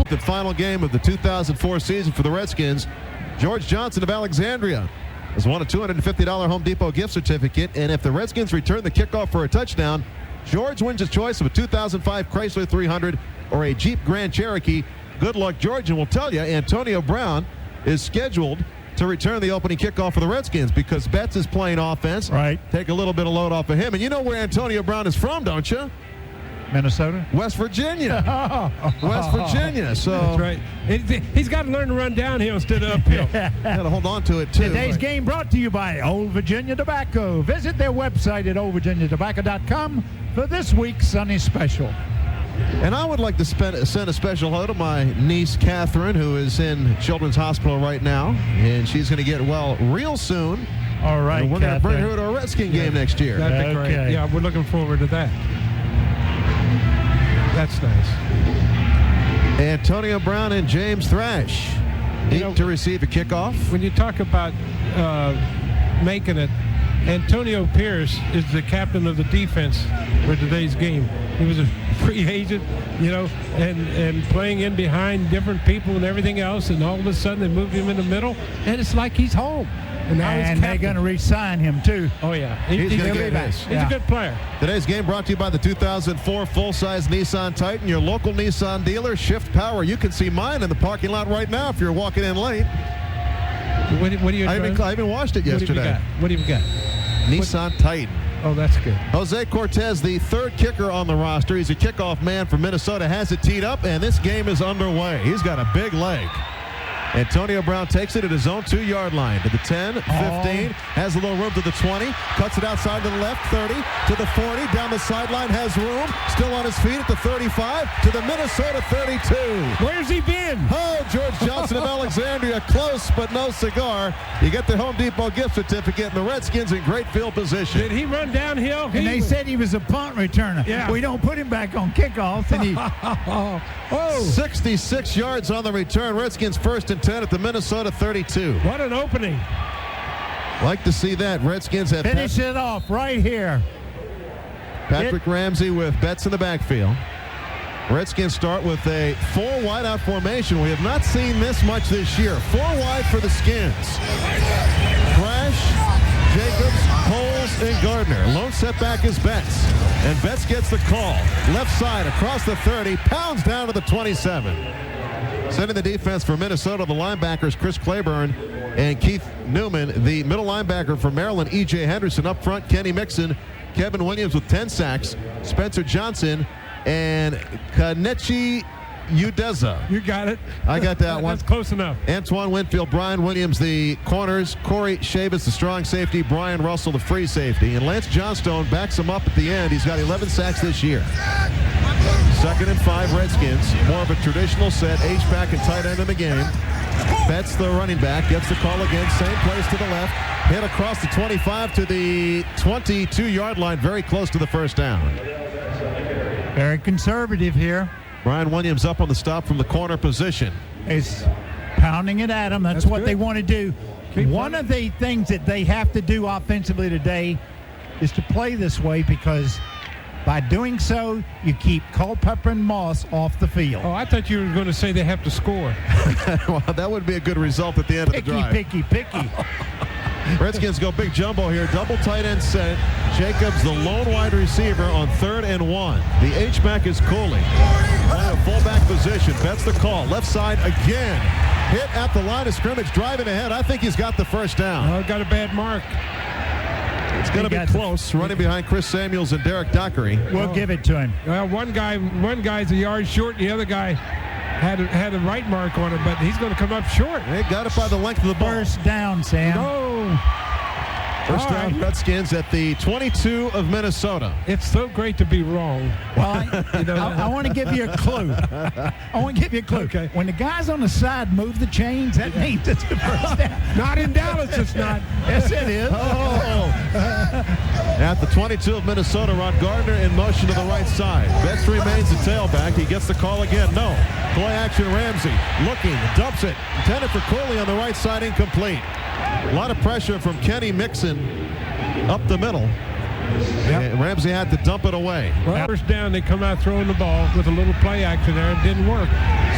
fourth and final game of the 2004 season for the Redskins. George Johnson of Alexandria has won a $250 Home Depot gift certificate, and if the Redskins return the kickoff for a touchdown, George wins his choice of a 2005 Chrysler 300 or a Jeep Grand Cherokee. Good luck, George, and we'll tell you, Antonio Brown is scheduled to return the opening kickoff for the Redskins because Betts is playing offense. Right. Take a little bit of load off of him. And you know where Antonio Brown is from, don't you? Minnesota? West Virginia. West Virginia. So that's right. He's got to learn to run downhill instead of uphill. Got to hold on to it, too. Today's game brought to you by Old Virginia Tobacco. Visit their website at oldvirginiatobacco.com for this week's Sunny Special. And I would like to send a special hello to my niece, Catherine, who is in Children's Hospital right now. And she's going to get well real soon. All right, and we're going to bring her to a Redskin game next year. That'd be great. Yeah, we're looking forward to that. That's nice. Antonio Brown and James Thrash need to receive a kickoff. When you talk about making it, Antonio Pierce is the captain of the defense for today's game. He was a free agent, and playing in behind different people and everything else, and all of a sudden they moved him in the middle, and it's like he's home. And now he's they're going to re-sign him, too. Oh, yeah. He's going to get his. He's a good player. Today's game brought to you by the 2004 full-size Nissan Titan, your local Nissan dealer. Shift power. You can see mine in the parking lot right now if you're walking in late. What do you? I haven't washed it yesterday. What do you got? Nissan Titan. Oh, that's good. Jose Cortez, the third kicker on the roster. He's a kickoff man for Minnesota. Has it teed up, and this game is underway. He's got a big leg. Antonio Brown takes it at his own 2-yard line to the 10, 15, has a little room to the 20, cuts it outside to the left, 30, to the 40, down the sideline, has room, still on his feet at the 35, to the Minnesota 32. Where's he been? Oh, George Johnson of Alexandria, close but no cigar. You get the Home Depot gift certificate, and the Redskins in great field position. Did he run downhill? And they said he was a punt returner. Yeah. We don't put him back on kickoff. And he 66 yards on the return. Redskins first and 10 at the Minnesota 32. What an opening. Like to see that. Redskins have finish it off right here. Patrick Ramsey with Betts in the backfield. Redskins start with a 4 wideout formation. We have not seen this much this year. 4 wide for the Skins. Crash, Jacobs, Coles, and Gardner. Lone setback is Betts. And Betts gets the call. Left side across the 30. Pounds down to the 27. Sending the defense for Minnesota, the linebackers Chris Claiborne and Keith Newman. The middle linebacker for Maryland, E.J. Henderson. Up front, Kenny Mixon. Kevin Williams with 10 sacks. Spencer Johnson and Kanechi Udeza. You got it. I got that one. That's close enough. Antoine Winfield, Brian Williams, the corners. Corey Chavis, the strong safety. Brian Russell, the free safety. And Lance Johnstone backs him up at the end. He's got 11 sacks this year. 2nd and 5 Redskins. More of a traditional set. H-back and tight end in the game. Betts, the running back, gets the call again. Same place to the left. Hit across the 25 to the 22-yard line. Very close to the first down. Very conservative here. Brian Williams up on the stop from the corner position. Is pounding it at him. That's what they want to do. One of the things that they have to do offensively today is to play this way, because by doing so, you keep Culpepper and Moss off the field. Oh, I thought you were going to say they have to score. Well, that would be a good result at the end of the drive. Picky. Redskins go big jumbo here. Double tight end set. Jacobs, the lone wide receiver on 3rd and 1. The H-back is Cooley. Playing a fullback position. Betts the call. Left side again. Hit at the line of scrimmage. Driving ahead. I think he's got the first down. Oh, got a bad mark. It's going to be close. Running behind Chris Samuels and Derek Dockery. We'll give it to him. Well, one guy's a yard short. The other guy had a right mark on it, but he's going to come up short. They got it by the length of the ball. First down, Sam. No. First down, Redskins at the 22 of Minnesota. It's so great to be wrong. Well, I want to give you a clue. Okay. When the guys on the side move the chains, that means it's the first down. Not in Dallas, it's not. Yes, it is. At the 22 of Minnesota, Ron Gardner in motion to the right side. Betts remains the tailback. He gets the call again. No. Play action, Ramsey. Looking, dumps it. Intended for Cooley on the right side, incomplete. A lot of pressure from Kenny Mixon up the middle. And Ramsey had to dump it away. Well, first down, they come out throwing the ball with a little play action there. It didn't work.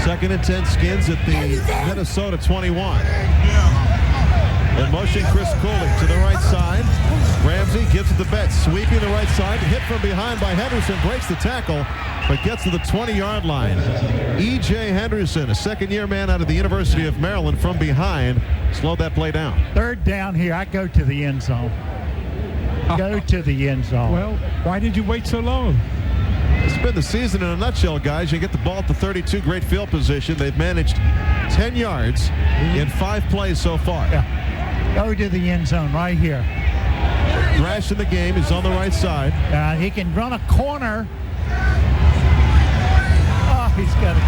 2nd and 10 Skins at the Minnesota 21. In motion, Chris Cooley to the right side. Ramsey gives it to Betts, sweeping the right side. Hit from behind by Henderson, breaks the tackle, but gets to the 20-yard line. E.J. Henderson, a second-year man out of the University of Maryland, from behind, slowed that play down. 3rd down here. I go to the end zone. Go to the end zone. Well, why did you wait so long? It's been the season in a nutshell, guys. You get the ball at the 32, great field position. They've managed 10 yards in 5 plays so far. Yeah. Go to the end zone right here. Thrash in the game is on the right side. He can run a corner. Oh, he's got it.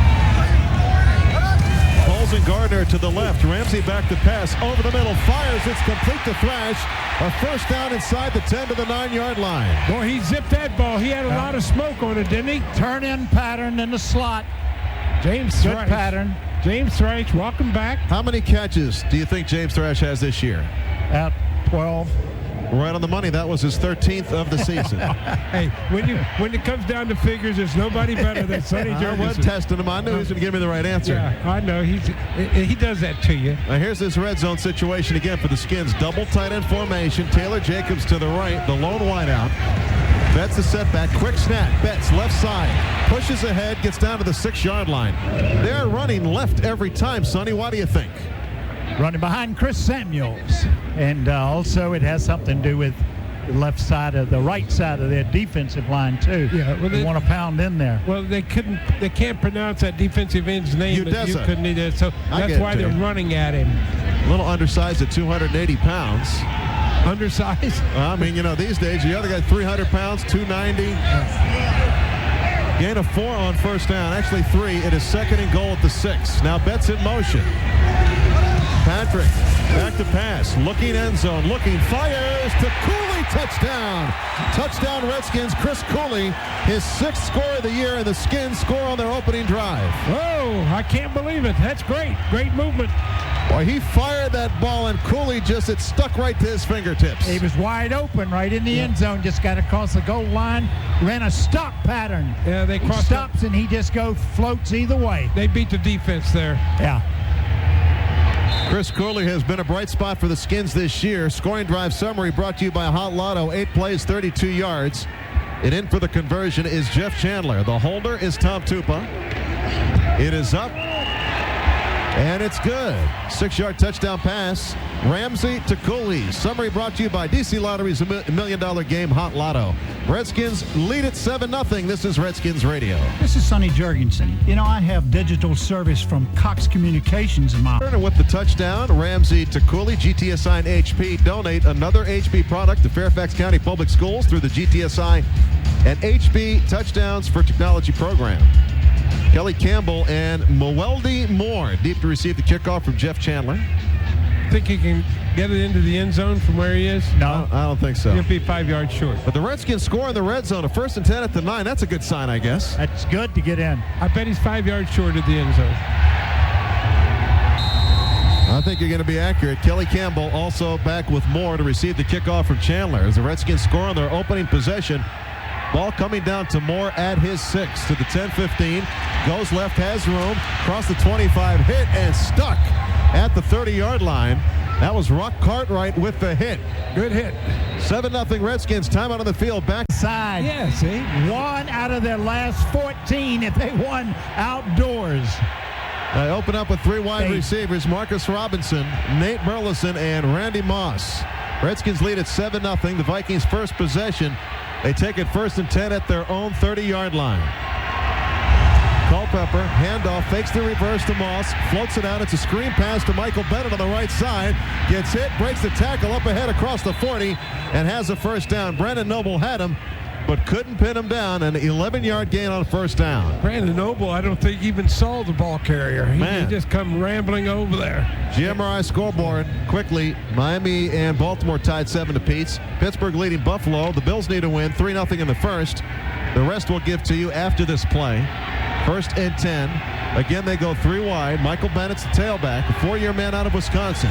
Bowles and Gardner to the left. Ramsey back to pass. Over the middle. Fires. It's complete to Thrash. A first down inside the 10 to the 9-yard line. Boy, he zipped that ball. He had a lot of smoke on it, didn't he? Turn-in pattern in the slot. James Good Thrash. pattern. James Thrash, welcome back. How many catches do you think James Thrash has this year? At 12. Right on the money. That was his 13th of the season. Hey, when it comes down to figures, there's nobody better than Sonny I Jurgensen. wasn't testing him. I knew he was going to give me the right answer. Yeah, I know. He does that to you. Now here's this red zone situation again for the Skins. Double tight end formation. Taylor Jacobs to the right. The lone wideout. Betts the setback. Quick snap. Betts left side. Pushes ahead. Gets down to the 6-yard line. They're running left every time, Sonny. What do you think? Running behind Chris Samuels. And also it has something to do with the left side of the right side of their defensive line too. Yeah, well, they want to pound in there. Well, they can't pronounce that defensive end's name. Udeza. You couldn't either. So that's why they're running at him. A little undersized at 280 pounds. Undersized? I mean, you know, these days, the other guy 300 pounds, 290. Gain of 4 on first down. Actually 3. It is 2nd and goal at the 6. Now Betts in motion. Patrick back to pass. Looking end zone. Looking. Fires to Cooley. Touchdown. Touchdown Redskins. Chris Cooley. His 6th score of the year, and the Skins score on their opening drive. Oh, I can't believe it. That's great. Great movement. Boy, he fired that ball, and Cooley it stuck right to his fingertips. He was wide open right in the end zone. Just got across the goal line. Ran a stop pattern. Yeah, they crossed. He stops and he just floats either way. They beat the defense there. Yeah. Chris Cooley has been a bright spot for the Skins this year. Scoring drive summary brought to you by Hot Lotto. 8 plays, 32 yards. And in for the conversion is Jeff Chandler. The holder is Tom Tupa. It is up. And it's good. 6-yard touchdown pass. Ramsey to Cooley. Summary brought to you by DC Lottery's $1 million game Hot Lotto. Redskins lead it 7-0. This is Redskins Radio. This is Sonny Jurgensen. You know, I have digital service from Cox Communications in my... With the touchdown, Ramsey to Cooley. GTSI and HP donate another HP product to Fairfax County Public Schools through the GTSI and HP Touchdowns for Technology program. Kelly Campbell and Mweldy Moore deep to receive the kickoff from Jeff Chandler. Think he can get it into the end zone from where he is? No, I don't think so. He'll be 5 yards short. But the Redskins score in the red zone. A 1st and 10 at the 9. That's a good sign, I guess. That's good to get in. I bet he's 5 yards short of the end zone. I think you're going to be accurate. Kelly Campbell also back with Moore to receive the kickoff from Chandler. As the Redskins score on their opening possession. Ball coming down to Moore at his 6 to the 10-15. Goes left, has room. Across the 25, hit and stuck at the 30-yard line. That was Rock Cartwright with the hit. Good hit. 7-0 Redskins. Time out on the field. Back side. Yeah, see? 1 out of their last 14 if they won outdoors. They open up with 3 wide receivers. Marcus Robinson, Nate Burleson, and Randy Moss. Redskins lead at 7-0. The Vikings' first possession. They take it 1st and 10 at their own 30-yard line. Culpepper, handoff, fakes the reverse to Moss, floats it out. It's a screen pass to Michael Bennett on the right side. Gets hit, breaks the tackle up ahead across the 40, and has a first down. Brandon Noble had him, but couldn't pin him down. An 11-yard gain on first down. Brandon Noble, I don't think even saw the ball carrier. He just come rambling over there. GMRI scoreboard quickly. Miami and Baltimore tied 7 apiece. Pittsburgh leading Buffalo. The Bills need to win 3-0 in the first. The rest we'll give to you after this play. 1st and 10. Again, they go 3 wide. Michael Bennett's the tailback, a 4-year man out of Wisconsin.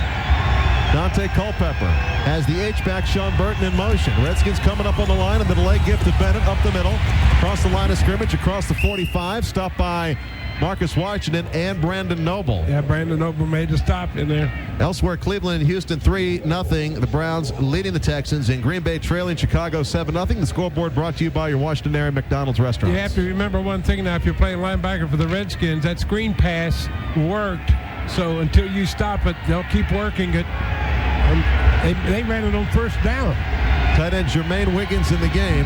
Dante Culpepper has the H-back Sean Burton in motion. Redskins coming up on the line, and the delay gift to Bennett up the middle. Across the line of scrimmage, across the 45. Stopped by Marcus Washington and Brandon Noble. Yeah, Brandon Noble made the stop in there. Elsewhere, Cleveland and Houston 3-0. The Browns leading the Texans, and Green Bay trailing Chicago 7-0. The scoreboard brought to you by your Washington area McDonald's restaurants. You have to remember one thing now. If you're playing linebacker for the Redskins, that screen pass worked. So until you stop it, they'll keep working it. And they ran it on first down. Tight end Jermaine Wiggins in the game.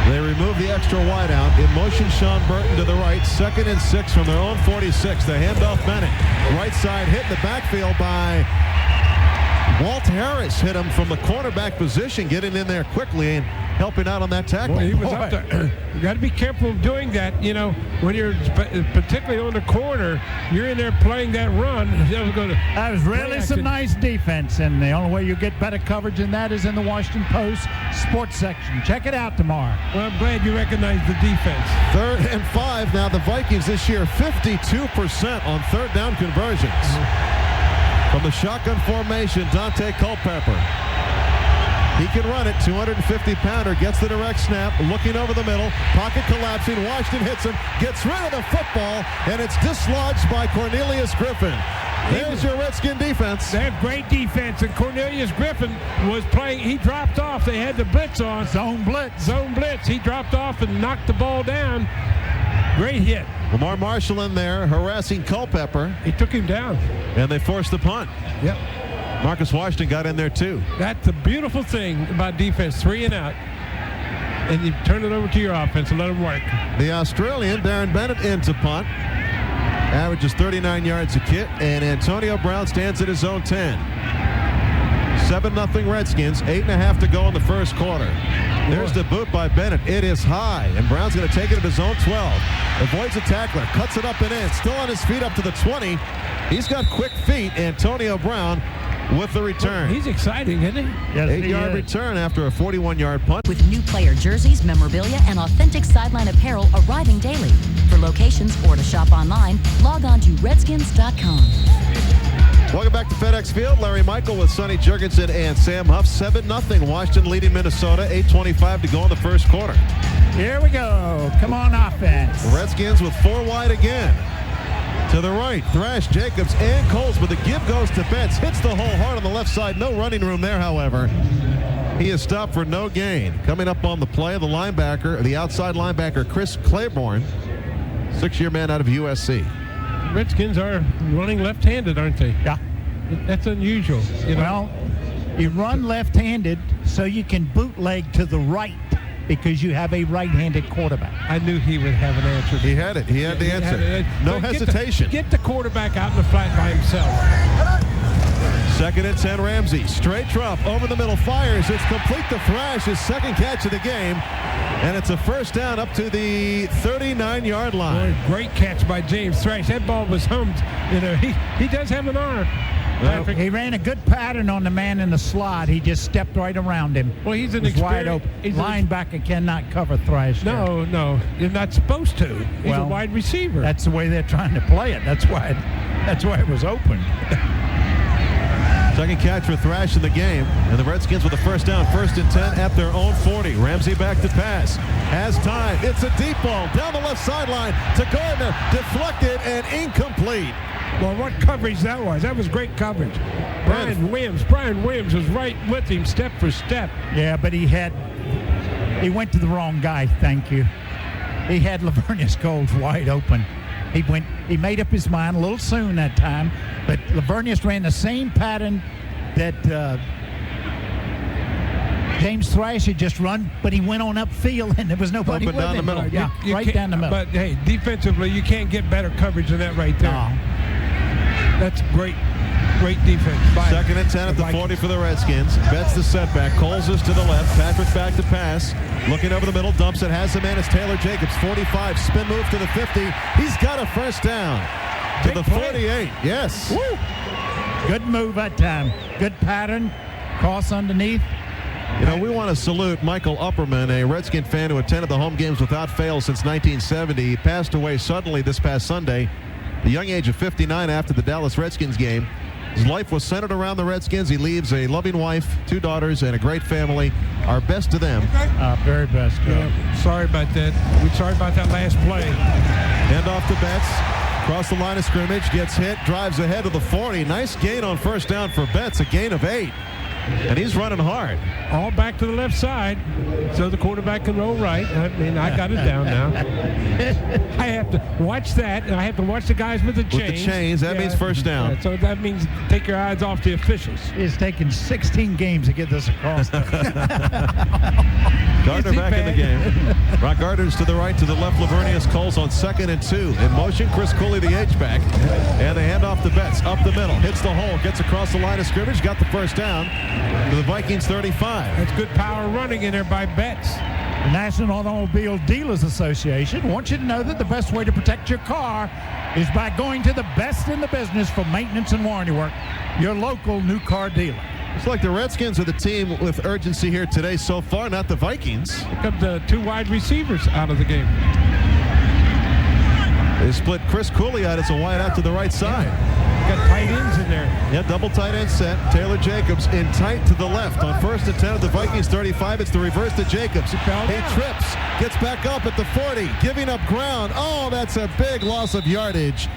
They remove the extra wideout. In motion, Sean Burton to the right. 2nd and 6 from their own 46. They hand off Bennett. Right side hit in the backfield by Walt Harris. Hit him from the cornerback position, getting in there quickly and helping out on that tackle. Boy, he was up there. You got to be careful of doing that. You know, when you're particularly on the corner, you're in there playing that run. That was really some nice defense, and the only way you get better coverage than that is in the Washington Post sports section. Check it out tomorrow. Well, I'm glad you recognize the defense. 3rd and 5. Now the Vikings this year 52% on third down conversions. From the shotgun formation, Dante Culpepper. He can run it. 250-pounder gets the direct snap, looking over the middle, pocket collapsing. Washington hits him, gets rid of the football, and it's dislodged by Cornelius Griffin. There's your Redskin defense. They have great defense, and Cornelius Griffin was playing. He dropped off. They had the blitz on. Zone blitz. Zone blitz. He dropped off and knocked the ball down. Great hit. Lamar Marshall in there harassing Culpepper. He took him down. And they forced the punt. Yep. Marcus Washington got in there too. That's the beautiful thing about defense, 3 and out. And you turn it over to your offense and let them work. The Australian, Darren Bennett, into punt. Averages 39 yards a kick, and Antonio Brown stands at his own 10. 7-0 Redskins, 8.5 to go in the first quarter. There's the boot by Bennett. It is high, and Brown's going to take it at his own 12. Avoids a tackler, cuts it up and in. Still on his feet up to the 20. He's got quick feet, Antonio Brown, with the return. He's exciting, isn't he? Yes, 8-yard return after a 41-yard punt. With new player jerseys, memorabilia, and authentic sideline apparel arriving daily. For locations or to shop online, log on to redskins.com. Welcome back to FedEx Field. Larry Michael with Sonny Jurgensen and Sam Huff. 7-0. Washington leading Minnesota. 8:25 to go in the first quarter. Here we go. Come on, offense. The Redskins with 4 wide again. To the right, Thrash, Jacobs, and Coles, but the give goes to Betts. Hits the hole hard on the left side. No running room there, however. He is stopped for no gain. Coming up on the play, the linebacker, the outside linebacker, Chris Claiborne, 6-year man out of USC. Redskins are running left-handed, aren't they? Yeah. That's unusual. You know? Well, you run left-handed so you can bootleg to the right because you have a right-handed quarterback. I knew he would have an answer. He had it. He had the answer. No hesitation. Get the quarterback out in the flat by himself. 2nd and 10, Ramsey. Straight drop over the middle, fires. It's complete to Thrash, his second catch of the game. And it's a first down up to the 39-yard line. Boy, great catch by James Thrash. That ball was hummed. You know, he does have an arm. He ran a good pattern on the man in the slot. He just stepped right around him. Well, he's an wide open. Linebacker cannot cover Thrash. No, you're not supposed to. He's a wide receiver. That's the way they're trying to play it. That's why it was open. Second catch for Thrash in the game, and the Redskins with a first down, 1st and 10 at their own 40. Ramsey back to pass, has time. It's a deep ball down the left sideline to Gardner, deflected and incomplete. Well, what coverage that was. That was great coverage. Brian Williams was right with him step for step. Yeah, but he went to the wrong guy, thank you. He had Lavernius Coles wide open. He made up his mind a little soon that time, but Lavernius ran the same pattern that James Thrash had just run, but he went on upfield and there was nobody with down him. the middle. Yeah, right down the middle. But hey, defensively, you can't get better coverage than that right there. No. That's great defense. 2nd and 10 at the 40 for the Redskins. Betts the setback. Coles is to the left. Patrick back to pass. Looking over the middle. Dumps it. Has the man. It's Taylor Jacobs. 45. Spin move to the 50. He's got a first down. To the 48. Yes. Woo. Good move that time. Good pattern. Cross underneath. You know, we want to salute Michael Upperman, a Redskin fan who attended the home games without fail since 1970. He passed away suddenly this past Sunday, the young age of 59 after the Dallas Redskins game. His life was centered around the Redskins. He leaves a loving wife, 2 daughters, and a great family. Our best to them. Very best. Sorry about that. We're sorry about that last play. Hand off to Betts. Across the line of scrimmage. Gets hit. Drives ahead to the 40. Nice gain on first down for Betts. A gain of 8. And he's running hard. All back to the left side, so the quarterback can roll right. I mean, I got it down now. I have to watch that, and I have to watch the guys with the chains. With the chains, that means first down. Yeah, so that means take your eyes off the officials. It's taken 16 games to get this across. Gardner back in the game. Rock Gardner's to the right, to the left. Lavernius Coles on 2nd and 2. In motion, Chris Cooley, the H-back. And they hand off to Betts. Up the middle. Hits the hole. Gets across the line of scrimmage. Got the first down to the Vikings 35. That's good power running in there by Betts. The National Automobile Dealers Association wants you to know that the best way to protect your car is by going to the best in the business for maintenance and warranty work, your local new car dealer. It's like the Redskins are the team with urgency here today so far, not the Vikings. Here come the 2 wide receivers out of the game. They split Chris Cooley out as a wide out to the right side. Got tight ends in there. Yeah, double tight end set. Taylor Jacobs in tight to the left. On 1st and 10 of the Vikings 35, it's the reverse to Jacobs. He trips, gets back up at the 40, giving up ground. Oh, that's a big loss of yardage.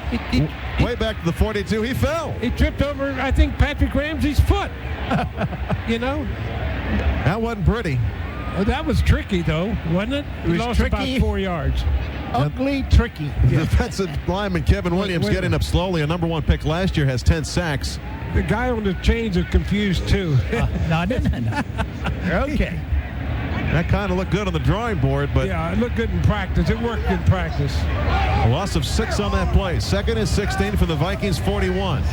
Way back to the 42, he fell. He tripped over, I think, Patrick Ramsey's foot. You know? That wasn't pretty. Well, that was tricky, though, wasn't it? He lost tricky. about 4 yards. Ugly, tricky. The defensive lineman Kevin Williams getting up slowly. A number 1 pick last year, has 10 sacks. The guy on the chains are confused, too. No. Okay. That kind of looked good on the drawing board, but yeah, it looked good in practice. It worked in practice. a loss of 6 on that play. 2nd and 16 for the Vikings 41.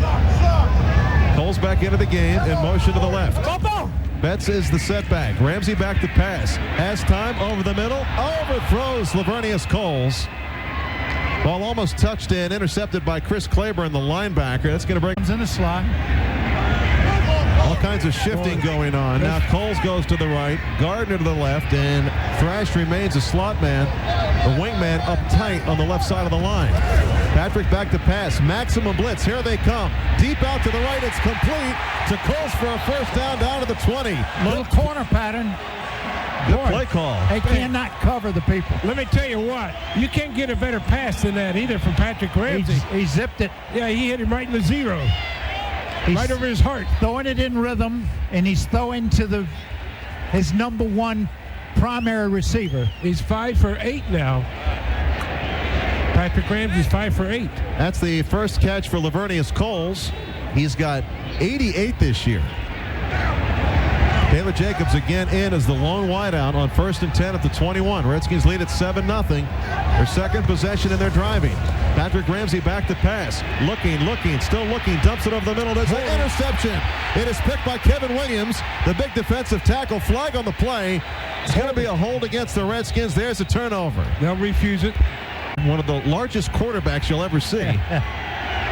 Coles back into the game in motion to the left. Betts is the setback. Ramsey back to pass. Has time over the middle. Overthrows Lavernius Coles. Ball almost touched in, intercepted by Chris Claiborne, the linebacker. That's going to break. In the slot. All kinds of shifting going on. Now Coles goes to the right, Gardner to the left, and Thrash remains a slot man. The wingman up tight on the left side of the line. Patrick back to pass. Maximum blitz. Here they come. Deep out to the right. It's complete to Coles for a first down to the 20. Little corner pattern. Good play call. They cannot cover the people. Let me tell you what, you can't get a better pass than that either from Patrick Ramsey. He zipped it. Yeah, he hit him right in the 0. He's right over his heart. Throwing it in rhythm, and he's throwing to his number 1 primary receiver. He's 5 for 8 now. Patrick Ramsey's 5 for 8. That's the first catch for Lavernius Coles. He's got 88 this year. Taylor Jacobs again in as the lone wideout on 1st and 10 at the 21. Redskins lead at 7-0. Their second possession and they're driving. Patrick Ramsey back to pass. Looking, still looking. Dumps it over the middle. There's an interception. It is picked by Kevin Williams. The big defensive tackle. Flag on the play. It's going to be a hold against the Redskins. There's a turnover. They'll refuse it. One of the largest quarterbacks you'll ever see.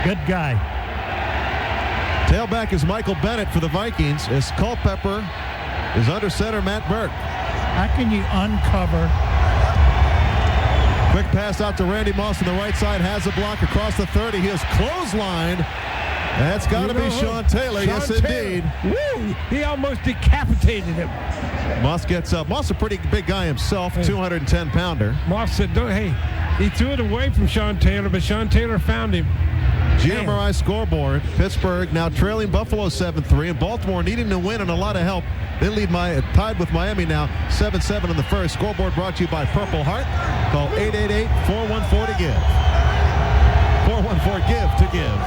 Good guy. Tailback is Michael Bennett for the Vikings as Culpepper is under center Matt Burke. How can you uncover? Quick pass out to Randy Moss on the right side. Has a block across the 30. He is clotheslined. That's got to be Sean Taylor. Yes, indeed. Woo! He almost decapitated him. Moss gets up. Moss a pretty big guy himself, 210-pounder. Moss said, hey, he threw it away from Sean Taylor, but Sean Taylor found him. GMRI scoreboard. Pittsburgh now trailing Buffalo 7-3, and Baltimore needing to win and a lot of help. They lead tied with Miami now 7-7 in the first. Scoreboard brought to you by Purple Heart. Call 888-414-TO-GIVE. 414-GIVE to give.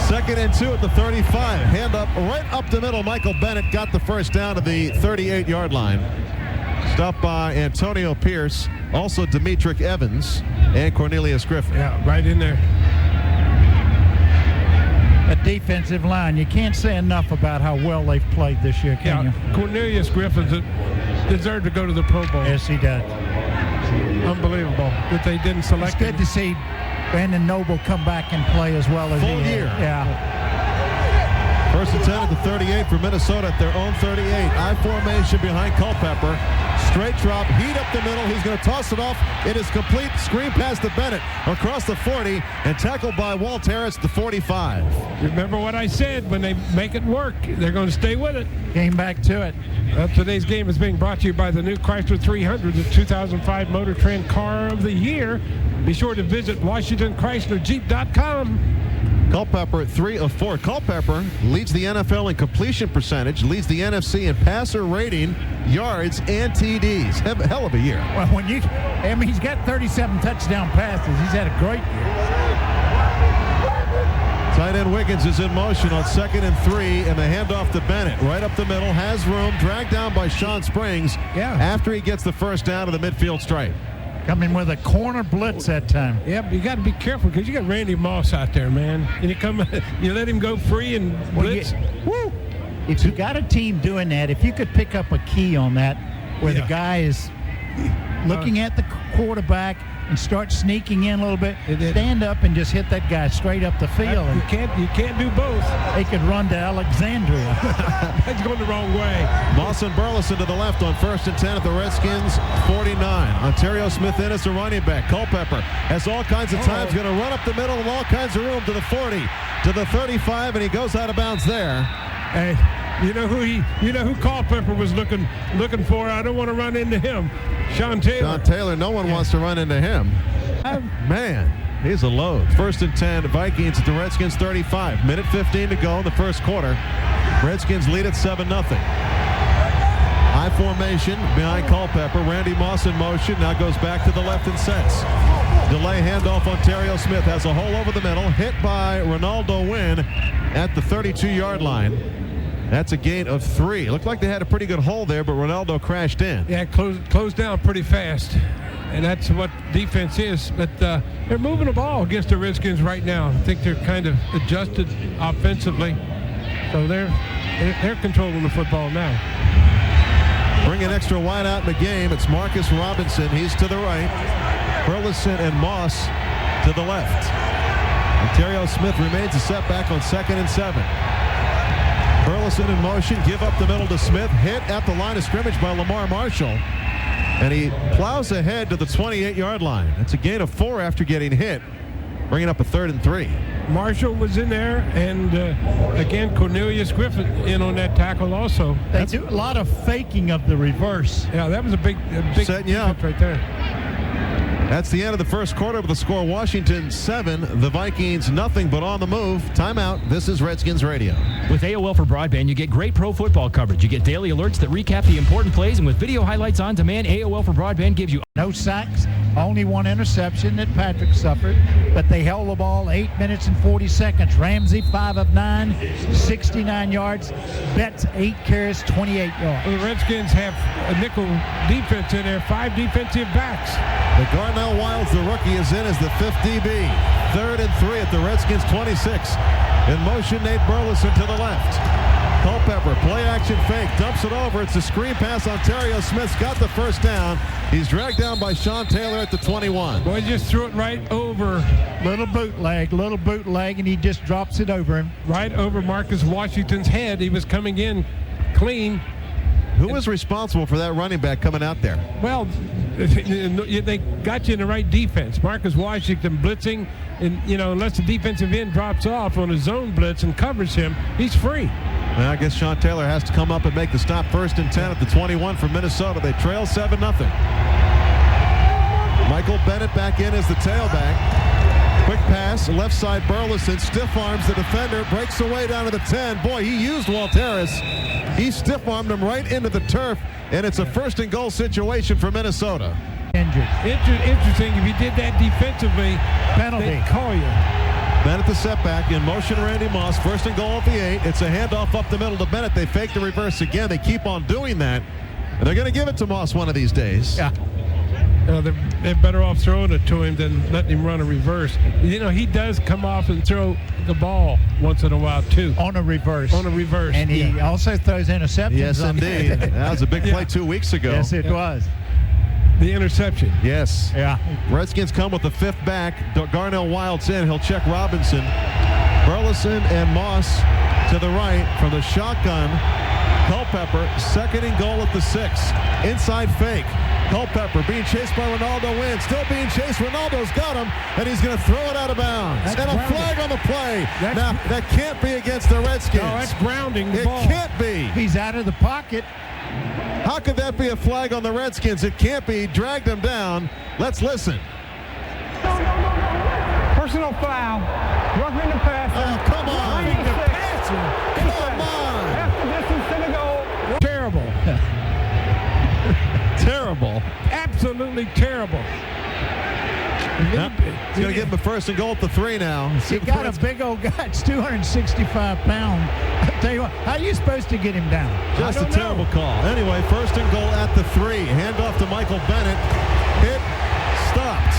2nd and 2 at the 35. Hand up right up the middle. Michael Bennett got the first down to the 38-yard line. Stopped by Antonio Pierce, also Demetric Evans, and Cornelius Griffin. Yeah, right in there. A defensive line. You can't say enough about how well they've played this year, can you? Cornelius Griffin deserved to go to the Pro Bowl. Yes, he does. Unbelievable that they didn't select him. It's good to see Brandon Noble come back and play as well as Full he year. had. Yeah. 1st and 10 at the 38 for Minnesota at their own 38. I formation behind Culpepper. Straight drop, heat up the middle. He's going to toss it off. It is complete. Screen pass to Bennett across the 40 and tackled by Walt Harris at the 45. Remember what I said, when they make it work, they're going to stay with it. Came back to it. Today's game is being brought to you by the new Chrysler 300, the 2005 Motor Trend Car of the Year. Be sure to visit WashingtonChryslerJeep.com. Culpepper at 3 of 4. Culpepper leads the NFL in completion percentage, leads the NFC in passer rating, yards, and TDs. Hell of a year. Well, he's got 37 touchdown passes. He's had a great year. Tight end Wiggins is in motion on 2nd and 3, and the handoff to Bennett. Right up the middle, has room, dragged down by Sean Springs after he gets the first down to the midfield stripe. Coming with a corner blitz that time. Yep, you got to be careful because you got Randy Moss out there, man. And you let him go free and blitz. If you got a team doing that, if you could pick up a key on that, where the guy is looking at the quarterback and start sneaking in a little bit, stand up and just hit that guy straight up the field. You can't do both. They could run to Alexandria. That's going the wrong way. Moss and Burleson to the left on 1st and 10 at the Redskins 49. Ontario Smith in as a running back. Culpepper has all kinds of times, going to run up the middle and all kinds of room to the 40, to the 35, and he goes out of bounds there. Hey, you know who Culpepper was looking for? I don't want to run into him. Sean Taylor. No one wants to run into him. Man, he's a load. 1st and 10, Vikings at the Redskins 35. Minute 15 to go in the first quarter. Redskins lead at 7-0. High formation behind Culpepper. Randy Moss in motion. Now goes back to the left and sets. Delay handoff. Ontario Smith has a hole over the middle. Hit by Ronaldo Wynn at the 32-yard line. That's a gain of 3. It looked like they had a pretty good hole there, but Ronaldo crashed in. Yeah, closed down pretty fast. And that's what defense is. But they're moving the ball against the Redskins right now. I think they're kind of adjusted offensively. So they're controlling the football now. Bring an extra wide out in the game. It's Marcus Robinson. He's to the right. Burleson and Moss to the left. Ontario Smith remains a setback on 2nd and 7. Burleson in motion, give up the middle to Smith, hit at the line of scrimmage by Lamar Marshall, and he plows ahead to the 28-yard line. That's a gain of 4 after getting hit, bringing up a 3rd and 3. Marshall was in there, and again, Cornelius Griffin in on that tackle also. They do a lot of faking of the reverse. Yeah, that was a big setting you up right there. That's the end of the first quarter with the score Washington 7, the Vikings nothing, but on the move. Timeout. This is Redskins Radio. With AOL for broadband, you get great pro football coverage. You get daily alerts that recap the important plays, and with video highlights on demand, AOL for broadband gives you no sacks, only 1 interception that Patrick suffered, but they held the ball 8 minutes and 40 seconds. Ramsey 5 of 9, 69 yards. Betts 8 carries, 28 yards. Well, the Redskins have a nickel defense in there, 5 defensive backs. The Darnell Wilds, the rookie, is in as the 5th DB. 3rd and 3 at the Redskins 26. In motion, Nate Burleson to the left. Culpepper, play action fake, dumps it over. It's a screen pass. Ontario Smith's got the first down. He's dragged down by Sean Taylor at the 21. Boy, just threw it right over. Little bootleg, and he just drops it over him. Right over Marcus Washington's head. He was coming in clean. Who was responsible for that running back coming out there? Well, they got you in the right defense. Marcus Washington blitzing, and unless the defensive end drops off on a zone blitz and covers him, he's free. Well, I guess Sean Taylor has to come up and make the stop. 1st and 10 at the 21 for Minnesota. They trail 7-0. Michael Bennett back in as the tailback. Quick pass, left side Burleson, stiff arms the defender, breaks away down to the 10. Boy, he used Walt Harris. He stiff armed him right into the turf, and it's a 1st and goal situation for Minnesota. Injured. Interesting, if you did that defensively, penalty. They'd call you. Bennett the setback, in motion Randy Moss, 1st and goal at the 8. It's a handoff up the middle to Bennett. They fake the reverse again. They keep on doing that, and they're going to give it to Moss one of these days. Yeah. They're better off throwing it to him than letting him run a reverse. He does come off and throw the ball once in a while, too. On a reverse. And he also throws interceptions. Yes, indeed. That was a big play 2 weeks ago. Yes, it was. The interception. Yes. Yeah. Redskins come with the 5th back. Darnell Wilds in. He'll check Robinson. Burleson and Moss to the right from the shotgun. Culpepper, second and goal at the 6. Inside fake. Culpepper being chased by Ronaldo Wynn. Still being chased. Ronaldo's got him, and he's going to throw it out of bounds. That's and a grounding. flag on the play. Now, that can't be against the Redskins. No, that's grounding the It ball. can't be. He's out of the pocket. How could that be a flag on the Redskins? It can't be. Dragged him down. Let's listen. Personal foul. Roughing the pass. Oh, come on. Come on. Half the distance to the goal. Terrible. Terrible. Absolutely terrible. Now, he's going to give him a first and goal at the 3 now. He got a big old guy. It's 265 pounds. I tell you what, how are you supposed to get him down? Just I a don't terrible know. call. Anyway, first and goal at the 3. Handoff to Michael Bennett. Hit. Stopped.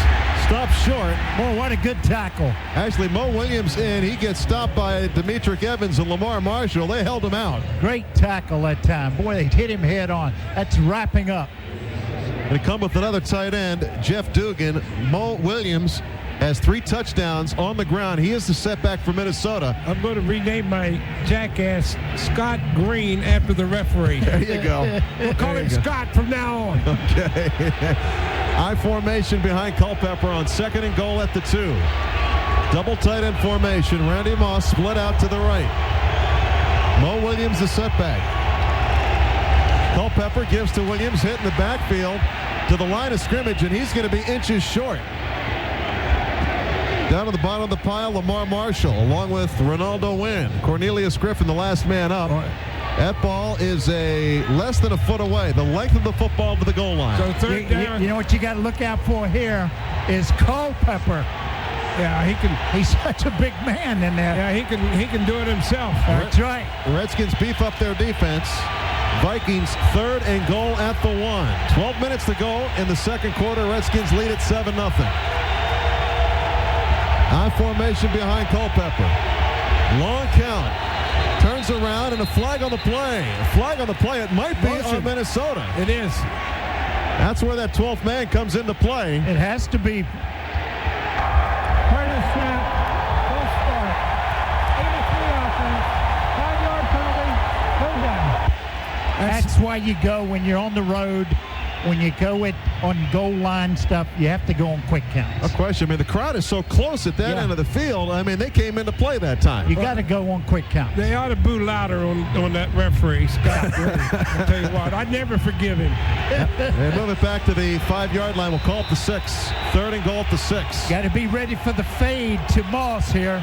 Stopped short. Boy, what a good tackle. Actually, Mo Williams in. He gets stopped by Demetric Evans and Lamar Marshall. They held him out. Great tackle that time. Boy, they hit him head on. That's wrapping up. They come with another tight end, Jeff Dugan. Mo Williams has 3 touchdowns on the ground. He is the setback for Minnesota. I'm going to rename my jackass Scott Green after the referee. There you go. We'll call him Scott from now on. Okay. I formation behind Culpepper on second and goal at the 2. Double tight end formation. Randy Moss split out to the right. Mo Williams the setback. Culpepper gives to Williams, hit in the backfield to the line of scrimmage, and he's going to be inches short. Down to the bottom of the pile, Lamar Marshall, along with Ronaldo Wynn. Cornelius Griffin, the last man up. That ball is less than a foot away, the length of the football to the goal line. So third down. You know what you got to look out for here is Culpepper. Yeah, He's such a big man in there. he can do it himself. That's right. Redskins beef up their defense. Vikings third and goal at the 1. 12 minutes to go in the second quarter. Redskins lead at 7-0. High formation behind Culpepper. Long count. Turns around and a flag on the play. A flag on the play. It might be on Minnesota. It is. That's where that 12th man comes into play. It has to be. Right of snap. Full start. 83 offense. 5-yard penalty. Third down. That's why you go when you're on the road. When you go on goal line stuff, you have to go on quick counts. No question. I mean, the crowd is so close at that end of the field. I mean, they came into play that time. You got to go on quick counts. They ought to boo louder on that referee, Scott. Really. I'll tell you what, I'd never forgive him. They move it back to the 5-yard line. We'll call it the 6. Third and goal at the 6. Got to be ready for the fade to Moss here.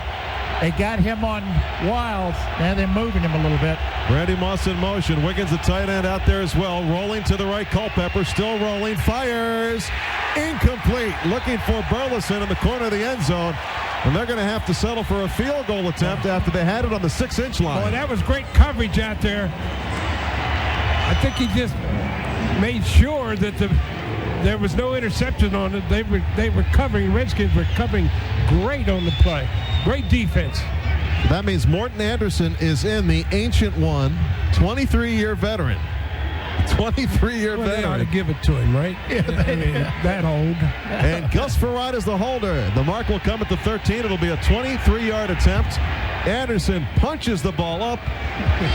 They got him on Wild. Now they're moving him a little bit. Randy Moss in motion. Wiggins, the tight end, out there as well. Rolling to the right. Culpepper still rolling. Fires. Incomplete. Looking for Burleson in the corner of the end zone. And they're going to have to settle for a field goal attempt after they had it on the 6-inch line. Boy, that was great coverage out there. I think he just made sure that there was no interception on it. They were covering. Redskins were covering great on the play. Great defense. That means Morton Anderson is in, the ancient one, 23-year veteran. 23-year Well, they ought to veteran. give it to him, right? I mean, that old. And Gus Farad is the holder. The mark will come at the 13. It'll be a 23-yard attempt. Anderson punches the ball up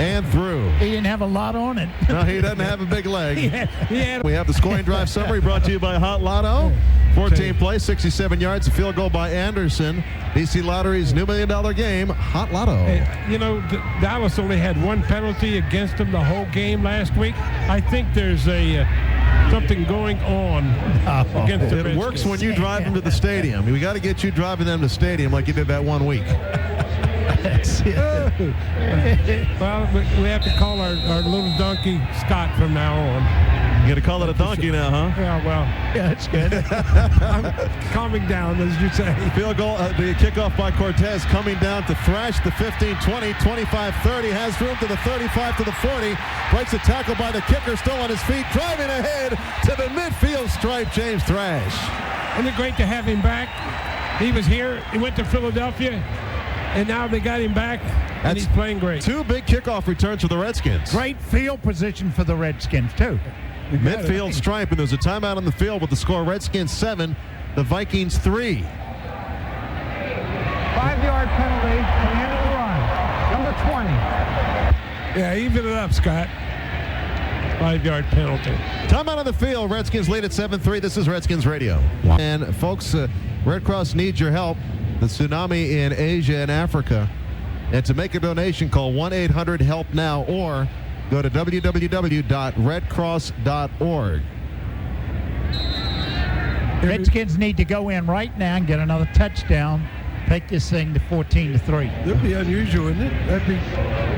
and through. He didn't have a lot on it. No, he doesn't have a big leg. He had We have the scoring drive summary brought to you by Hot Lotto. 14 plays, 67 yards, a field goal by Anderson. DC Lottery's new $1 million game, Hot Lotto. You know, Dallas only had one penalty against them the whole game last week. I think there's something going on against the It Redskins. works when you drive them to the stadium. We got to get you driving them to the stadium like you did that one week. Well, we have to call our little donkey Scott from now on. You got to call it a donkey now, huh? Yeah, well, Yeah, that's good. I'm calming down, as you say. Field goal, the kickoff by Cortez coming down to thrash the 15-20, 25-30, has room to the 35 to the 40, breaks a tackle by the kicker, still on his feet, driving ahead to the midfield stripe, James Thrash. Isn't it great to have him back? He was here, he went to Philadelphia, and now they got him back, and he's playing great. 2 big kickoff returns for the Redskins. Great field position for the Redskins, too. Midfield stripe, and there's a timeout on the field with the score Redskins 7, the Vikings 3. 5-yard penalty at the end of the run. Number 20. Yeah, even it up, Scott. 5-yard penalty. Time out on the field. Redskins lead at 7-3. This is Redskins Radio. And folks, Red Cross needs your help. The tsunami in Asia and Africa. And to make a donation, call 1-800-HELP-NOW or go to www.redcross.org. Redskins need to go in right now and get another touchdown. Take this thing to 14-3. That'd be unusual, wouldn't it? That'd be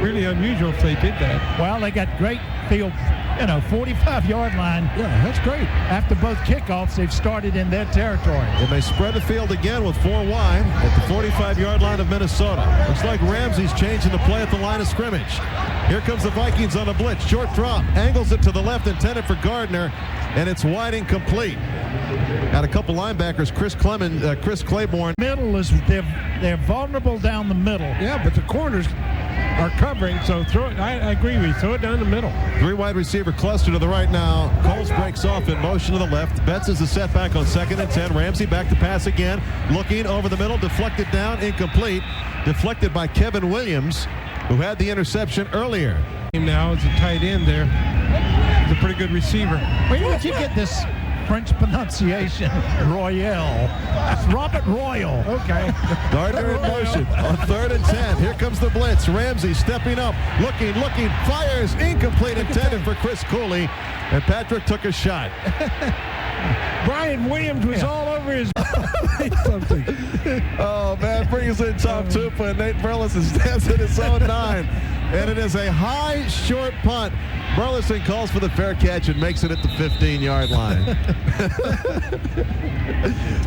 really unusual if they did that. Well, they got great field, 45-yard line. Yeah, that's great. After both kickoffs, they've started in their territory. And they spread the field again with 4 wide at the 45-yard line of Minnesota. Looks like Ramsey's changing the play at the line of scrimmage. Here comes the Vikings on a blitz. Short drop. Angles it to the left, intended for Gardner, and it's wide incomplete. Got a couple linebackers, Chris Claiborne. Middle is they're vulnerable down the middle. Yeah, but the corners are covering, so throw it. I agree with you. Throw it down the middle. 3 wide receiver cluster to the right now. Coles breaks off in motion to the left. Betts is a setback on 2nd and 10. Ramsey back to pass again. Looking over the middle. Deflected down. Incomplete. Deflected by Kevin Williams, who had the interception earlier. Now is a tight end there. He's a pretty good receiver. Where did you get this French pronunciation? Royale. It's Robert Royal. Okay. Gardner in motion on 3rd and 10. Here comes the blitz. Ramsey stepping up, looking, fires, incomplete, intended for Chris Cooley, and Patrick took a shot. Brian Williams was all over his something. Oh, man, brings in Tom Tupa, and Nate Burleson stands at his own 9. And it is a high, short punt. Burleson calls for the fair catch and makes it at the 15-yard line.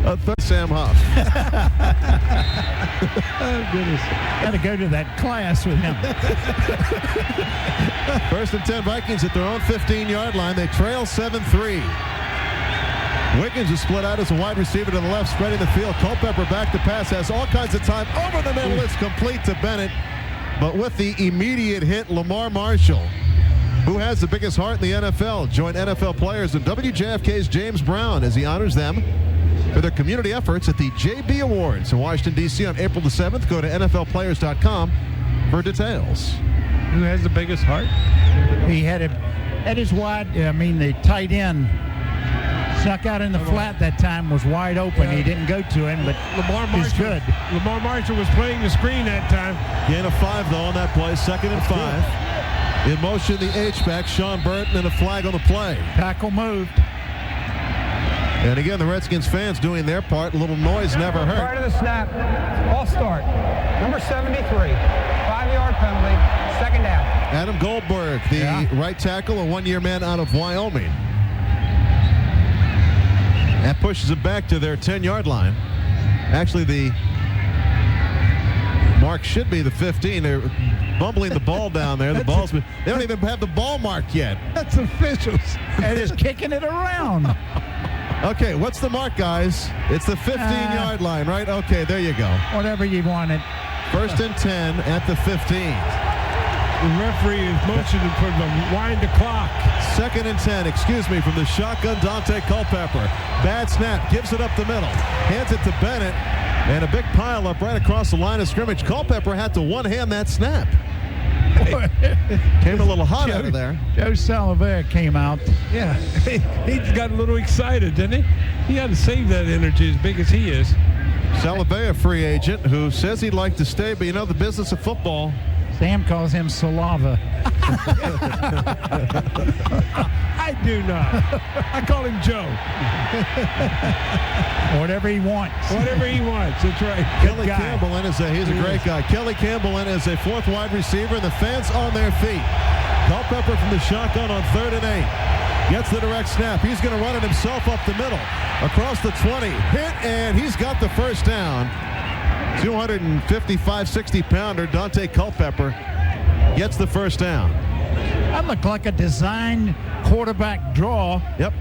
A third, Sam Huff. Oh, goodness. Got to go to that class with him. 1st and 10 Vikings at their own 15-yard line. They trail 7-3. Wiggins is split out as a wide receiver to the left, spreading the field. Culpepper back to pass, has all kinds of time. Over the middle, it's complete to Bennett. But with the immediate hit, Lamar Marshall, who has the biggest heart in the NFL, joined NFL players and WJFK's James Brown as he honors them for their community efforts at the JB Awards in Washington, D.C. on April the 7th. Go to NFLplayers.com for details. Who has the biggest heart? He had it at his wide, the tight end snuck out in the flat that time, was wide open. He didn't go to him, but he's good. Lamar Marshall was playing the screen that time. Gain of 5, though, on that play. 2nd and 5. In motion, the H-back, Sean Burton, and a flag on the play. Tackle moved. And again, the Redskins fans doing their part. A little noise never hurt. Prior to the snap, all start. Number 73, 5-yard penalty, 2nd down. Adam Goldberg, the right tackle, a 1-year man out of Wyoming. That pushes it back to their 10-yard line. Actually, the mark should be the 15. They're bumbling the ball down there. They don't even have the ball mark yet. That's officials. And is kicking it around. Okay, what's the mark, guys? It's the 15-yard line, right? Okay, there you go. Whatever you wanted. 1st and 10 at the 15. The referee is motioning for the wind the clock. 2nd and 10, from the shotgun, Dante Culpepper. Bad snap, gives it up the middle. Hands it to Bennett, and a big pile up right across the line of scrimmage. Culpepper had to one-hand that snap. Came a little hot out of there. Joe Salavera came out. Yeah, he got a little excited, didn't he? He had to save that energy as big as he is. Salavera, free agent, who says he'd like to stay, but the business of football. Sam calls him Salava. I do not. I call him Joe. Whatever he wants. Whatever he wants. That's right. Kelly Campbell in he's a great guy. Kelly Campbell in as a 4th wide receiver, and the fans on their feet. Culpepper from the shotgun on 3rd and 8. Gets the direct snap. He's going to run it himself up the middle. Across the 20. Hit, and he's got the first down. 255, 60-pounder Dante Culpepper gets the first down. That looked like a designed quarterback draw. Yep.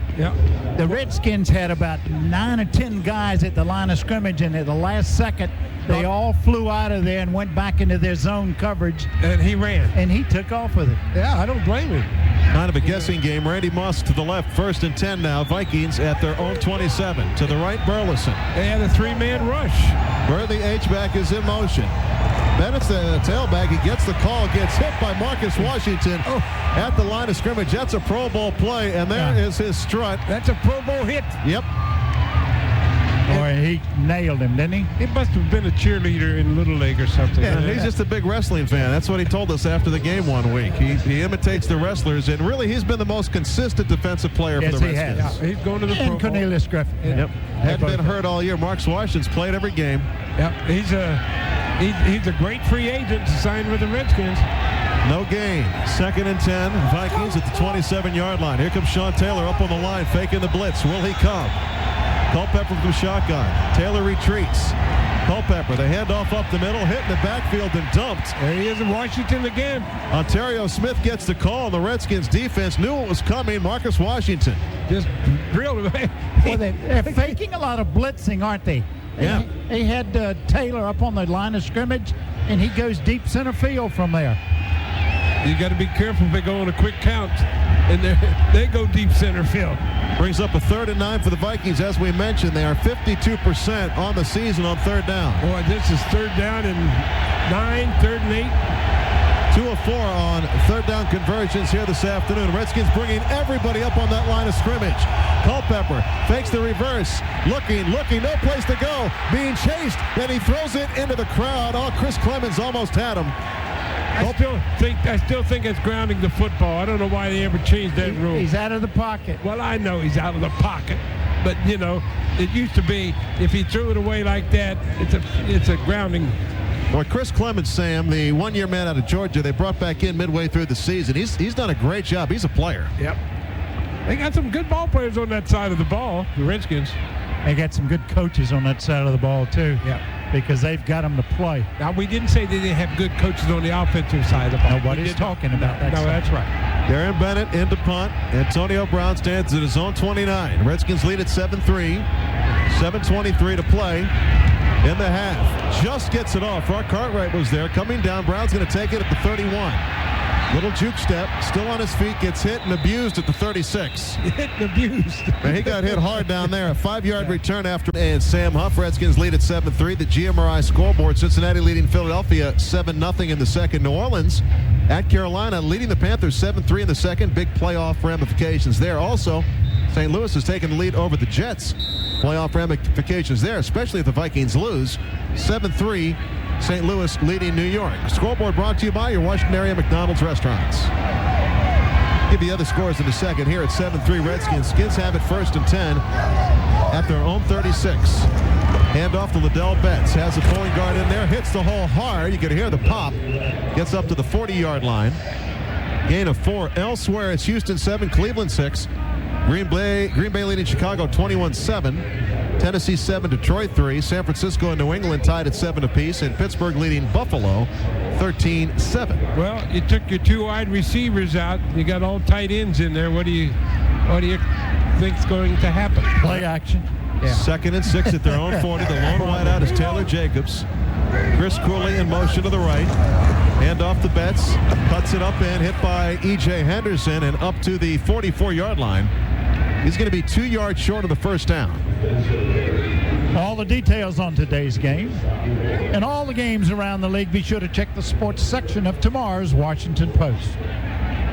The Redskins had about 9 or 10 guys at the line of scrimmage, and at the last second, they all flew out of there and went back into their zone coverage. And he ran. And he took off with it. Yeah, I don't blame him. Kind of a guessing game. Randy Moss to the left, 1st and 10 now. Vikings at their own 27. To the right, Burleson. They had a 3-man rush. Burr, the H-back, is in motion. Bennett's the tailback. He gets the call, gets hit by Marcus Washington at the line of scrimmage. That's a Pro Bowl play, and there is his strut. That's a Pro Bowl hit. Yep. Boy, he nailed him, didn't he? He must have been a cheerleader in Little League or something. Yeah, he's just a big wrestling fan. That's what he told us after the game one week. He imitates the wrestlers, and really he's been the most consistent defensive player for the Redskins. Has. Yeah, he's going to the Pro And Bowl. Cornelius Griffin. Yep. Hadn't been hurt all year. Marcus Washington's played every game. Yep. He's a great free agent signed with the Redskins. No gain. 2nd and 10. Vikings at the 27-yard line. Here comes Sean Taylor up on the line, faking the blitz. Will he come? Culpepper from shotgun. Taylor retreats. Culpepper, the handoff up the middle, hit in the backfield and dumped. There he is in Washington again. Ontario Smith gets the call. The Redskins defense knew it was coming. Marcus Washington. Just drilled him. Well, they're faking a lot of blitzing, aren't they? Yeah. They had Taylor up on the line of scrimmage, and he goes deep center field from there. You got to be careful if they go on a quick count, and they go deep center field. Brings up a 3rd and 9 for the Vikings. As we mentioned, they are 52% on the season on 3rd down. Boy, this is 3rd down and 9, 3rd and 8. 2 of 4 on 3rd down conversions here this afternoon. Redskins bringing everybody up on that line of scrimmage. Culpepper fakes the reverse. Looking, no place to go. Being chased, and he throws it into the crowd. Oh, Chris Clemens almost had him. I still think it's grounding the football. I don't know why they ever changed that rule. He's out of the pocket. Well, I know he's out of the pocket, but it used to be if he threw it away like that, it's a grounding. Well, Chris Clemens, Sam, the one-year man out of Georgia, they brought back in midway through the season. He's done a great job. He's a player. Yep. They got some good ball players on that side of the ball, the Redskins. They got some good coaches on that side of the ball, too. Yeah. Because they've got them to play. Now, we didn't say they didn't have good coaches on the offensive side of the ball. Nobody's talking about that. No, side. that's right. Darren Bennett into punt. Antonio Brown stands at his own 29. Redskins lead at 7-3. 7:23 to play in the half. Just gets it off. Rock Cartwright was there. Coming down. Brown's going to take it at the 31. Little juke step. Still on his feet. Gets hit and abused at the 36. Hit and abused. And he got hit hard down there. A 5-yard return after. And Sam Huff. Redskins lead at 7-3. The GMRI scoreboard. Cincinnati leading Philadelphia 7-0 in the second. New Orleans at Carolina leading the Panthers 7-3 in the second. Big playoff ramifications there. Also, St. Louis has taken the lead over the Jets. Playoff ramifications there, especially if the Vikings lose. 7-3. St. Louis leading New York. Scoreboard brought to you by your Washington area McDonald's restaurants. Give you the other scores in a second. Here at 7-3 Redskins. Skins have it 1st and 10 at their own 36. Hand off to Liddell Betts. Has a pulling guard in there. Hits the hole hard. You can hear the pop. Gets up to the 40-yard line. Gain of 4. Elsewhere, it's Houston 7, Cleveland 6. Green Bay leading Chicago 21-7. Tennessee 7, Detroit 3. San Francisco and New England tied at 7 apiece, and Pittsburgh leading Buffalo 13-7. Well, you took your 2 wide receivers out. You got all tight ends in there. What do you think's going to happen? Play action. Yeah. 2nd and 6 at their own 40. The lone wideout is Taylor Jacobs. Chris Cooley in motion to the right. Hand off to Betts. Cuts it up in. Hit by E.J. Henderson and up to the 44-yard line. He's going to be 2 yards short of the first down. All the details on today's game and all the games around the league, be sure to check the sports section of tomorrow's Washington Post.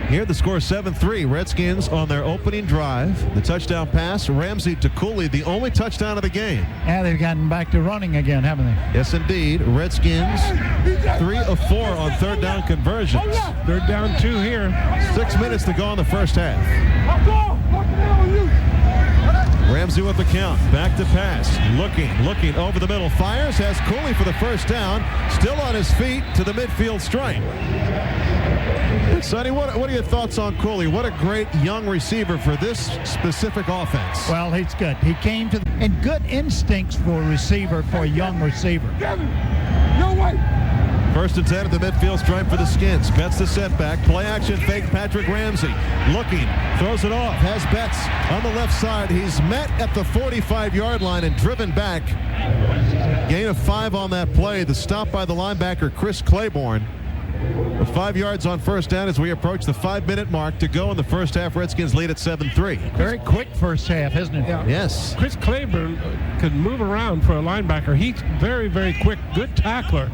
Here the score 7-3. Redskins on their opening drive. The touchdown pass, Ramsey to Cooley, the only touchdown of the game. Yeah, they've gotten back to running again, haven't they? Yes, indeed. Redskins 3 of 4 on 3rd down conversions. 3rd down 2 here. 6 minutes to go in the first half. Ramsey with the count. Back to pass. Looking over the middle. Fires. Has Cooley for the first down. Still on his feet to the midfield stripe. Sonny, what are your thoughts on Cooley? What a great young receiver for this specific offense. Well, he's good. He came to and good instincts for a receiver, for a young receiver. No way. 1st and 10 at the midfield stripe for the Skins. Betts the setback. Play action fake. Patrick Ramsey looking. Throws it off. Has Betts on the left side. He's met at the 45-yard line and driven back. Gain of 5 on that play. The stop by the linebacker, Chris Claiborne. 5 yards on first down as we approach the 5-minute mark to go in the first half. Redskins lead at 7-3. Very quick first half, isn't it? Yeah. Yes. Chris Claiborne can move around for a linebacker. He's very, very quick. Good tackler.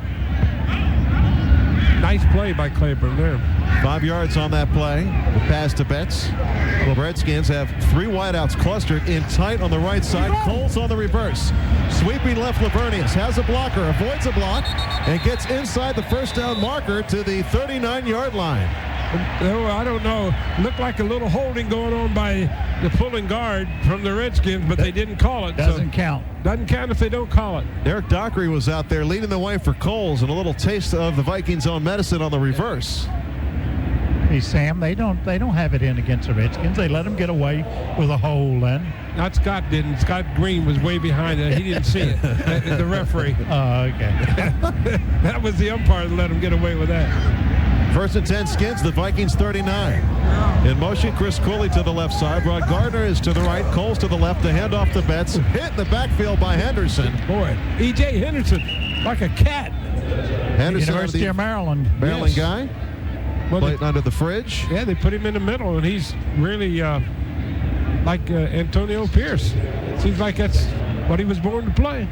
Nice play by Claiborne there. 5 yards on that play. The pass to Betts. The Redskins have 3 wideouts clustered in tight on the right side. Coles on the reverse. Sweeping left, Lavernius has a blocker, avoids a block, and gets inside the first down marker to the 39-yard line. Oh, I don't know. Looked like a little holding going on by the pulling guard from the Redskins, but they didn't call it. Doesn't count. Doesn't count if they don't call it. Derek Dockery was out there leading the way for Coles, and a little taste of the Vikings' own medicine on the reverse. Hey, Sam, they don't have it in against the Redskins. They let them get away with a hole then. Not Scott didn't. Scott Green was way behind it. He didn't see it. The referee. Oh, okay. That was the umpire that let him get away with that. 1st and 10 Skins, the Vikings 39. In motion, Chris Cooley to the left side. Rod Gardner is to the right. Coles to the left. The handoff to Betts. Hit in the backfield by Henderson. Boy, E.J. Henderson, like a cat. Henderson, University of Maryland. Maryland guy. Well, Playing under the fridge. Yeah, they put him in the middle, and he's really like Antonio Pierce. Seems like that's what he was born to play.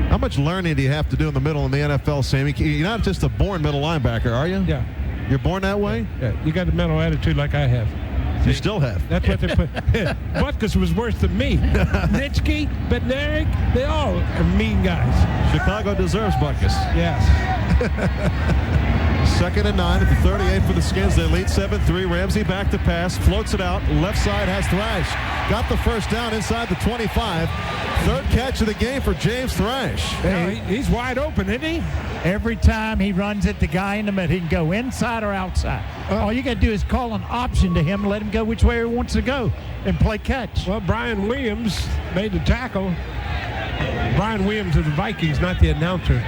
How much learning do you have to do in the middle in the NFL, Sammy? You're not just a born middle linebacker, are you? Yeah. You're born that way? Yeah, you got the mental attitude like I have. You still have. That's what they put. Butkus was worse than me. Nitschke, Bednarik, they all are mean guys. Chicago deserves Butkus. Yes. 2nd and 9 at the 38 for the Skins. They lead 7-3. Ramsey back to pass. Floats it out. Left side has Thrash. Got the first down inside the 25. 3rd catch of the game for James Thrash. Yeah, he's wide open, isn't he? Every time he runs it, the guy in the middle, he can go inside or outside. All you got to do is call an option to him, let him go which way he wants to go, and play catch. Well, Brian Williams made the tackle. Brian Williams of the Vikings, not the announcer.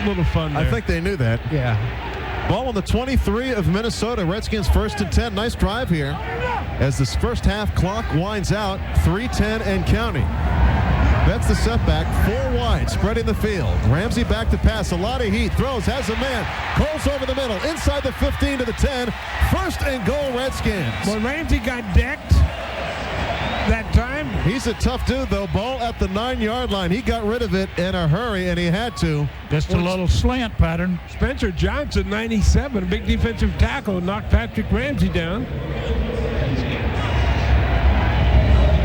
little fun there. I think they knew that. Yeah. Ball on the 23 of Minnesota. Redskins 1st and 10. Nice drive here as this first half clock winds out. 3:10 and counting. That's the setback. 4 wide, spreading the field. Ramsey back to pass. A lot of heat. Throws, has a man. Coles over the middle. Inside the 15 to the 10. 1st and goal, Redskins. Well, Ramsey got decked that time. He's a tough dude, though. Ball at the 9-yard line. He got rid of it in a hurry, and he had to. Just a little slant pattern. Spencer Johnson, 97, a big defensive tackle, knocked Patrick Ramsey down.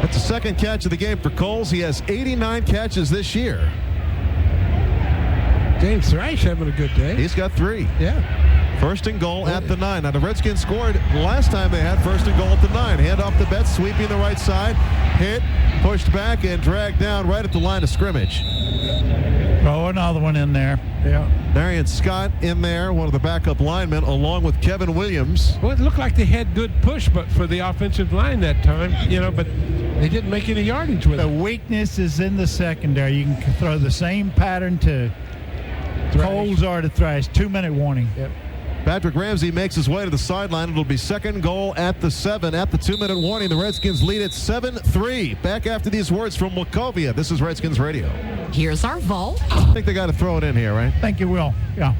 That's the 2nd catch of the game for Coles. He has 89 catches this year. James Thrash having a good day. He's got 3. Yeah. 1st and goal at the 9. Now, the Redskins scored last time they had 1st and goal at the 9. Hand off the Betts, sweeping the right side. Hit, pushed back, and dragged down right at the line of scrimmage. Throw another one in there. Yeah. Darian Scott in there, one of the backup linemen, along with Kevin Williams. Well, it looked like they had good push, but for the offensive line that time, but they didn't make any yardage with it. The weakness is in the secondary. You can throw the same pattern to Coles or to Thrash. 2-minute warning. Yep. Patrick Ramsey makes his way to the sideline. It'll be 2nd goal at the 7. At the 2-minute warning, the Redskins lead at 7-3. Back after these words from Wachovia. This is Redskins Radio. Here's our vault. I think they got to throw it in here, right? I think you will. Yeah.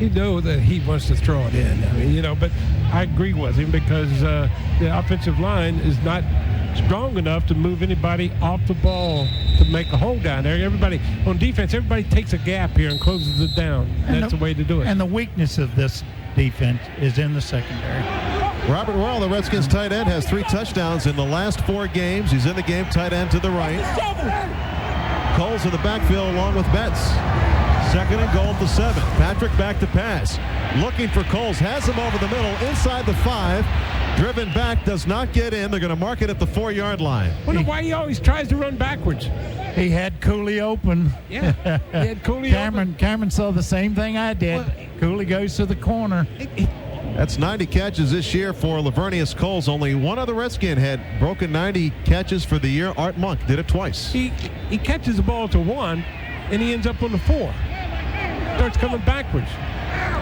You know that he wants to throw it in. I mean, but I agree with him because the offensive line is not strong enough to move anybody off the ball to make a hole down there. Everybody on defense, everybody takes a gap here and closes it down. That's the way to do it. And the weakness of this defense is in the secondary. Robert Royal, the Redskins tight end, has 3 touchdowns in the last 4 games. He's in the game, tight end to the right. Coles in the backfield along with Betts. 2nd and goal at the 7. Patrick back to pass. Looking for Coles. Has him over the middle inside the 5. Driven back, does not get in. They're going to mark it at the 4-yard line. Wonder why he always tries to run backwards. He had Cooley open. Yeah, he had Cooley open. Cameron saw the same thing I did. Well, Cooley goes to the corner. That's 90 catches this year for Lavernius Coles. Only one other Redskin had broken 90 catches for the year. Art Monk did it twice. He catches the ball to 1, and he ends up on the 4. Starts coming backwards.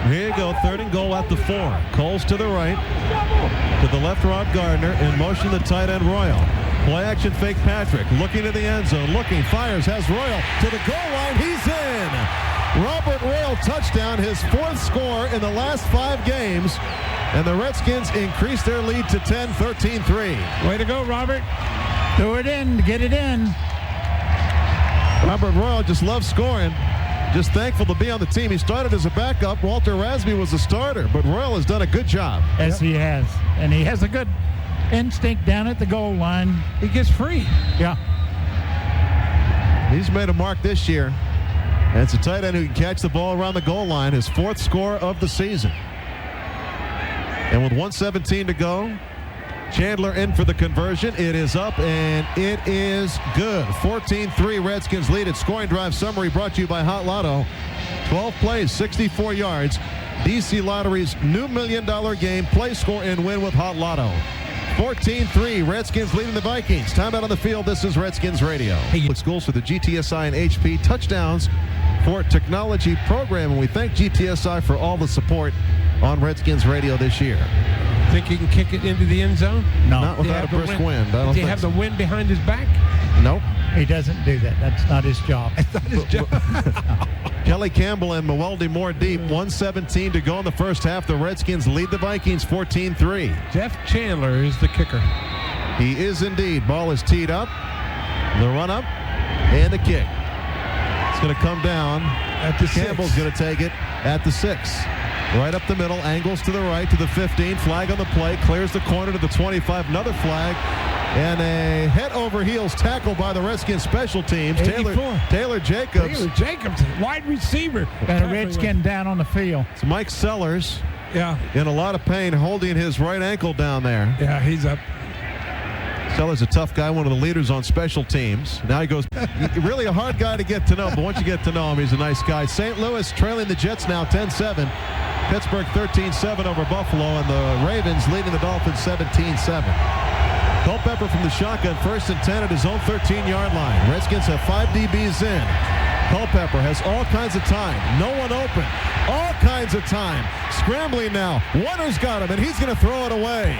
Here you go, 3rd and goal at the 4. Coles to the right. To the left, Rod Gardner. In motion, the tight end, Royal. Play action fake Patrick. Looking in the end zone. Looking, fires, has Royal to the goal line. He's in. Robert Royal touchdown, his 4th score in the last 5 games. And the Redskins increase their lead to 10, 13-3. Way to go, Robert. Throw it in, get it in. Robert Royal just loves scoring. Just thankful to be on the team. He started as a backup. Walter Rasby was a starter, but Royal has done a good job. Yes, he has. And he has a good instinct down at the goal line. He gets free. Yeah. He's made a mark this year. And it's a tight end who can catch the ball around the goal line. His 4th score of the season. And with 1:17 to go, Chandler in for the conversion. It is up, and it is good. 14-3 Redskins lead it. Scoring drive summary brought to you by Hot Lotto. 12 plays, 64 yards. DC Lottery's new $1 million game. Play, score, and win with Hot Lotto. 14-3 Redskins leading the Vikings. Time out on the field. This is Redskins Radio. Schools for the GTSI and HP touchdowns for technology program. And we thank GTSI for all the support on Redskins Radio this year. Think he can kick it into the end zone? No. Not without a brisk wind. I don't Does he think have so. the wind behind his back? Nope. He doesn't do that. That's not his job. That's not his job. Kelly Campbell and Meweldy Moore deep. 1:17 to go in the first half. The Redskins lead the Vikings 14-3. Jeff Chandler is the kicker. He is indeed. Ball is teed up. The run up and the kick. It's going to come down. At the Campbell's 6. going to take it at the 6. Right up the middle, angles to the right to the 15. Flag on the play, clears the corner to the 25. Another flag, and a head over heels tackle by the Redskins special teams. 84. Taylor Jacobs. Taylor Jacobs, wide receiver. Got a Redskin down on the field. It's Mike Sellers Yeah, in a lot of pain, holding his right ankle down there. yeah, he's up. Sellers a tough guy, one of the leaders on special teams. Now he goes, really a hard guy to get to know, but once you get to know him, he's a nice guy. St. Louis trailing the Jets now 10-7. Pittsburgh 13-7 over Buffalo, and the Ravens leading the Dolphins 17-7. Culpepper from the shotgun, 1st and 10 at his own 13-yard line. Redskins have 5 DBs in. Culpepper has all kinds of time. No one open. All kinds of time. Scrambling now. Warner's got him, and he's going to throw it away.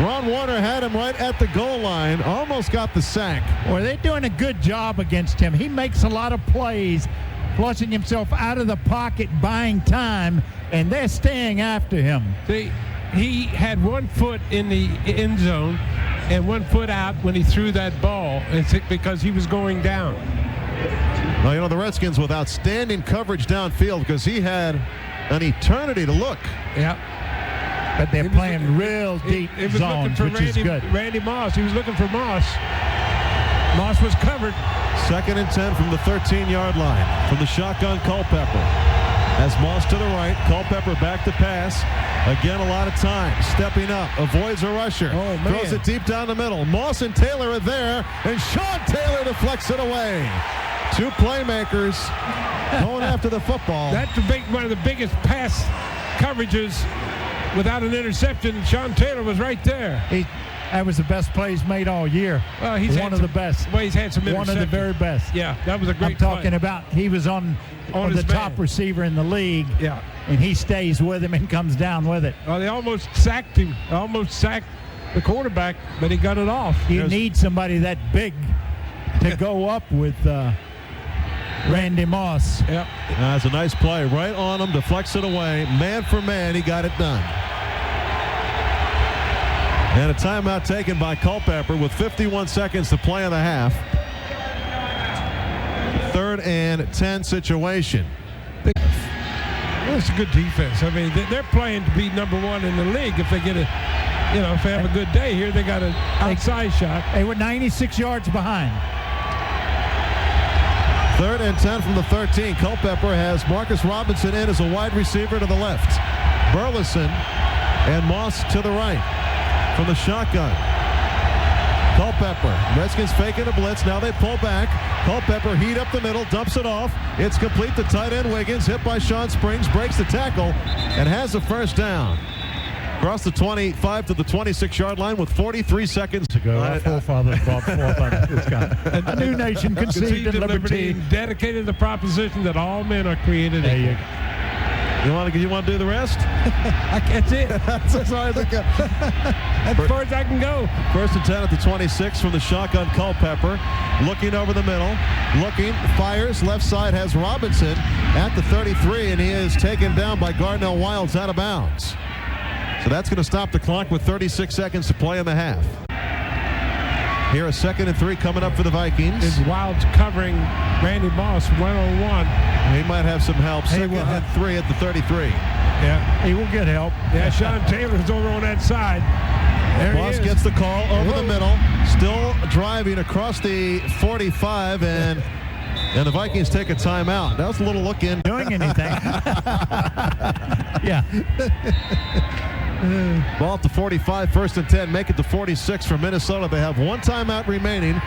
Ron Warner had him right at the goal line. Almost got the sack. Well, they're doing a good job against him. He makes a lot of plays, flushing himself out of the pocket, buying time, and they're staying after him. See, he had 1 foot in the end zone and 1 foot out when he threw that ball. It's because he was going down. Well, you know, the Redskins with outstanding coverage downfield because he had an eternity to look. Yeah. But they're playing real deep It was zones, looking for which is good. Randy Moss. He was looking for Moss. Moss was covered. 2nd and 10 from the 13-yard line. From the shotgun, Culpepper. As Moss to the right, Culpepper back to pass. Again, a lot of time. Stepping up, avoids a rusher. Oh, man. Throws it deep down the middle. Moss and Taylor are there, and Sean Taylor deflects it away. 2 playmakers going after the football. That's one of the biggest pass coverages without an interception. Sean Taylor was right there. That was the best plays made all year. Well, he's one of the best. Well, he's had some interceptions. One of the very best. Yeah, that was a great I'm talking play. about he was on his the top man. receiver in the league. Yeah. And he stays with him and comes down with it. Well, they almost sacked him. Almost sacked the quarterback, but he got it off. You need somebody that big to go up with Randy Moss. Yep. That's a nice play. Right on him, deflects it away. Man for man, he got it done. And a timeout taken by Culpepper with 51 seconds to play in the half. 3rd and 10 situation. It's a good defense. I mean, they're playing to be number 1 in the league. If they get if they have a good day here, they got an outside shot. They were 96 yards behind. 3rd and 10 from the 13. Culpepper has Marcus Robinson in as a wide receiver to the left. Burleson and Moss to the right. From the shotgun, Culpepper. Redskins faking a blitz. Now they pull back. Culpepper heat up the middle, dumps it off. It's complete to tight end Wiggins. Hit by Sean Springs. Breaks the tackle and has the first down. Across the 25 to the 26-yard line with 43 seconds to go. Our forefathers brought forth a new nation conceived in liberty. Dedicated to the proposition that all men are created There equal. you go. You want to do the rest? That's it. That's as far as I go. As far as I can go. 1st and 10 at the 26 from the shotgun. Culpepper looking over the middle, looking, fires, left side has Robinson at the 33, and he is taken down by Gardnell Wilds out of bounds. So that's going to stop the clock with 36 seconds to play in the half. Here, a 2nd and 3 coming up for the Vikings. Is Wilds covering Randy Moss one-on-one. He might have some help. 2nd and 3 at the 33. Yeah, He will get help. yeah. Sean Taylor's over on that side. There he Moss is. gets the call over the middle. Still driving across the 45, and the Vikings take a timeout. That was a little look in. Doing anything. Yeah. Ball at the 45, 1st and 10. Make it to 46 for Minnesota. They have 1 timeout remaining.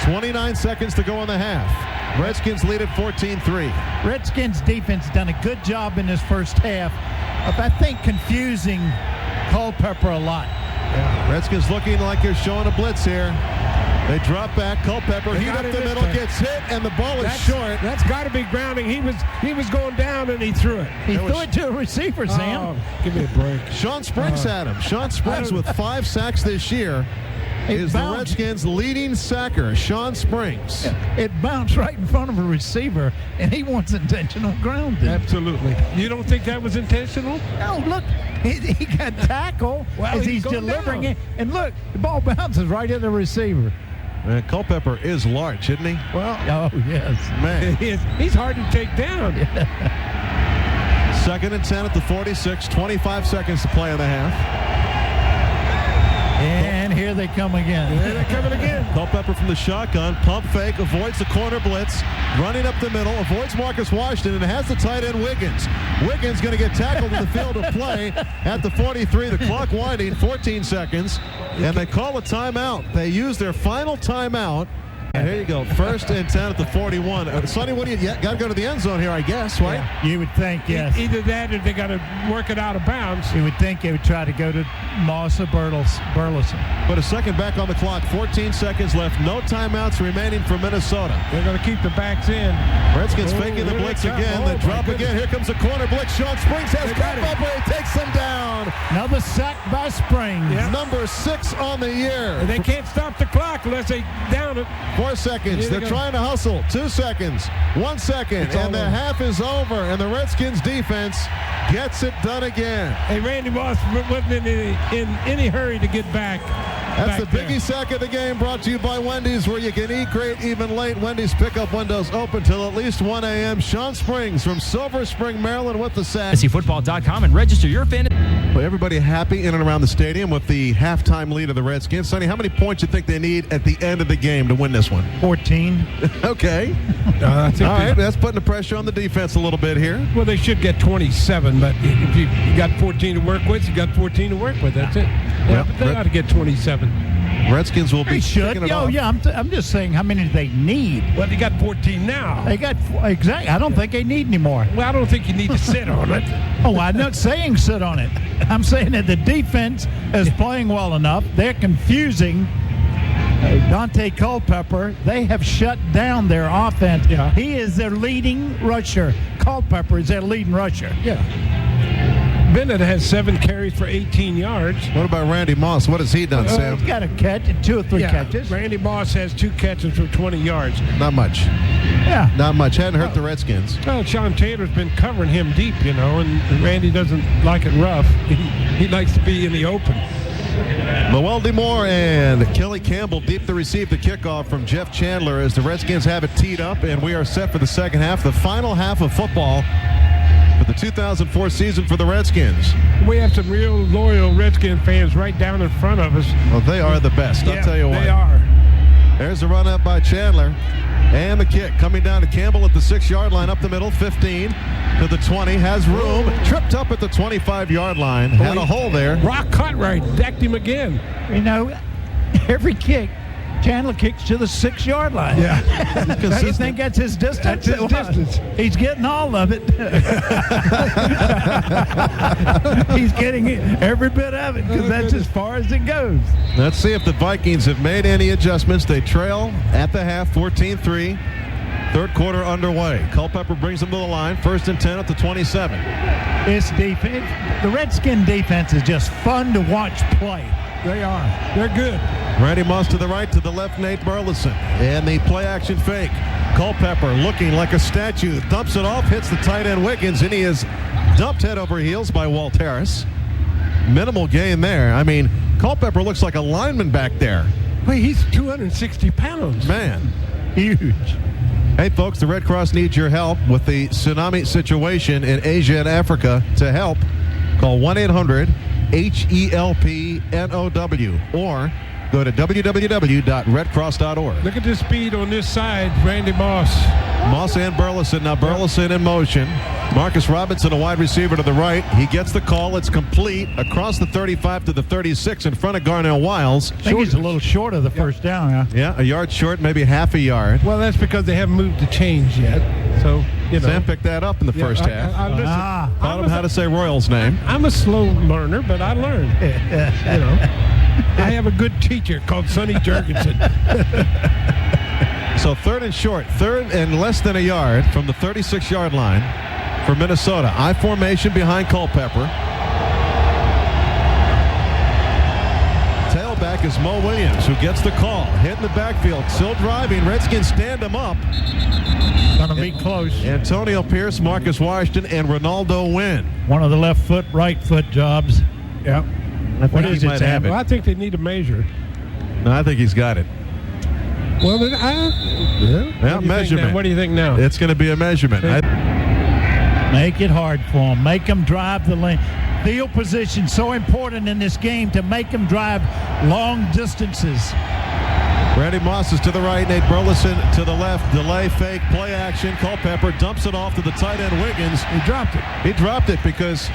29 seconds to go in the half. Redskins lead at 14-3. Redskins defense done a good job in this first half of, I think, confusing Culpepper a lot. Yeah. Redskins looking like they're showing a blitz here. They drop back. Culpepper, heat up the middle, gets hit, and the ball is short. That's got to be grounding. He was going down, and he threw it. He threw it to a receiver, Sam. Oh, give me a break. Sean Spriggs had him. Sean Spriggs with 5 sacks this year is the Redskins' leading sacker, Sean Spriggs. It bounced right in front of a receiver, and he wants intentional grounding. Absolutely. You don't think that was intentional? Oh, look, he got tackled as he's delivering it. And look, the ball bounces right at the receiver. And Culpepper is large, isn't he? Well, oh, yes. Man. He's hard to take down. 2nd and 10 at the 46, 25 seconds to play in the half. And here they come again. Here they're coming again. Culpepper from the shotgun, pump fake, avoids the corner blitz, running up the middle, avoids Marcus Washington, and has the tight end Wiggins. Wiggins going to get tackled in the field of play at the 43. The clock winding, 14 seconds, and they call a timeout. They use their final timeout. And here you go, 1st and 10 at the 41. Sonny, what do you got to go to the end zone here, I guess, right? Yeah, you would think, yes. Either that or they got to work it out of bounds. You would think they would try to go to Moss or Burleson. But a second back on the clock, 14 seconds left, no timeouts remaining for Minnesota. They're going to keep the backs in. Redskins faking the blitz again. They drop again. Here comes the corner blitz. Sean Spriggs has Culpepper. He takes him down. Another sack by Springs. Yep. Number 6 on the year. And they can't stop the clock unless they down it. 4 seconds. They're trying to hustle. 2 seconds. 1 second. And the half is over. And the Redskins defense gets it done again. Hey, Randy Moss wasn't in any hurry to get back. That's the biggie sack of the game, brought to you by Wendy's, where you can eat great even late. Wendy's pickup windows open till at least 1 a.m. Sean Springs from Silver Spring, Maryland with the sack. FantasyFootball.com and register your fantasy. Well, everybody happy in and around the stadium with the halftime lead of the Redskins. Sonny, how many points do you think they need at the end of the game to win this one? 14. Okay. All right, that's putting the pressure on the defense a little bit here. Well, they should get 27, but if you got 14 to work with, you got 14 to work with. That's it. Yeah, but they ought to get 27. Redskins will be They should. picking it off. Yeah, I'm just saying how many do they need? Well, they got 14 now. They got, exactly. I don't think they need any more. Well, I don't think you need to sit on it. Oh, I'm not saying sit on it. I'm saying that the defense is playing well enough. They're confusing Dante Culpepper. They have shut down their offense. Yeah. He is their leading rusher. Culpepper is their leading rusher. Yeah. Bennett has 7 carries for 18 yards. What about Randy Moss? What has he done, Sam? He's got a catch, 2 or 3 catches. Randy Moss has 2 catches for 20 yards. Not much. Yeah. Not much. Hadn't hurt the Redskins. Well, Sean Taylor's been covering him deep, and Randy doesn't like it rough. He likes to be in the open. Lowell Moore and Kelly Campbell deep to receive the kickoff from Jeff Chandler as the Redskins have it teed up, and we are set for the second half, the final half of football for the 2004 season for the Redskins. We have some real loyal Redskin fans right down in front of us. Well, they are the best, I'll tell you what. They are. There's the run up by Chandler. And the kick coming down to Campbell at the 6-yard line, up the middle, 15 to the 20. Has room, tripped up at the 25-yard line. Had a hole there. Rock Cartwright decked him again. Every kick, Chandler kicks to the 6-yard line. Yeah. You think that's his distance? That's his distance. He's getting all of it. He's getting every bit of it because that's as far as it goes. Let's see if the Vikings have made any adjustments. They trail at the half, 14-3. Third quarter underway. Culpepper brings them to the line. 1st and 10 at the 27. This defense, the Redskin defense is just fun to watch play. They are. They're good. Randy Moss to the right, to the left, Nate Burleson. And the play-action fake. Culpepper looking like a statue. Dumps it off, hits the tight end Wiggins, and he is dumped head over heels by Walt Harris. Minimal gain there. I mean, Culpepper looks like a lineman back there. Wait, he's 260 pounds. Man. Huge. Hey, folks, the Red Cross needs your help with the tsunami situation in Asia and Africa. To help, call 1-800-HELP-NOW or go to www.redcross.org. Look at the speed on this side, Randy Moss. Moss and Burleson. Now Burleson in motion. Marcus Robinson, a wide receiver to the right. He gets the call. It's complete across the 35 to the 36 in front of Garnell Wiles. I think he's a little short of the first down, huh? Yeah, a yard short, maybe half a yard. Well, that's because they haven't moved the chains yet. So, you know. Sam picked that up in the first half. I Taught him how to say Royals' name. I'm a slow learner, but I learned. You know. I have a good teacher called Sonny Jurgensen. So third and short, third and less than a yard from the 36-yard line for Minnesota. I formation behind Culpepper. Tailback is Mo Williams, who gets the call. Hit in the backfield, still driving. Redskins stand him up. Gonna be close. Antonio Pierce, Marcus Washington, and Ronaldo Wynn. One of the left foot, right foot jobs. Yep. I think he might have it. Well, I think they need a measure. No, I think he's got it. Well, measurement. What do you think now? It's going to be a measurement. Make it hard for him. Make him drive the lane. Field position so important in this game to make him drive long distances. Randy Moss is to the right. Nate Burleson to the left. Delay, fake, play action. Culpepper dumps it off to the tight end Wiggins. He dropped it. He dropped it because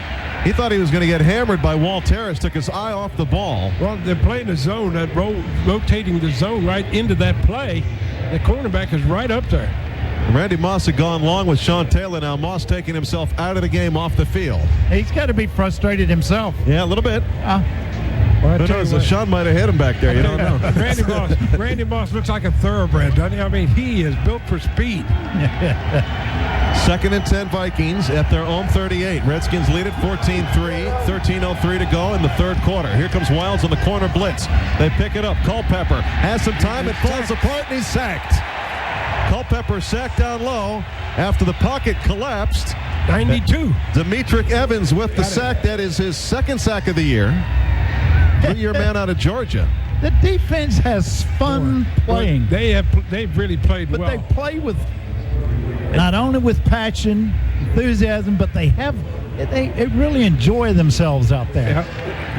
he thought he was going to get hammered by Walt Harris. Took his eye off the ball. Well, they're playing the zone, rotating the zone right into that play. The cornerback is right up there. Randy Moss had gone long with Sean Taylor. Now Moss taking himself out of the game off the field. He's got to be frustrated himself. Yeah, a little bit. Well, Who knows? Sean might have hit him back there. You don't know. Randy Moss looks like a thoroughbred, doesn't he? I mean, he is built for speed. Second and 10 Vikings at their own 38. Redskins lead it 14-3. 13:03 to go in the third quarter. Here comes Wiles on the corner blitz. They pick it up. Culpepper has some time. It falls apart and he's sacked. Culpepper sacked down low after the pocket collapsed. 92. Demetric Evans with the sack. That is his second sack of the year. Three-year man out of Georgia. The defense has fun playing. They've really played but well. They play with not only with passion, enthusiasm, but they really enjoy themselves out there. Yeah.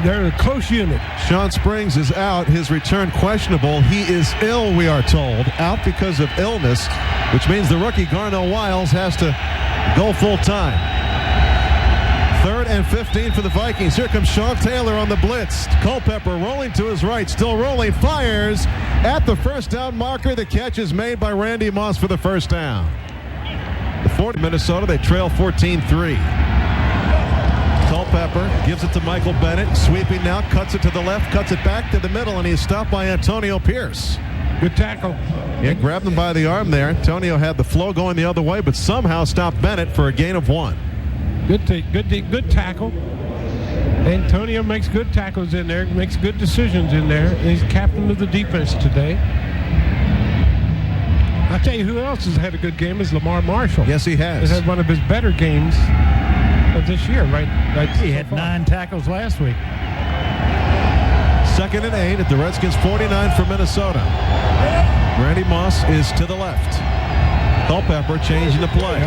They're a close unit. Sean Springs is out. His return questionable. He is ill, we are told. Out because of illness, which means the rookie Garnell Wiles has to go full time. Third and 15 for the Vikings. Here comes Sean Taylor on the blitz. Culpepper rolling to his right, still rolling, fires at the first down marker. The catch is made by Randy Moss for the first down. The 40 Minnesota, they trail 14-3. Culpepper gives it to Michael Bennett. Sweeping now, cuts it to the left, cuts it back to the middle, and he's stopped by Antonio Pierce. Good tackle. Yeah, grabbed him by the arm there. Antonio had the flow going the other way, but somehow stopped Bennett for a gain of 1. Good tackle. Antonio makes good tackles in there, makes good decisions in there. He's captain of the defense today. I'll tell you who else has had a good game is Lamar Marshall. Yes, he has. He's had one of his better games of this year, right? He had 9 tackles last week. Second and 8 at the Redskins 49 for Minnesota. Randy Moss is to the left. Culpepper changing the play.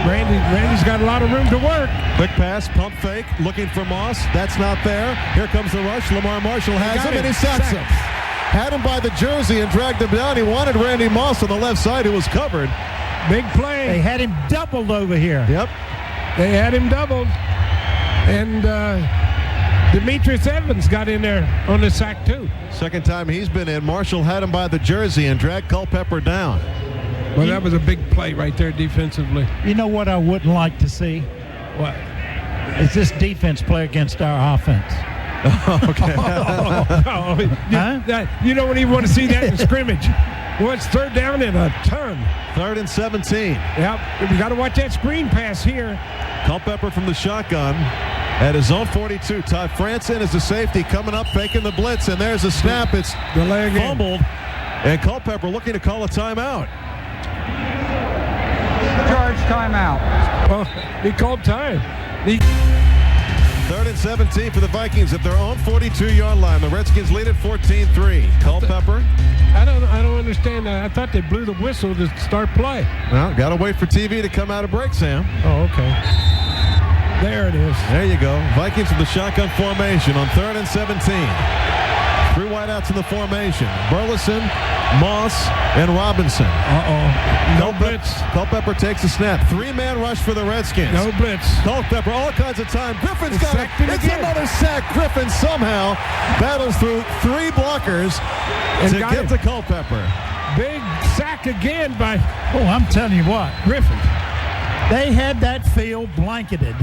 Randy's got a lot of room to work. Quick pass, pump fake, looking for Moss. That's not there. Here comes the rush. Lamar Marshall has him, and he sacks him. Had him by the jersey and dragged him down. He wanted Randy Moss on the left side, who was covered. Big play. They had him doubled over here. Yep. They had him doubled. And Demetrius Evans got in there on the sack, too. Second time he's been in. Marshall had him by the jersey and dragged Culpepper down. Well, that was a big play right there defensively. You know what I wouldn't like to see? What? Is this defense play against our offense? Okay. You don't even want to see that in scrimmage. Well, it's third down and a ton. Third and 17. Yep. We got to watch that screen pass here. Culpepper from the shotgun at his own 42. Todd Franson is the safety coming up, faking the blitz, and there's a snap. It's fumbled, and Culpepper looking to call a timeout. Charge timeout. Well, he called time. Third and and 17 for the Vikings at their own 42-yard line. The Redskins lead at 14-3. Culpepper. I don't understand that. I thought they blew the whistle to start play. Well, got to wait for TV to come out of break, Sam. Oh, okay. There it is. There you go. Vikings with the shotgun formation on 3rd and 17. 3 wideouts in the formation. Burleson, Moss, and Robinson. No blitz. Culpepper takes a snap. 3-man rush for the Redskins. No blitz. Culpepper, all kinds of time. Griffin's got it. It's again. Another sack. Griffin somehow battles through 3 blockers to get to Culpepper. Big sack again by... Oh, I'm telling you what. Griffin. They had that field blanketed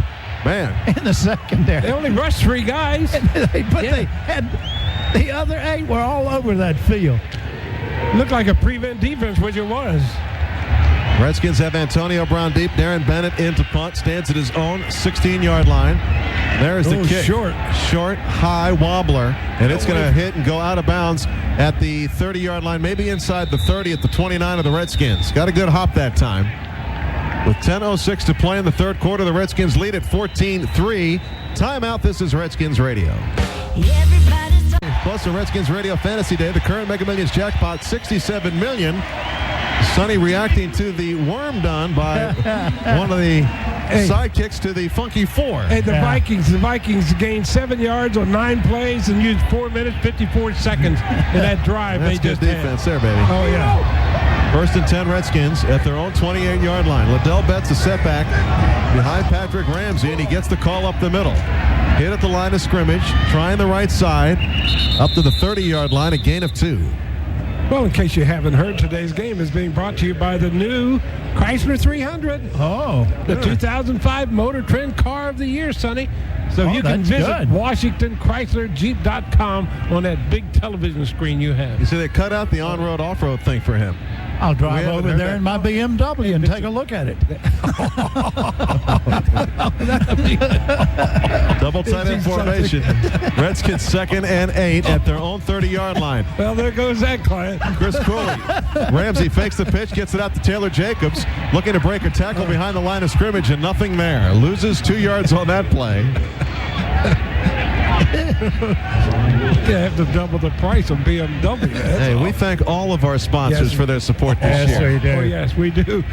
Man. in the secondary. They only rushed 3 guys. They had... The other 8 were all over that field. Looked like a prevent defense, which it was. Redskins have Antonio Brown deep. Darren Bennett in to punt. Stands at his own 16-yard line. There's the kick. Short, high wobbler. And it's going to hit and go out of bounds at the 30-yard line, maybe inside the 30 at the 29 of the Redskins. Got a good hop that time. With 10:06 to play in the third quarter, the Redskins lead at 14-3. Timeout. This is Redskins Radio. Plus the Redskins Radio Fantasy Day. The current Mega Millions jackpot, $67 million. Sonny reacting to the worm done by one of the sidekicks to the Funky Four. Hey, the Vikings gained 7 yards on 9 plays and used 4 minutes, 54 seconds in that drive. That's they good just defense there, baby. Oh, yeah. 1st and 10 Redskins at their own 28-yard line. Liddell Betts a setback behind Patrick Ramsey, and he gets the call up the middle. Hit at the line of scrimmage, trying the right side, up to the 30-yard line, a gain of 2. Well, in case you haven't heard, today's game is being brought to you by the new Chrysler 300. Oh. The 2005 Motor Trend Car of the Year, Sonny. So you can visit WashingtonChryslerJeep.com on that big television screen you have. You see, they cut out the on-road, off-road thing for him. I'll drive over there in my BMW and take a look at it. Double tight end formation. Redskins 2nd and 8 at their own 30-yard line. Well, there goes that client. Chris Cooley. Ramsey fakes the pitch, gets it out to Taylor Jacobs, looking to break a tackle behind the line of scrimmage, and nothing there. Loses 2 yards on that play. You have to double the price of BMW. Hey, we thank all of our sponsors for their support this year. We do. Oh, yes, we do.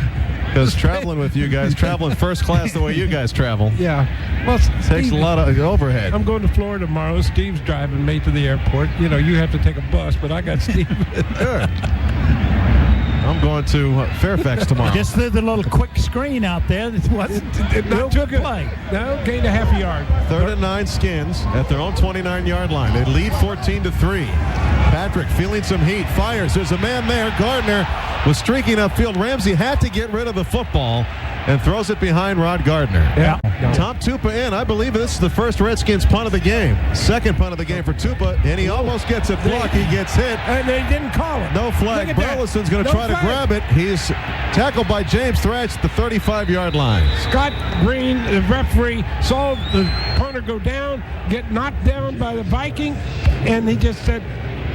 Because traveling with you guys, traveling first class the way you guys travel, Yeah. Well, takes a lot of overhead. I'm going to Florida tomorrow. Steve's driving me to the airport. You know, you have to take a bus, but I got Steve. Sure. I'm going to Fairfax tomorrow. Just threw the little quick screen out there. It wasn't Not real too good play. No, gained a half a yard. 3rd and 9 Skins at their own 29-yard line. They lead 14-3. Patrick feeling some heat, fires. There's a man there. Gardner was streaking upfield. Ramsey had to get rid of the football and throws it behind Rod Gardner. Yeah. Tom Tupa in. I believe this is the first Redskins punt of the game. Second punt of the game for Tupa, and he almost gets it blocked. He gets hit. And they didn't call it. No flag. Burleson's going to try to grab it. He's tackled by James Thrash at the 35-yard line. Scott Green, the referee, saw the punter go down, get knocked down by the Viking, and he just said,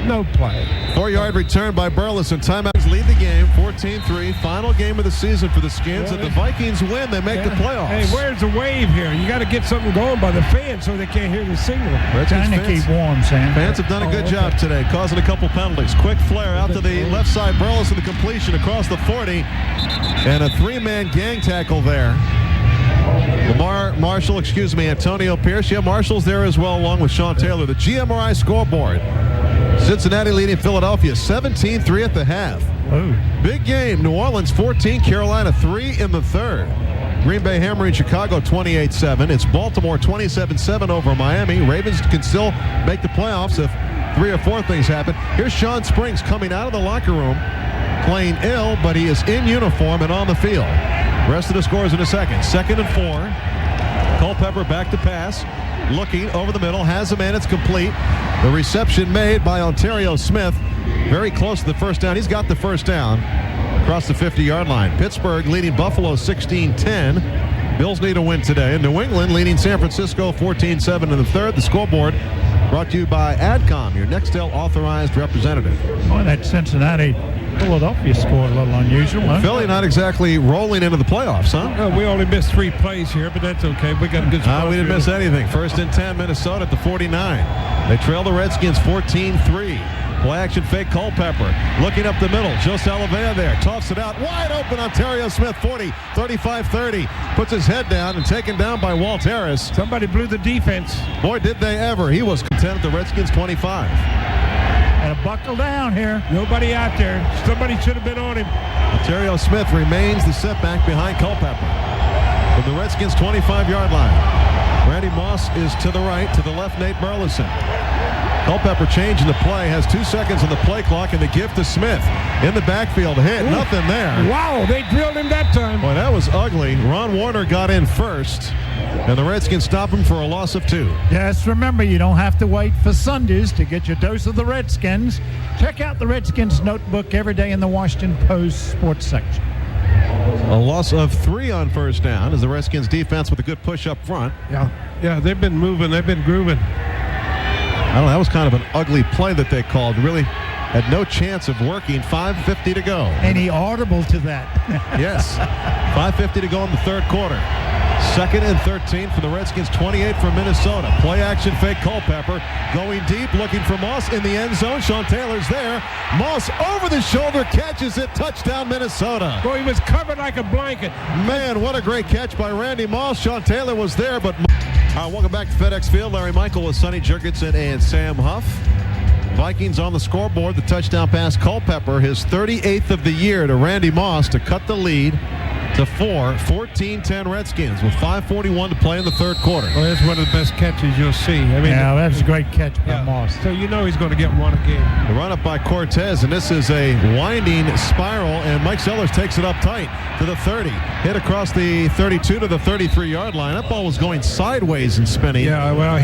no play. 4-yard return by Burleson. Timeouts lead the game, 14-3. Final game of the season for the Skins. If the Vikings win, they make the playoffs. Hey, where's the wave here? You got to get something going by the fans so they can't hear the signal. Trying to keep warm, Sam. Fans have done a good job today, causing a couple penalties. Quick flare out to the left side. Burleson, the completion across the 40. And a 3-man gang tackle there. Antonio Pierce. Yeah, Marshall's there as well, along with Sean Taylor. The GMRI scoreboard. Cincinnati leading Philadelphia 17-3 at the half. Oh. Big game. New Orleans 14, Carolina 3 in the third. Green Bay hammering Chicago 28-7. It's Baltimore 27-7 over Miami. Ravens can still make the playoffs if 3 or 4 things happen. Here's Sean Springs coming out of the locker room, playing ill, but he is in uniform and on the field. Rest of the scores in a second. 2nd and 4. Culpepper back to pass. Looking over the middle. Has a man. It's complete. The reception made by Ontario Smith. Very close to the first down. He's got the first down across the 50-yard line. Pittsburgh leading Buffalo 16-10. Bills need a win today. New England leading San Francisco 14-7 in the third. The scoreboard brought to you by AdCom, your Nextel authorized representative. Boy, that Cincinnati Philadelphia scored a little unusual, huh? Philly not exactly rolling into the playoffs, huh? Well, we only missed 3 plays here, but that's okay. We got a good spot. We didn't miss anything. 1st and 10, Minnesota at the 49. They trail the Redskins 14-3. Play action fake Culpepper. Looking up the middle. Joe Salavea there. Tossed it out. Wide open. Ontario Smith 40. 35-30. Puts his head down and taken down by Walt Harris. Somebody blew the defense. Boy, did they ever. He was content at the Redskins 25. And a buckle down here. Nobody out there. Somebody should have been on him. Ontario Smith remains the setback behind Culpepper. From the Redskins 25-yard line. Randy Moss is to the right. To the left, Nate Burleson. Culpepper changing the play, has 2 seconds on the play clock, and the gift to Smith in the backfield. Hit, nothing there. Wow, they drilled him that time. Boy, that was ugly. Ron Warner got in first, and the Redskins stop him for a loss of 2. Just remember, you don't have to wait for Sundays to get your dose of the Redskins. Check out the Redskins notebook every day in the Washington Post sports section. A loss of 3 on first down as the Redskins defense with a good push up front. Yeah, they've been moving. They've been grooving. I don't know, that was kind of an ugly play that they called. Really had no chance of working. 5:50 to go. Any audible to that? Yes. 5:50 to go in the third quarter. 2nd and 13 for the Redskins, 28 from Minnesota. Play action fake Culpepper. Going deep, looking for Moss in the end zone. Sean Taylor's there. Moss over the shoulder, catches it. Touchdown, Minnesota. Boy, he was covered like a blanket. Man, what a great catch by Randy Moss. Sean Taylor was there, but... welcome back to FedEx Field. Larry Michael with Sonny Jurgensen and Sam Huff. Vikings on the scoreboard. The touchdown pass, Culpepper, his 38th of the year to Randy Moss to cut the lead to 4. 14-10 Redskins with 5:41 to play in the third quarter. Well, that's one of the best catches you'll see. I mean, yeah, that was a great catch by Moss. So you know he's going to get one again. The run up by Cortez, and this is a winding spiral, and Mike Sellers takes it up tight to the 30. Hit across the 32 to the 33-yard line. That ball was going sideways and spinning. Yeah, well,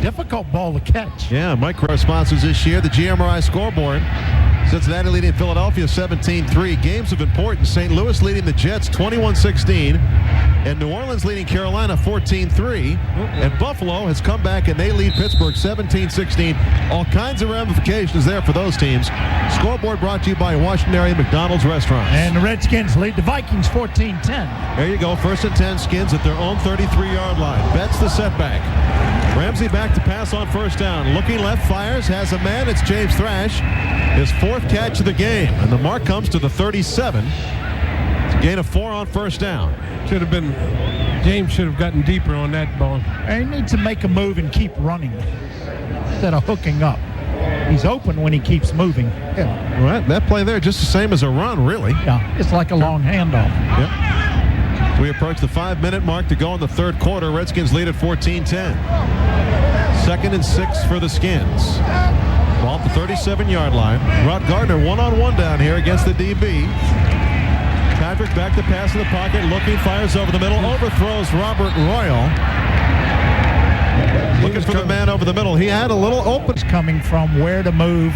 difficult ball to catch. Yeah, micro sponsors this year, the GMRI scoreboard. Cincinnati leading Philadelphia 17-3. Games of importance. St. Louis leading the Jets 21-16. And New Orleans leading Carolina 14-3. And Buffalo has come back and they lead Pittsburgh 17-16. All kinds of ramifications there for those teams. Scoreboard brought to you by Washington area McDonald's restaurants. And the Redskins lead the Vikings 14-10. There you go. 1st and 10 Skins at their own 33-yard line. Betts the setback. Ramsey back to pass on first down. Looking left, fires, has a man. It's James Thrash. His 4th catch of the game. And the mark comes to the 37. It's a gain of 4 on first down. James should have gotten deeper on that ball. And he needs to make a move and keep running instead of hooking up. He's open when he keeps moving. Yeah. Well, that play there just the same as a run, really. Yeah, it's like a long handoff. Yep. We approach the 5-minute mark to go in the third quarter. Redskins lead at 14-10. 2nd and 6 for the Skins. Ball at the 37-yard line. Rod Gardner one-on-one down here against the DB. Patrick back to pass in the pocket. Looking, fires over the middle. Overthrows Robert Royal. Looking for the man over the middle. He had a little open. Coming from where to move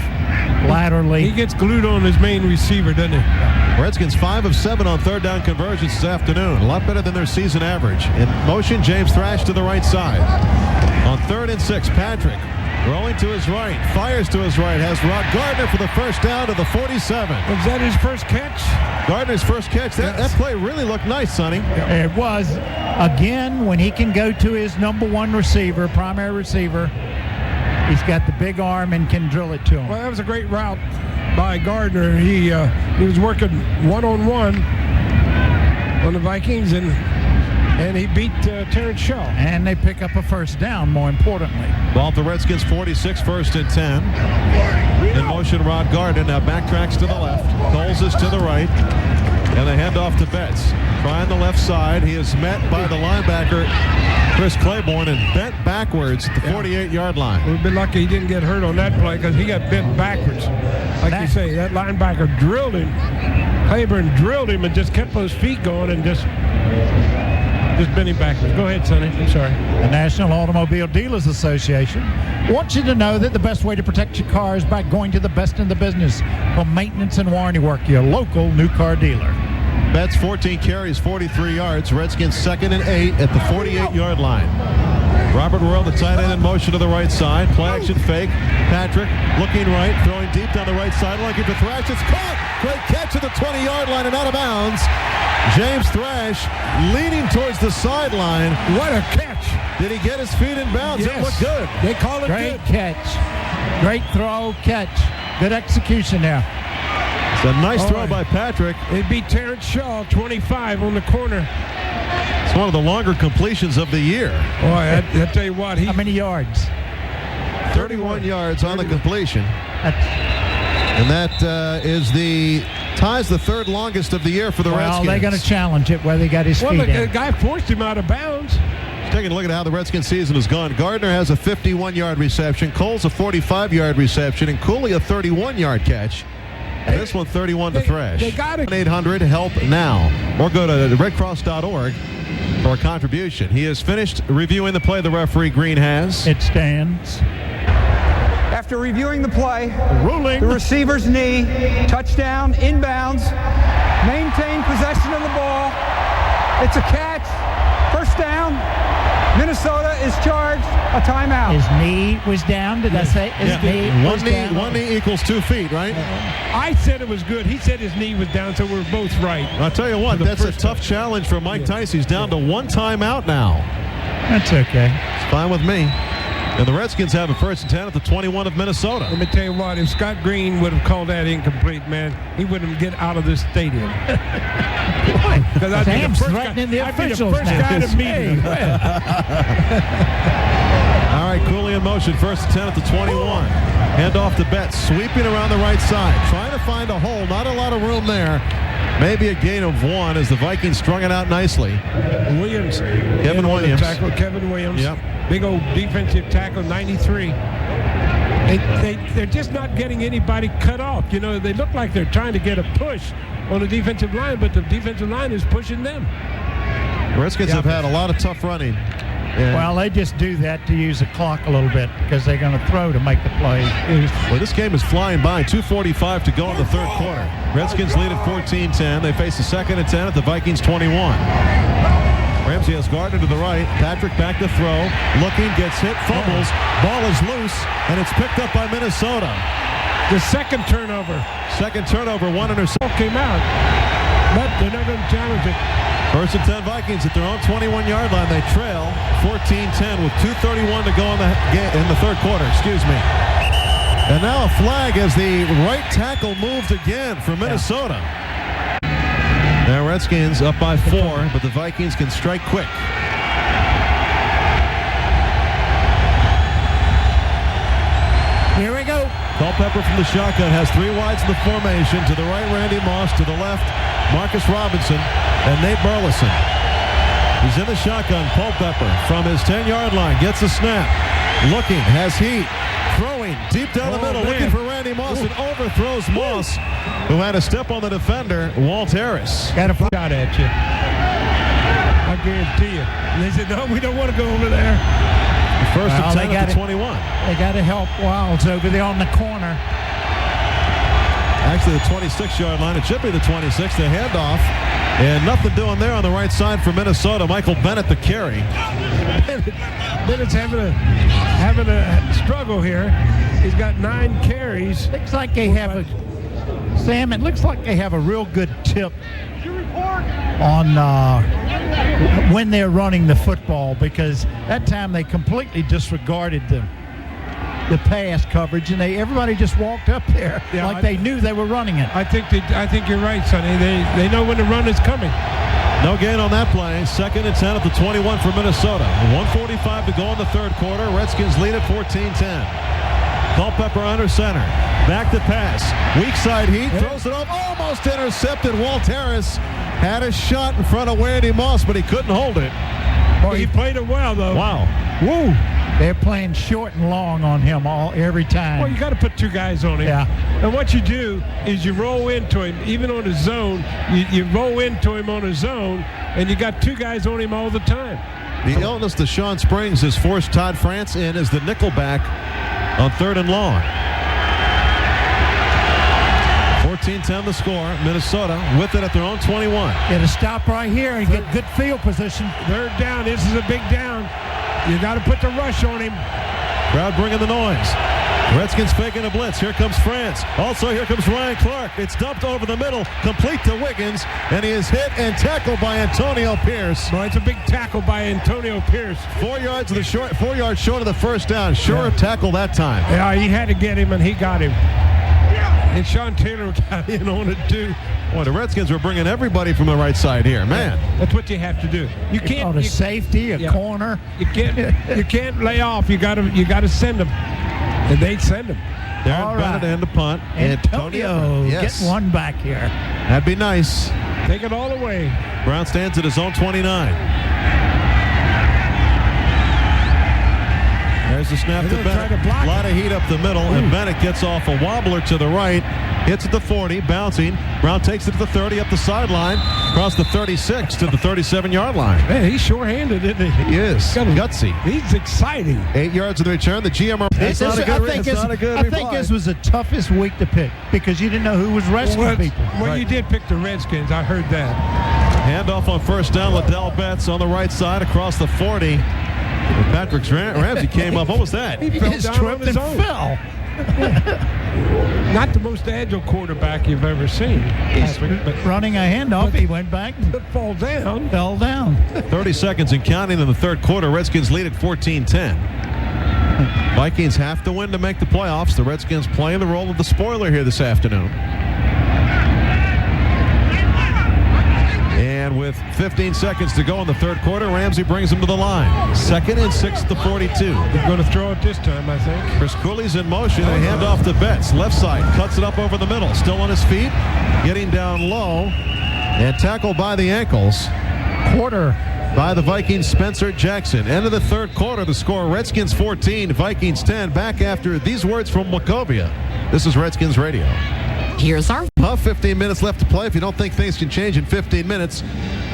laterally. He gets glued on his main receiver, doesn't he? Redskins 5 of 7 on third down conversions this afternoon. A lot better than their season average. In motion, James Thrash to the right side. On 3rd and 6, Patrick rolling to his right, fires to his right, has Rod Gardner for the first down to the 47. Was that his first catch? Gardner's first catch. That play really looked nice, Sonny. It was. Again, when he can go to his number 1 receiver, primary receiver, he's got the big arm and can drill it to him. Well, that was a great route by Gardner. He was working one-on-one on the Vikings, and he beat Terrence Shaw. And they pick up a first down, more importantly. Ball at the Redskins 46, 1st and 10. In motion, Rod Gardner now backtracks to the left. Coles is to the right. And they hand off to Betts. Trying the left side. He is met by the linebacker, Chris Claiborne, and bent backwards at the 48-yard line. We've been lucky he didn't get hurt on that play because he got bent backwards. Like you say, that linebacker drilled him. Claiborne drilled him and just kept those feet going and just bent him backwards. Go ahead, Sonny. I'm sorry. The National Automobile Dealers Association wants you to know that the best way to protect your car is by going to the best in the business for maintenance and warranty work, your local new car dealer. Betts 14 carries, 43 yards. Redskins 2nd and 8 at the 48-yard line. Robert Royal, the tight end, in motion to the right side. Play action fake. Patrick looking right, throwing deep down the right side, looking for Thrash. It's caught. Great catch at the 20-yard line and out of bounds. James Thrash leaning towards the sideline. What a catch. Did he get his feet in bounds? Yes. It looked good. They call it Great good. catch. Great throw, catch. Good execution there. It's a nice throw by Patrick. It beat Terrence Shaw, 25 on the corner. It's one of the longer completions of the year. Boy, I tell you what. How many yards? 31 yards on the completion. And that ties the third longest of the year for the Redskins. Well, they're going to challenge it where they got his feet in. The guy forced him out of bounds. Taking a look at how the Redskins season has gone. Gardner has a 51-yard reception. Cole's a 45-yard reception. And Cooley a 31-yard catch. And this one 31 to Thrash. They got it. 800-HELP-NOW. Or go to redcross.org for a contribution. He has finished reviewing the play the referee Green has. It stands. After reviewing the play, Ruling. the receiver's knee, touchdown, inbounds, maintain possession of the ball. It's a catch, first down. Minnesota is charged a timeout. His knee was down. Did I say his knee was down? One knee equals 2 feet, right? I said it was good. He said his knee was down, so we're both right. I'll tell you what, that's a tough challenge for Mike Tice. He's down to one timeout now. That's okay. It's fine with me. And the Redskins have a first and 10 at the 21 of Minnesota. Let me tell you what, if Scott Green would have called that incomplete, man, he wouldn't get out of this stadium. Because I'd be the first threatening the I'd be the officials first now. guy to meet him. All right, Cooley in motion. First and 10 at the 21. Hand off to Betts. Sweeping around the right side. Trying to find a hole. Not a lot of room there. Maybe a gain of 1 as the Vikings strung it out nicely. Williams. Kevin Williams. Tackle Kevin Williams. Yep. Big old defensive tackle, 93. They're just not getting anybody cut off. You know, they look like they're trying to get a push on the defensive line, but the defensive line is pushing them. The Redskins have had a lot of tough running. Well, they just do that to use the clock a little bit because they're going to throw to make the play. Well, this game is flying by. 2:45 to go in the third quarter. Redskins lead at 14-10. They face a second and 10 at the Vikings 21. Ramsey has Gardner to the right. Patrick back to throw. Looking, gets hit, fumbles. Ball is loose, and it's picked up by Minnesota. The second turnover. Second turnover, 1 interception. Came out, but they're not going to challenge it. First and 10 Vikings at their own 21-yard line. They trail 14-10 with 2:31 to go in the third quarter. Excuse me. And now a flag as the right tackle moved again for Minnesota. Now Redskins up by 4, but the Vikings can strike quick. Here we go. Culpepper from the shotgun has 3 wides in the formation. To the right, Randy Moss. To the left, Marcus Robinson and Nate Burleson. He's in the shotgun. Culpepper from his 10-yard line gets a snap. Looking, has heat. Throwing deep down the middle, looking for Randy Moss and overthrows Moss, who had a step on the defender, Walt Harris. Got a shot at you. I guarantee you. And they said, no, we don't want to go over there. First and 10 at the 21. They got to help Wilds over there on the corner. Actually, the 26-yard line. It should be the 26. The handoff. And nothing doing there on the right side for Minnesota. Michael Bennett the carry. Bennett's having a struggle here. He's got 9 carries. Looks like they have Sam, it looks like they have a real good tip on when they're running the football, because that time they completely disregarded the pass coverage, and everybody just walked up there they knew they were running it. I think you're right, Sonny. They know when the run is coming. No gain on that play. Second and 10 at the 21 for Minnesota. 1:45 to go in the third quarter. Redskins lead at 14-10. Culpepper under center. Back to pass. Weak side heat. Throws it up. Almost intercepted. Walt Harris had a shot in front of Randy Moss, but he couldn't hold it. Boy, he played it well, though. Wow. Woo! They're playing short and long on him every time. Well, you got to put 2 guys on him. Yeah. And what you do is you roll into him, even on his zone. You roll into him on his zone, and you got 2 guys on him all the time. The illness to Sean Springs has forced Todd France in as the nickelback on 3rd and long. 14-10 the score. Minnesota with it at their own 21. Get a stop right here and get good field position. 3rd down. This is a big down. You got to put the rush on him. Crowd bringing the noise. Redskins faking a blitz. Here comes France. Also, here comes Ryan Clark. It's dumped over the middle, complete to Wiggins, and he is hit and tackled by Antonio Pierce. Well, it's a big tackle by Antonio Pierce. 4 yards short of the first down. Sure tackle that time. Yeah, he had to get him, and he got him. And Sean Taylor got in on it, too. Boy, the Redskins were bringing everybody from the right side here, man. That's what you have to do. You can't a safety, a corner. You can't lay off. You got to send them, and they send them. Darren Bennett and the punt. Antonio get one back here. That'd be nice. Take it all away. Brown stands at his own 29. There's the snap to Bennett. A lot of heat up the middle, and Bennett gets off a wobbler to the right. Hits at the 40, bouncing. Brown takes it to the 30 up the sideline, across the 36 to the 37-yard line. Man, he's sure-handed, isn't he? He is. Gutsy. He's exciting. 8 yards of the return. The GM. I think this was the toughest week to pick because you didn't know who was rescuing people. Well, you did pick the Redskins. I heard that. Handoff on first down. Liddell Betts on the right side across the 40. Patrick Ramsey came up. What was that? He fell down on his own. Not the most agile quarterback you've ever seen. But running a handoff, he went back and fell down. 30 seconds and counting in the third quarter. Redskins lead at 14-10. Vikings have to win to make the playoffs. The Redskins playing the role of the spoiler here this afternoon. And with 15 seconds to go in the third quarter, Ramsey brings him to the line. 2nd and 6 to 42. He's going to throw it this time, I think. Chris Cooley's in motion. A handoff to Betts. Left side. Cuts it up over the middle. Still on his feet. Getting down low. And tackled by the ankles. Quarter by the Vikings, Spencer Jackson. End of the third quarter. The score, Redskins 14, Vikings 10. Back after these words from Wachovia. This is Redskins Radio. Here's our 15 minutes left to play. If you don't think things can change in 15 minutes,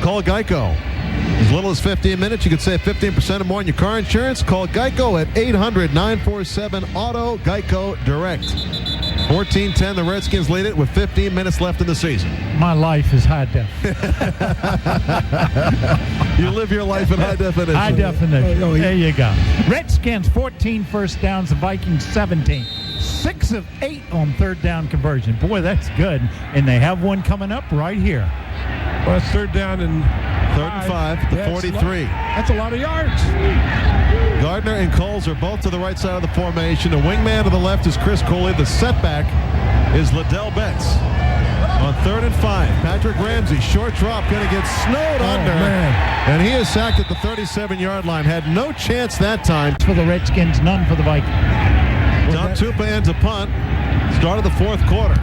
call Geico. As little as 15 minutes, you could save 15% or more on your car insurance. Call Geico at 800-947-AUTO, Geico Direct. 14-10, the Redskins lead it with 15 minutes left in the season. My life is high def. You live your life in high definition. High definition. There you go. Redskins 14 first downs, the Vikings 17. 6 of 8 on third down conversion. Boy, that's good. And they have one coming up right here. Well, it's third down and 5 to 43. That's a lot of yards. Gardner and Coles are both to the right side of the formation. The wingman to the left is Chris Cooley. The setback is Liddell Betts. On 3rd and 5, Patrick Ramsey, short drop, going to get snowed under. Man. And he is sacked at the 37-yard line. Had no chance that time. For the Redskins, none for the Vikings. Don Tupa ends a punt. Start of the fourth quarter.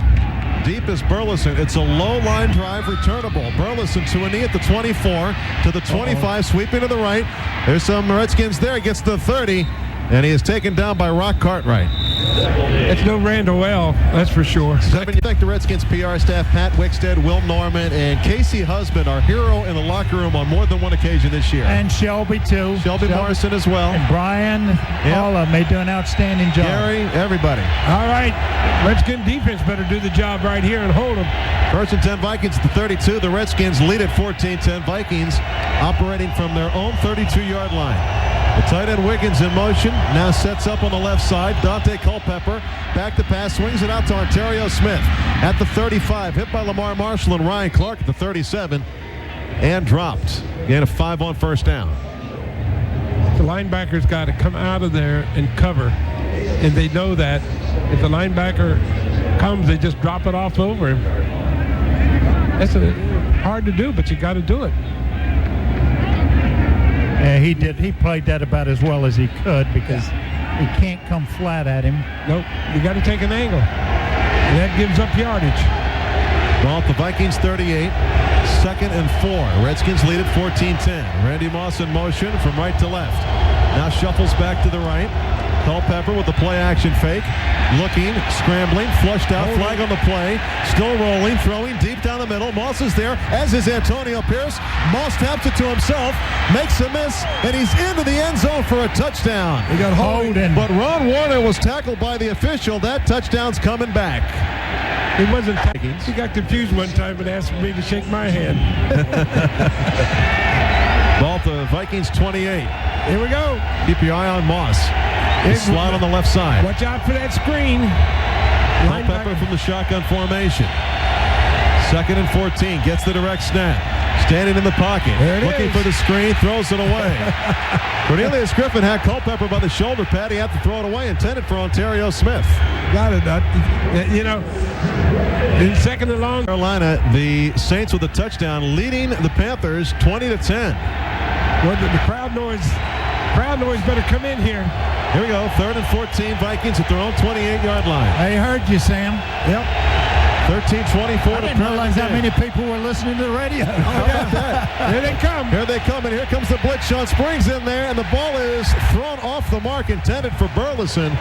Deep is Burleson. It's a low line drive returnable. Burleson to a knee at the 24, to the 25, sweeping to the right. There's some Redskins there. He gets to the 30, and he is taken down by Rock Cartwright. It's no Randall L., that's for sure. Thank the Redskins PR staff, Pat Wickstead, Will Norman, and Casey Husband, our hero in the locker room on more than one occasion this year. And Shelby, too. Shelby Morrison as well. And Brian, all of them, they do an outstanding job. Gary, everybody. All right. Redskin defense better do the job right here and hold them. 1st and 10 Vikings at the 32. The Redskins lead at 14-10. Vikings operating from their own 32-yard line. The tight end Wiggins in motion, now sets up on the left side. Dante Culpepper back to pass, swings it out to Ontario Smith at the 35. Hit by Lamar Marshall and Ryan Clark at the 37 and dropped. Gain of 5 on first down. The linebackers got to come out of there and cover, and they know that. If the linebacker comes, they just drop it off over him. That's hard to do, but you got to do it. Yeah, he did. He played that about as well as he could because he can't come flat at him. Nope. You got to take an angle. And that gives up yardage. Ball at the Vikings 38. 2nd and 4. Redskins lead at 14-10. Randy Moss in motion from right to left. Now shuffles back to the right. Culpepper with the play action fake. Looking, scrambling, flushed out, flag on the play. Still rolling, throwing deep down the middle. Moss is there, as is Antonio Pierce. Moss taps it to himself, makes a miss, and he's into the end zone for a touchdown. He got holding. But Ron Warner was tackled by the official. That touchdown's coming back. He wasn't taking. He got confused one time and asked me to shake my hand. Ball to Vikings 28. Here we go. Keep your eye on Moss. Slot on the left side. Watch out for that screen. Culpepper from the shotgun formation. 2nd and 14. Gets the direct snap. Standing in the pocket. Looking for the screen. Throws it away. Cornelius Griffin had Culpepper by the shoulder pad. He had to throw it away. Intended for Ontario Smith. Got it. In 2nd and long. Carolina, the Saints with a touchdown, leading the Panthers 20-10. Well, the crowd noise better come in here. Here we go. 3rd and 14. Vikings at their own 28-yard line. I heard you, Sam. Yep. 13-24. I didn't realize how many people were listening to the radio. Here they come. Here they come, and here comes the blitz. Sean Springs in there, and the ball is thrown off the mark, intended for Burleson.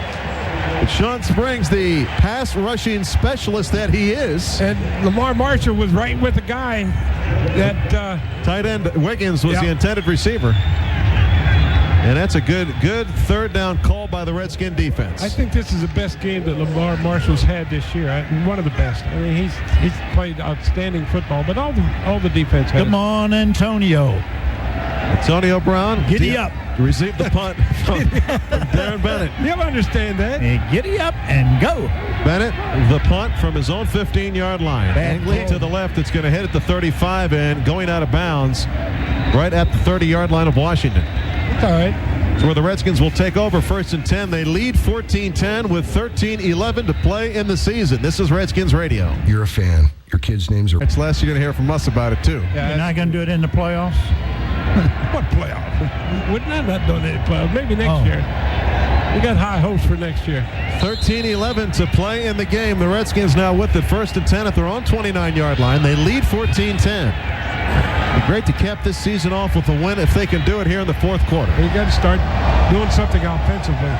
But Sean Springs, the pass rushing specialist that he is. And Lamar Marshall was right with the guy that tight end Wiggins was the intended receiver. And that's a good 3rd down call by the Redskin defense. I think this is the best game that Lamar Marshall's had this year. One of the best. I mean, he's played outstanding football, but all the defense had. Come on, Antonio. Antonio Brown. Giddy up. Received the punt from Darren Bennett. You'll understand that. And giddy up and go. Bennett, the punt from his own 15-yard line. Angling to the left. It's going to hit at the 35 and going out of bounds right at the 30-yard line of Washington. All right. So where the Redskins will take over 1st and 10. They lead 14-10 with 13-11 to play in the season. This is Redskins Radio. You're a fan. Your kids' names are... It's less you're going to hear from us about it, too. Yeah, you're not going to do it in the playoffs? What playoff? We're not doing any playoffs. Maybe next year. We got high hopes for next year. 13-11 to play in the game. The Redskins now with it 1st and 10 at their own 29-yard line. They lead 14-10. It'd be great to cap this season off with a win if they can do it here in the 4th quarter. You got to start doing something offensively.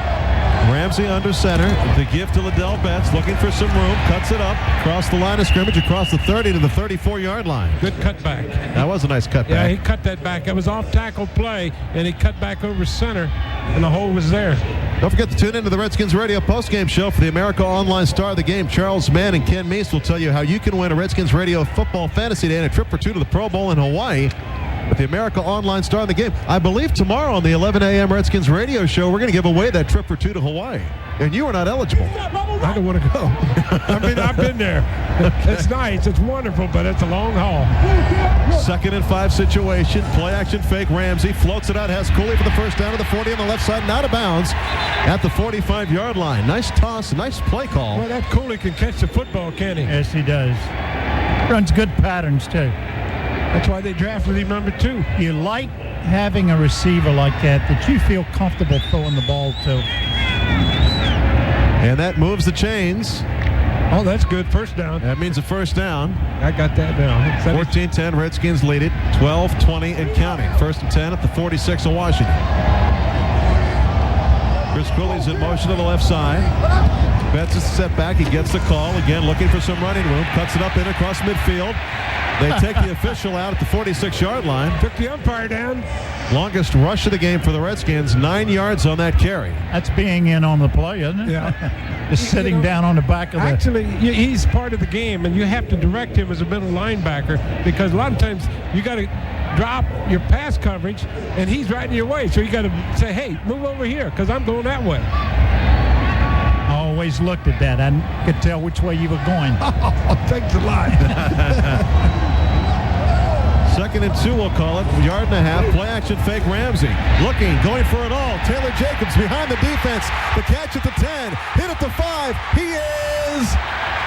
Ramsey under center. The give to Liddell Betts, looking for some room. Cuts it up across the line of scrimmage, across the 30 to the 34-yard line. Good cutback. That was a nice cutback. Yeah, he cut that back. It was off-tackle play, and he cut back over center, and the hole was there. Don't forget to tune into the Redskins Radio postgame show for the America Online Star of the Game. Charles Mann and Ken Meese will tell you how you can win a Redskins Radio football fantasy day and a trip for 2 to the Pro Bowl in Hawaii with the America Online Star of the Game. I believe tomorrow on the 11 a.m. Redskins Radio show, we're going to give away that trip for 2 to Hawaii. And you are not eligible. I don't want to go. I mean, I've been there. It's nice. It's wonderful, but it's a long haul. 2nd and 5 situation. Play action fake. Ramsey floats it out. Has Cooley for the first down to the 40 on the left side and out of bounds at the 45-yard line. Nice toss. Nice play call. Well, that Cooley can catch the football, can he? Yes, he does. Runs good patterns, too. That's why they drafted him number 2. You like having a receiver like that you feel comfortable throwing the ball to. And that moves the chains. Oh, that's good. First down. That means a first down. I got that now. 14-10, Redskins lead it. 12-20 and counting. 1st and 10 at the 46 of Washington. Chris Cooley's in motion to the left side. Betts is set back. He gets the call. Again, looking for some running room. Cuts it up in across midfield. They take the official out at the 46-yard line. Took the umpire down. Longest rush of the game for the Redskins. 9 yards on that carry. That's being in on the play, isn't it? Yeah. Just sitting down on the back of the... Actually, he's part of the game, and you have to direct him as a middle linebacker because a lot of times you got to drop your pass coverage, and he's right in your way. So you got to say, hey, move over here because I'm going that way. I always looked at that. I could tell which way you were going. Thanks a lot. 2nd and 2, we'll call it. 1.5 yards. Play action fake. Ramsey looking, going for it all. Taylor Jacobs behind the defense. The catch at the 10. Hit at the 5. He is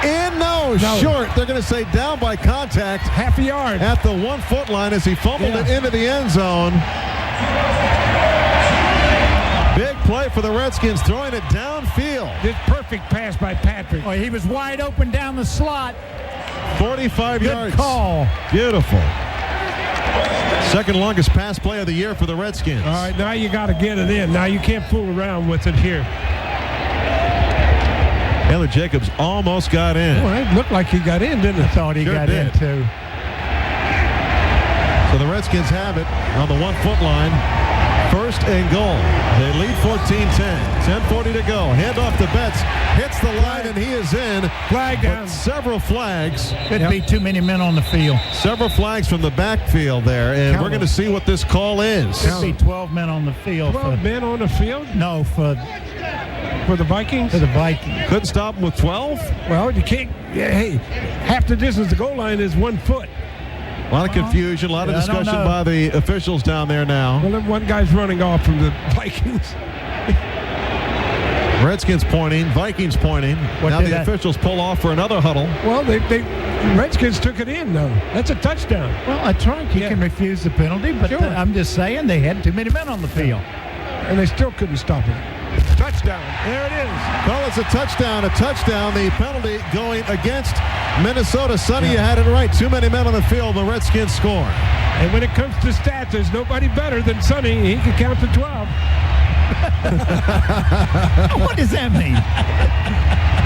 in. No, short. They're going to say down by contact. Half a yard. At the 1-foot line as he fumbled it into the end zone. Big play for the Redskins, throwing it downfield. This perfect pass by Patrick. Oh, he was wide open down the slot. 45 yards. Good call. Beautiful. 2nd longest pass play of the year for the Redskins. All right, now you got to get it in. Now you can't fool around with it here. Taylor Jacobs almost got in. Well, it looked like he got in, didn't it? I thought he got in, too. So So the Redskins have it on the 1-foot line. 1st and goal. They lead 14-10. 10:40 to go. Hand off to Betts. Hits the line, and he is in. Flag down. Several flags. Could be too many men on the field. Several flags from the backfield there, and we're going to see what this call is. Could be 12 men on the field. 12 men on the field? No, for the Vikings? For the Vikings. Couldn't stop him with 12? Well, you can't. Hey, half the distance to the goal line is 1 foot. A lot of confusion, a lot of discussion by the officials down there now. Well, then one guy's running off from the Vikings. Redskins pointing, Vikings pointing. Now the officials pull off for another huddle. Well, the Redskins took it in, though. That's a touchdown. Well, that's right. You can refuse the penalty, but I'm just saying they had too many men on the field. And they still couldn't stop him. Touchdown. There it is. Well, it's a touchdown. A touchdown. The penalty going against Minnesota. Sonny, you had it right. Too many men on the field. The Redskins score. And when it comes to stats, there's nobody better than Sonny. He can count to 12. What does that mean?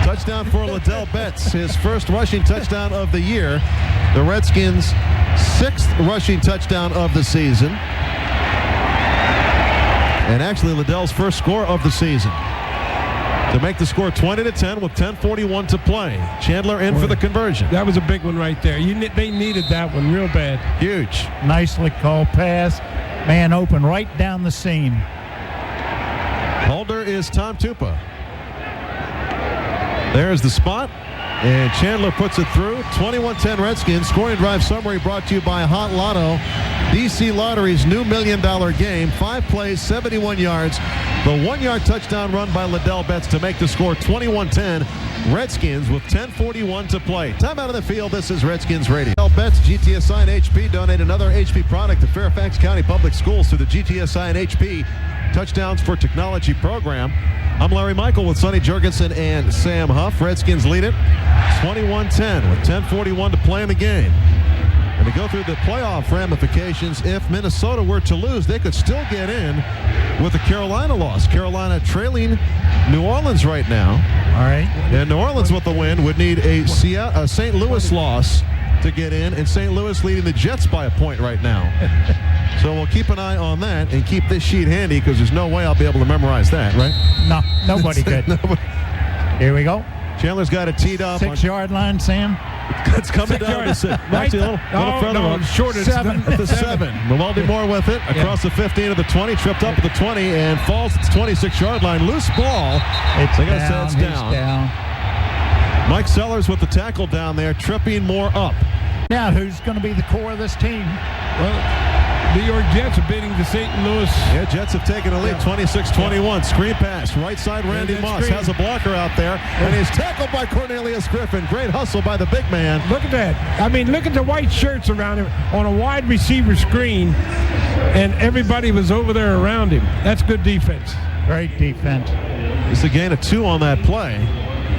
Touchdown for Liddell Betts. His first rushing touchdown of the year. The Redskins' 6th rushing touchdown of the season. And actually Liddell's first score of the season. To make the score 20-10 with 10:41 to play. Chandler in for the conversion. That was a big one right there. They needed that one real bad. Huge. Nicely called pass. Man open right down the seam. Holder is Tom Tupa. There's the spot. And Chandler puts it through. 21-10 Redskins. Scoring drive summary brought to you by Hot Lotto. DC Lottery's new $1 million game. 5 plays, 71 yards. The 1-yard touchdown run by Liddell Betts to make the score 21-10. Redskins with 10:41 to play. Time out of the field. This is Redskins Radio. Liddell Betts, GTSI and HP donate another HP product to Fairfax County Public Schools through the GTSI and HP Touchdowns for Technology program. I'm Larry Michael with Sonny Jurgensen and Sam Huff. Redskins lead it 21-10 with 10:41 to play in the game. And to go through the playoff ramifications, if Minnesota were to lose, they could still get in with a Carolina loss. Carolina trailing New Orleans right now. All right. And New Orleans with the win would need a St. Louis loss to get in, and St. Louis leading the Jets by a point right now. So we'll keep an eye on that and keep this sheet handy because there's no way I'll be able to memorize that, right? No, nobody could. Here we go. Chandler's got it teed up. 6-yard line, Sam. It's coming down to 6. Actually, a little further up. Shorter. 7. At the 7. Mavaldi Moore with it. Across the 15 of the 20. Tripped up at the 20 and falls at the 26-yard line. Loose ball. It's They down. gotta say it's down. Mike Sellers with the tackle down there. Tripping Moore up. Now, who's going to be the core of this team? Well, New York Jets are beating the St. Louis. Yeah, Jets have taken a lead, 26-21. Screen pass, right side. Randy Moss has a blocker out there, and he's tackled by Cornelius Griffin. Great hustle by the big man. Look at that. I mean, look at the white shirts around him on a wide receiver screen, and everybody was over there around him. That's good defense. Great defense. It's a gain of 2 on that play.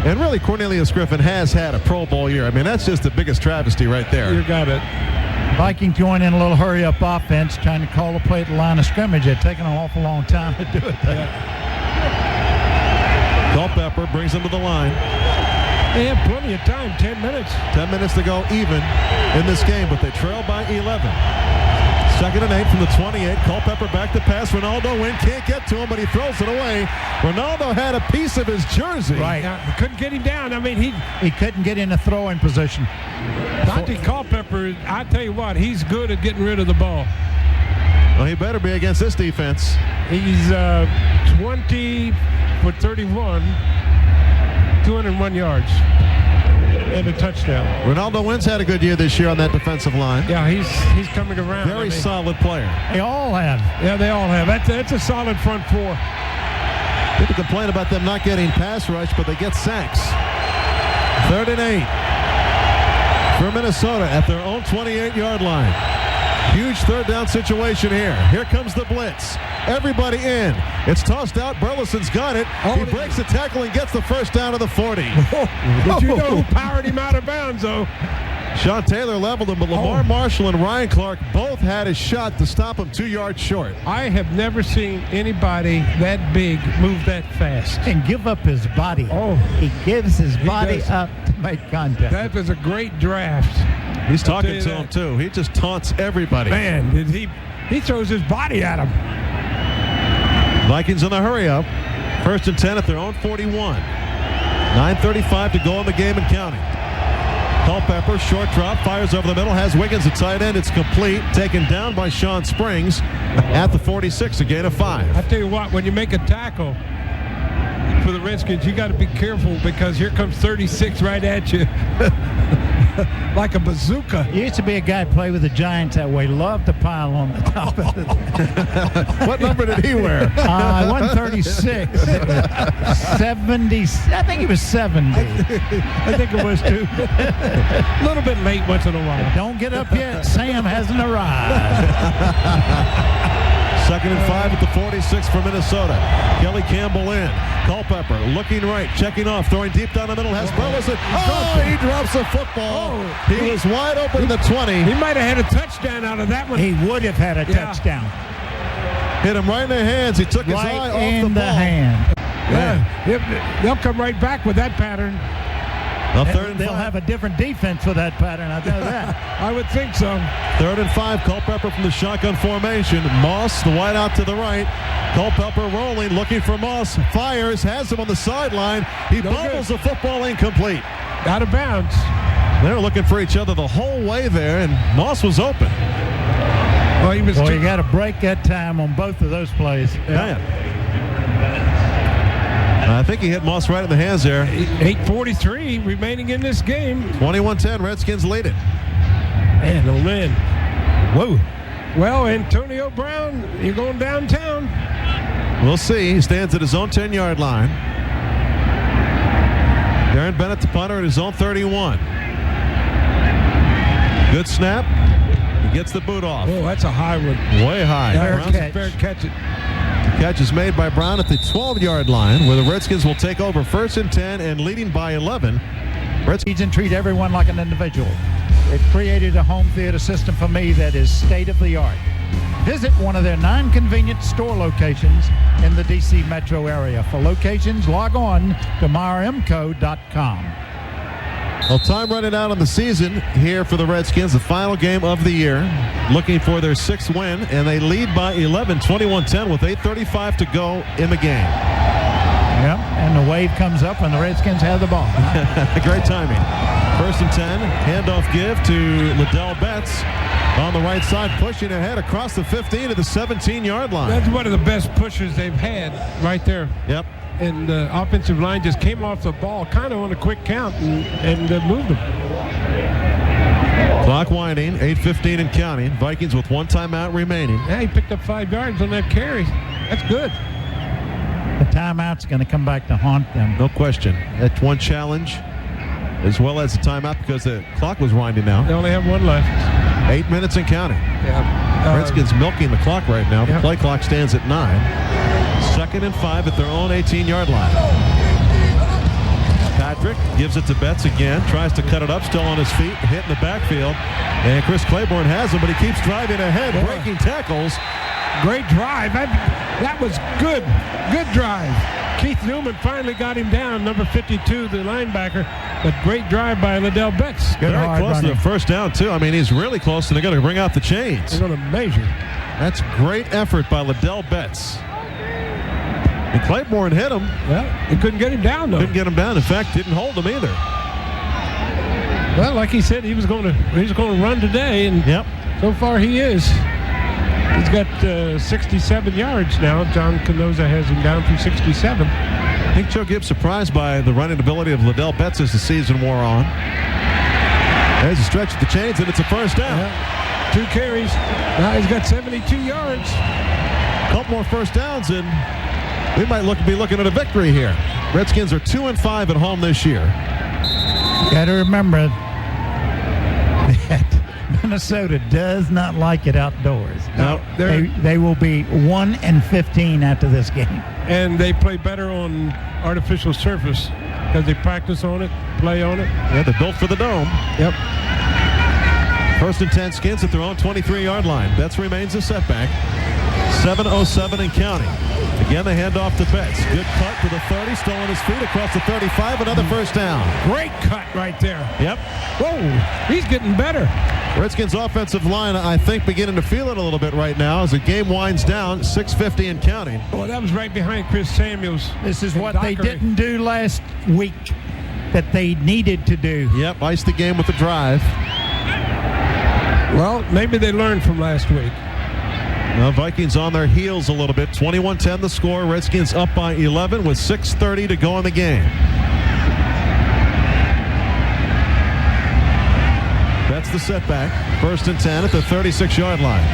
And really, Cornelius Griffin has had a Pro Bowl year. I mean, that's just the biggest travesty right there. You got it. Vikings going in a little hurry-up offense, trying to call a play at the line of scrimmage. It's taken an awful long time to do it. Culpepper brings him to the line. They have plenty of time, 10 minutes. 10 minutes to go even in this game, but they trail by 11. 2nd and 8 from the 28. Culpepper back to pass. Ronaldo Wynn can't get to him, but he throws it away. Ronaldo had a piece of his jersey. Right. Couldn't get him down. I mean, he couldn't get in a throwing position. Dante Culpepper, I tell you what, he's good at getting rid of the ball. Well, he better be against this defense. He's 20 for 31, 201 yards. And a touchdown. Ronaldo Wynn's had a good year this year on that defensive line. Yeah, he's coming around. Very solid player. They all have. Yeah, they all have. That's a solid front 4. People complain about them not getting pass rush, but they get sacks. 3rd and 8 for Minnesota at their own 28-yard line. Huge 3rd down situation here. Here comes the blitz. Everybody in. It's tossed out. Burleson's got it. He breaks the tackle and gets the first down to the 40. But you know who powered him out of bounds, though? Sean Taylor leveled him, but Lamar Marshall and Ryan Clark both had a shot to stop him 2 yards short. I have never seen anybody that big move that fast. And give up his body. Oh. He gives his body up to make contact. That was a great draft. He's talking to him, too. He just taunts everybody. Man, he throws his body at him. Vikings in the hurry up. 1st and 10 at their own 41. 9:35 to go in the game and counting. Culpepper, short drop, fires over the middle, has Wiggins at tight end. It's complete. Taken down by Sean Springs at the 46, a gain of 5. I tell you what, when you make a tackle for the Redskins, you got to be careful because here comes 36 right at you. Like a bazooka. Used to be a guy play with the Giants that way. Loved to pile on the top of it. What number did he wear? 136. 70. I think he was 70. I think it was too. A little bit late once in a while. Don't get up yet. Sam hasn't arrived. 2nd and 5 at the 46 for Minnesota. Kelly Campbell in. Culpepper looking right, checking off, throwing deep down the middle. Has Burleson. Oh, he drops the football. He was wide open in the 20. He might have had a touchdown out of that one. He would have had a touchdown. Hit him right in the hands. He took his eye off in the the ball. hand. Yeah, they'll come right back with that pattern. They'll have a different defense for that pattern. I know that. I would think so. 3rd and 5. Culpepper from the shotgun formation. Moss, the wide out to the right. Culpepper rolling, looking for Moss. Fires, has him on the sideline. He bobbles the football, incomplete. Out of bounds. They were looking for each other the whole way there, and Moss was open. Well, he was. Boy, you got to break that time on both of those plays. Man. I think he hit Moss right in the hands there. 8:43 remaining in this game. 21-10, Redskins lead it. Man, oh man. Whoa. Well, Antonio Brown, you're going downtown. We'll see. He stands at his own 10-yard line. Darren Bennett, the punter, at his own 31. Good snap. He gets the boot off. Oh, that's a high one. Way high. Fair catch it. Catch is made by Brown at the 12-yard line, where the Redskins will take over 1st and 10 and leading by 11. Redskins and treat everyone like an individual. They've created a home theater system for me that is state-of-the-art. Visit one of their 9 convenient store locations in the D.C. metro area. For locations, log on to myrmco.com. Well, time running out on the season here for the Redskins, the final game of the year, looking for their 6th win, and they lead by 11, 21-10 with 8:35 to go in the game. Yep, and the wave comes up and the Redskins have the ball. Great timing. 1st and 10, handoff give to Liddell Betts on the right side, pushing ahead across the 15 to the 17-yard line. That's one of the best pushes they've had right there. Yep. And the offensive line just came off the ball kind of on a quick count and moved them. Clock winding, 8:15 and counting. Vikings with 1 timeout remaining. Yeah, he picked up 5 yards on that carry. That's good. The timeout's going to come back to haunt them. No question. That's one challenge, as well as the timeout, because the clock was winding now. They only have 1 left. 8 minutes and counting. Yeah. Redskins milking the clock right now. The play clock stands at 9. 2nd and 5 at their own 18-yard line. Patrick gives it to Betts again. Tries to cut it up, still on his feet, hit in the backfield. And Chris Claiborne has him, but he keeps driving ahead, breaking tackles. Great drive. That was good. Good drive. Keith Newman finally got him down, number 52, the linebacker. But great drive by Liddell Betts. Very close to the 1st down, too. I mean, he's really close, and they're going to bring out the chains. They're going to measure. That's great effort by Liddell Betts. And Claiborne hit him. Well, he couldn't get him down, though. Couldn't get him down. In fact, didn't hold him either. Well, like he said, he was going to run today, and so far he is. He's got 67 yards now. John Canosa has him down through 67. I think Joe Gibbs surprised by the running ability of Liddell Betts as the season wore on. There's a stretch of the chains, and it's a 1st down. Yeah. 2 carries. Now he's got 72 yards. A couple more 1st downs, and we might be looking at a victory here. Redskins are 2-5 at home this year. Got to remember that Minnesota does not like it outdoors. No, they will be 1-15 after this game. And they play better on artificial surface because they practice on it, play on it. Yeah, they're built for the dome. Yep. 1st and 10, Skins at their own 23-yard line. Betts remains a setback. 7:07 and counting. The Again, the handoff to Betts. Good cut to the 30, still on his feet across the 35, another first down. Great cut right there. Yep. Whoa, he's getting better. Redskins offensive line, I think, beginning to feel it a little bit right now as the game winds down, 6:50 and counting. Well, that was right behind Chris Samuels. This is what they didn't do last week that they needed to do. Yep, iced the game with the drive. Well, maybe they learned from last week. Now, Vikings on their heels a little bit. 21-10 the score. Redskins up by 11 with 6:30 to go in the game. That's the setback. 1st and 10 at the 36-yard line.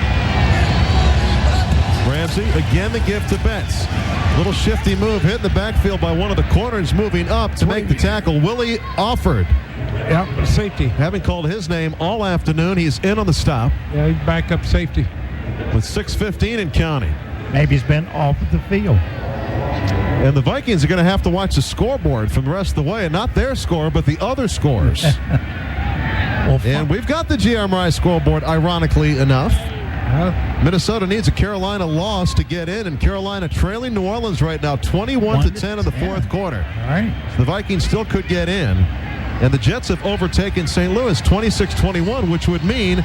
Ramsey, again the give to Betts. Little shifty move, hit in the backfield by one of the corners, moving up to make the tackle. Willie Offord. Yep, safety. Haven't called his name all afternoon. He's in on the stop. Yeah, he's backup safety. With 6:15 and counting. Maybe he's been off of the field. And the Vikings are going to have to watch the scoreboard from the rest of the way, and not their score, but the other scores. And we've got the GMRI scoreboard, ironically enough. Minnesota needs a Carolina loss to get in, and Carolina trailing New Orleans right now 21-10 in the fourth quarter. All right. So the Vikings still could get in. And the Jets have overtaken St. Louis 26-21, which would mean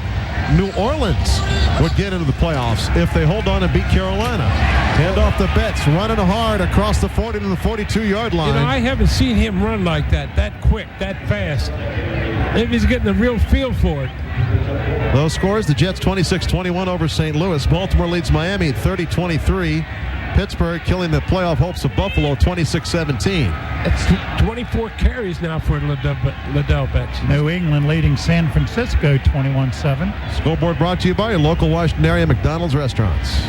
New Orleans would get into the playoffs if they hold on and beat Carolina. Hand off the Betts, running hard across the 40 to the 42-yard line. You know, I haven't seen him run like that quick, that fast. Maybe he's getting a real feel for it. Those scores, the Jets 26-21 over St. Louis. Baltimore leads Miami 30-23. Pittsburgh killing the playoff hopes of Buffalo 26-17. It's 24 carries now for Liddell Betts. New England leading San Francisco 21-7. Scoreboard brought to you by your local Washington area McDonald's restaurants.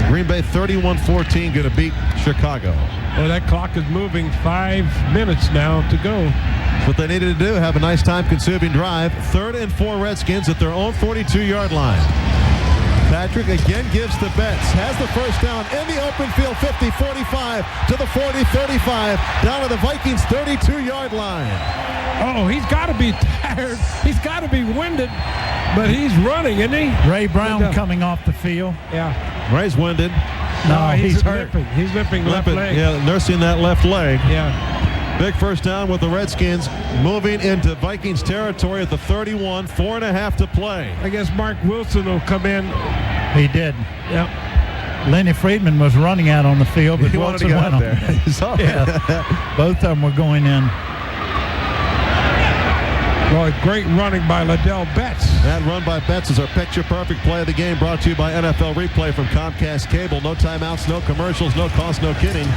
Green Bay 31-14 going to beat Chicago. Well, that clock is moving. 5 minutes now to go. That's what they needed to do, have a nice time-consuming drive. 3rd and 4 Redskins at their own 42-yard line. Patrick again gives to Betts. Has the first down in the open field. 50, 45 to the 40, 35. Down to the Vikings 32-yard line. Oh, he's got to be tired. He's got to be winded. But he's running, isn't he? Ray Brown coming off the field. Yeah. Ray's winded. No, he's hurt. Limping. He's limping left leg. Yeah, nursing that left leg. Yeah. Big first down with the Redskins moving into Vikings territory at the 31, 4.5 to play. I guess Mark Wilson will come in. He did. Yep. Lenny Friedman was running out on the field, but He wanted to Wilson get out went there. Yeah. Both of them were going in. Well, great running by Liddell Betts. That run by Betts is our picture-perfect play of the game, brought to you by NFL Replay from Comcast Cable. No timeouts, no commercials, no cost, no kidding.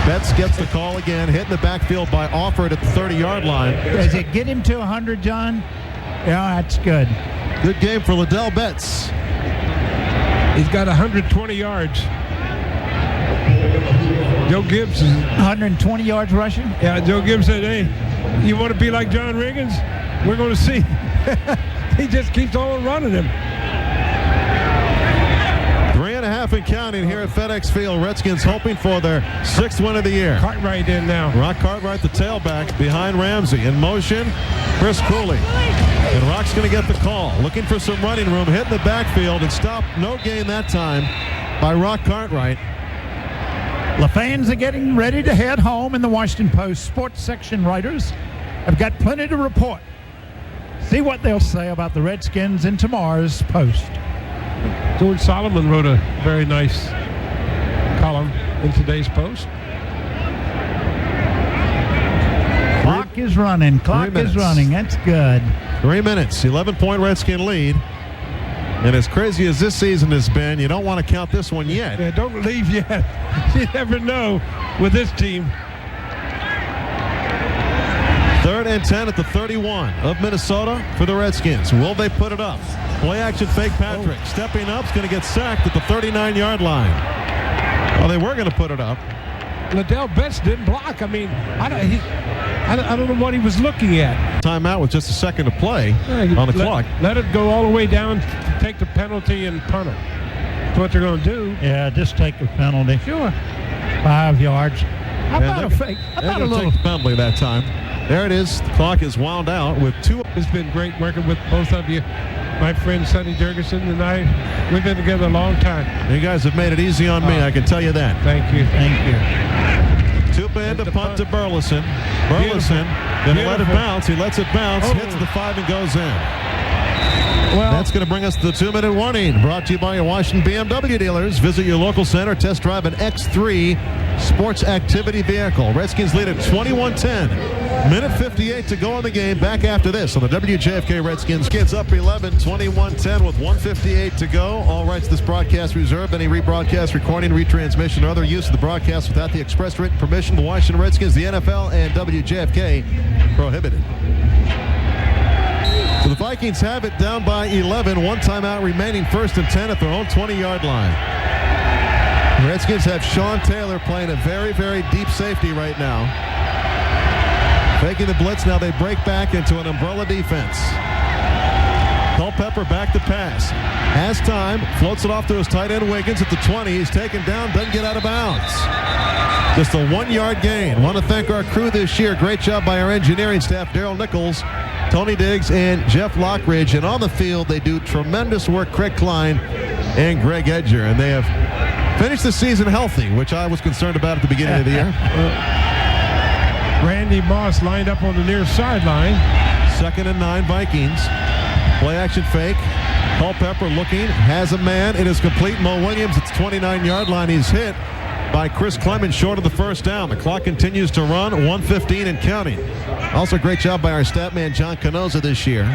Betts gets the call again, hit in the backfield by Offord at the 30-yard line. Does it get him to 100, John? Yeah, that's good. Good game for Liddell Betts. He's got 120 yards. Joe Gibbs is 120 yards rushing? Yeah, Joe Gibbs said, hey, you want to be like John Riggins? We're going to see. He just keeps on running him. 3.5 and counting here at FedEx Field. Redskins hoping for their 6th win of the year. Cartwright in now. Rock Cartwright, the tailback, behind Ramsey. In motion, Chris Cooley. And Rock's going to get the call. Looking for some running room, hitting the backfield, and stop. No gain that time by Rock Cartwright. The fans are getting ready to head home, and the Washington Post sports section writers have got plenty to report. See what they'll say about the Redskins in tomorrow's Post. George Solomon wrote a very nice column in today's Post. Clock is running. Clock is running. That's good. 3 minutes. 11-point Redskin lead. And as crazy as this season has been, you don't want to count this one yet. Yeah, don't leave yet. You never know with this team. 3rd and 10 at the 31 of Minnesota for the Redskins. Will they put it up? Play action fake Patrick. Stepping up, is going to get sacked at the 39-yard line. Well, they were going to put it up. Liddell Betts didn't block. I mean, I don't know what he was looking at. Timeout with just a second to play on the clock. Let it go all the way down to take the penalty and punt it. That's what they're going to do. Yeah, just take the penalty. Sure. 5 yards. How about a fake? How about a little? Take the penalty that time. There it is. The clock is wound out with 2. It's been great working with both of you. my friend Sonny Jurgensen and I, we've been together a long time. You guys have made it easy on me, I can tell you that. Thank you. Thank you. Two-man to punt to Burleson. Burleson going to let it bounce. He lets it bounce, hits the 5 and goes in. Well, that's going to bring us to the 2-minute warning. Brought to you by your Washington BMW dealers. Visit your local center. Test drive an X3 sports activity vehicle. Redskins lead at 21-10. Minute 58 to go in the game. Back after this on the WJFK Redskins. Kids up 11, 21-10 with 1:58 to go. All rights to this broadcast reserved. Any rebroadcast, recording, retransmission, or other use of the broadcast without the express written permission of the Washington Redskins, the NFL, and WJFK prohibited. So the Vikings have it down by 11. One timeout remaining, 1st and 10 at their own 20-yard line. The Redskins have Sean Taylor playing a very, very deep safety right now. Faking the blitz. Now they break back into an umbrella defense. Culpepper back to pass. Has time. Floats it off to his tight end Wiggins at the 20. He's taken down. Doesn't get out of bounds. Just a 1-yard gain. Want to thank our crew this year. Great job by our engineering staff, Daryl Nichols, Tony Diggs, and Jeff Lockridge. And on the field, they do tremendous work, Craig Klein and Greg Edger. And they have finished the season healthy, which I was concerned about at the beginning of the year. Randy Moss lined up on the near sideline. 2nd and 9 Vikings. Play action fake. Culpepper looking. Has a man. It is complete. Mo Williams. It's 29-yard line. He's hit by Chris Clemens short of the first down. The clock continues to run. 1:15 and counting. Also great job by our stat man John Canosa this year.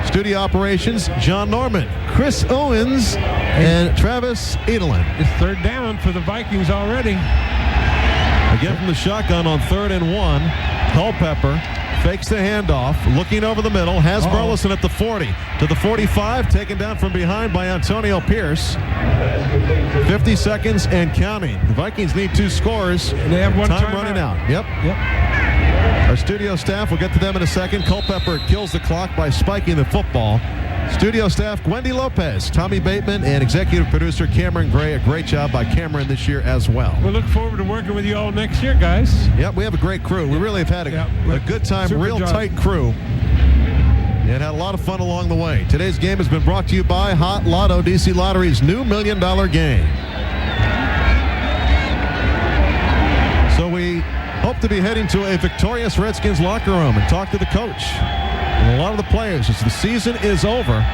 Studio operations, John Norman, Chris Owens, and Travis Edelin. It's 3rd down for the Vikings already. Again from the shotgun on 3rd and 1. Culpepper fakes the handoff, looking over the middle, has Burleson at the 40. To the 45, taken down from behind by Antonio Pierce. 50 seconds and counting. The Vikings need 2 scores. And they have one time running out. Yep. Our studio staff, we'll get to them in a second. Culpepper kills the clock by spiking the football. Studio staff, Gwendy Lopez, Tommy Bateman, and executive producer Cameron Gray. A great job by Cameron this year as well. We look forward to working with you all next year, guys. Yep, we have a great crew. We really have had a good time, real tight crew. And had a lot of fun along the way. Today's game has been brought to you by Hot Lotto, DC Lottery's new $1 million game. So we hope to be heading to a victorious Redskins locker room and talk to the coach and a lot of the players as the season is over.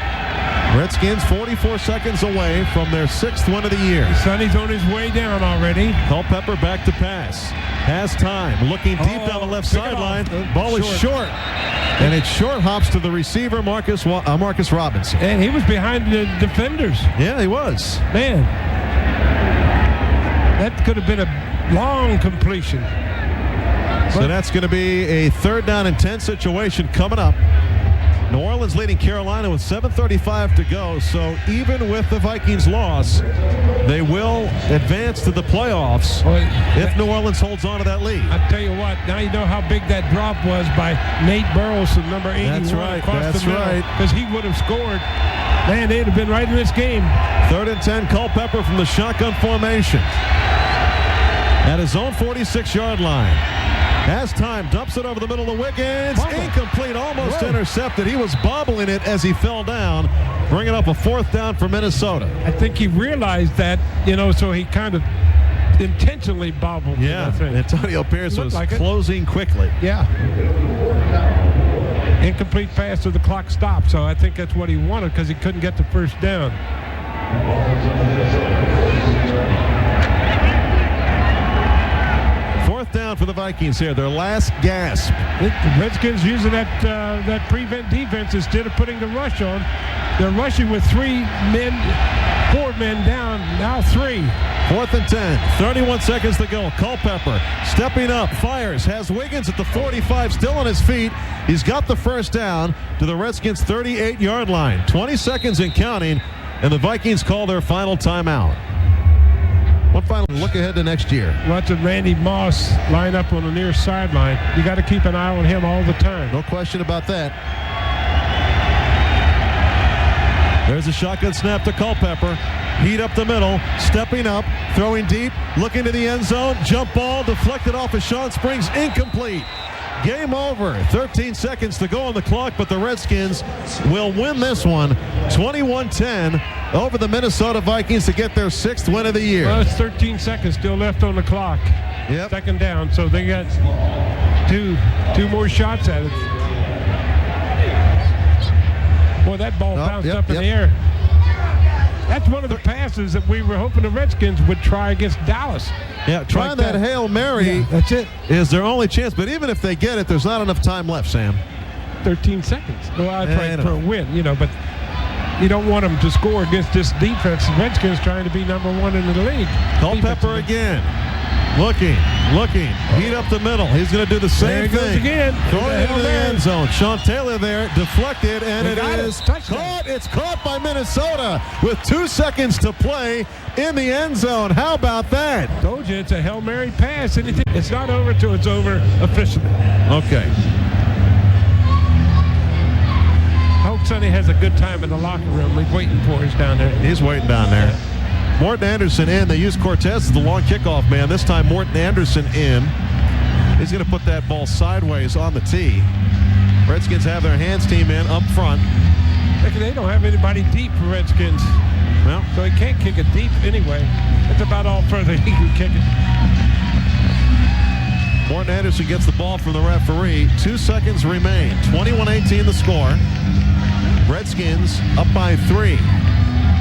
Redskins 44 seconds away from their 6th win of the year. Sonny's on his way down already. Culpepper back to pass. Has time. Looking deep down the left sideline. Ball is short. And it short hops to the receiver, Marcus Robinson. And he was behind the defenders. Yeah, he was. Man, that could have been a long completion. So that's going to be a 3rd down and 10 situation coming up. New Orleans leading Carolina with 7:35 to go. So even with the Vikings loss, they will advance to the playoffs if New Orleans holds on to that lead. I tell you what, now you know how big that drop was by Nate Burleson, number 81. That's right. Across the middle, because he would have scored. Man, they'd have been right in this game. 3rd and 10, Culpepper from the shotgun formation at his own 46-yard line. Has time, dumps it over the middle of Wiggins. Incomplete, almost intercepted. He was bobbling it as he fell down, bringing up a 4th down for Minnesota. I think he realized that, so he kind of intentionally bobbled. Yeah, Antonio Pierce was closing quickly. Yeah. Incomplete pass, so the clock stopped. So I think that's what he wanted because he couldn't get the first down. 4th down for the Vikings here, their last gasp. The Redskins using that prevent defense instead of putting the rush on. They're rushing with 4 men down, now 3. 4th and 10, 31 seconds to go. Culpepper stepping up, fires, has Wiggins at the 45, still on his feet. He's got the first down to the Redskins' 38-yard line. 20 seconds and counting, and the Vikings call their final timeout. One final look ahead to next year. Watching Randy Moss line up on the near sideline. You got to keep an eye on him all the time. No question about that. There's a shotgun snap to Culpepper. Heat up the middle, stepping up, throwing deep, looking to the end zone. Jump ball deflected off of Sean Springs, incomplete. Game over. 13 seconds to go on the clock, but the Redskins will win this one 21-10 over the Minnesota Vikings to get their 6th win of the year. Well, it's 13 seconds still left on the clock. Yep. Second down, so they got two more shots at it. Boy, that ball bounced up in the air. That's one of the passes that we were hoping the Redskins would try against Dallas. Yeah, trying that Hail Mary that's it. Is their only chance. But even if they get it, there's not enough time left, Sam. 13 seconds. Well, I tried for a win, but you don't want them to score against this defense. The Redskins trying to be number 1 in the league. Culpepper again. Looking, heat up the middle. He's going to do the same thing. There he goes again. Going into the end zone. Sean Taylor there, deflected, and it is caught. It's caught by Minnesota with 2 seconds to play in the end zone. How about that? Told you it's a Hail Mary pass. It's not over till it's over officially. Okay. I hope Sonny has a good time in the locker room. He's waiting for us down there. He's waiting down there. Morton Anderson in. They use Cortez as the long kickoff man. This time Morton Anderson in. He's going to put that ball sideways on the tee. Redskins have their hands team in up front. They don't have anybody deep for Redskins. Well, so he can't kick it deep anyway. That's about all further he can kick it. Morton Anderson gets the ball from the referee. 2 seconds remain. 21-18 the score. Redskins up by 3.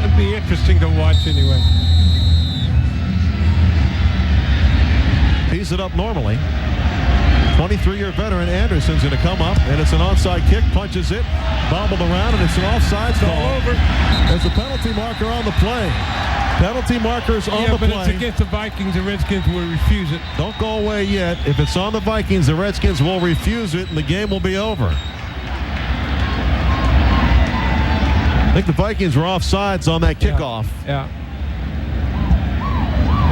It'd be interesting to watch anyway. Tees it up normally. 23-year veteran Anderson's going to come up, and it's an onside kick. Punches it, bobbled around, and it's an offside call. Over. There's a penalty marker on the play. Penalty markers on the play. Yeah, but it's against the Vikings. The Redskins will refuse it. Don't go away yet. If it's on the Vikings, the Redskins will refuse it, and the game will be over. I think the Vikings were offsides on that kickoff. Yeah.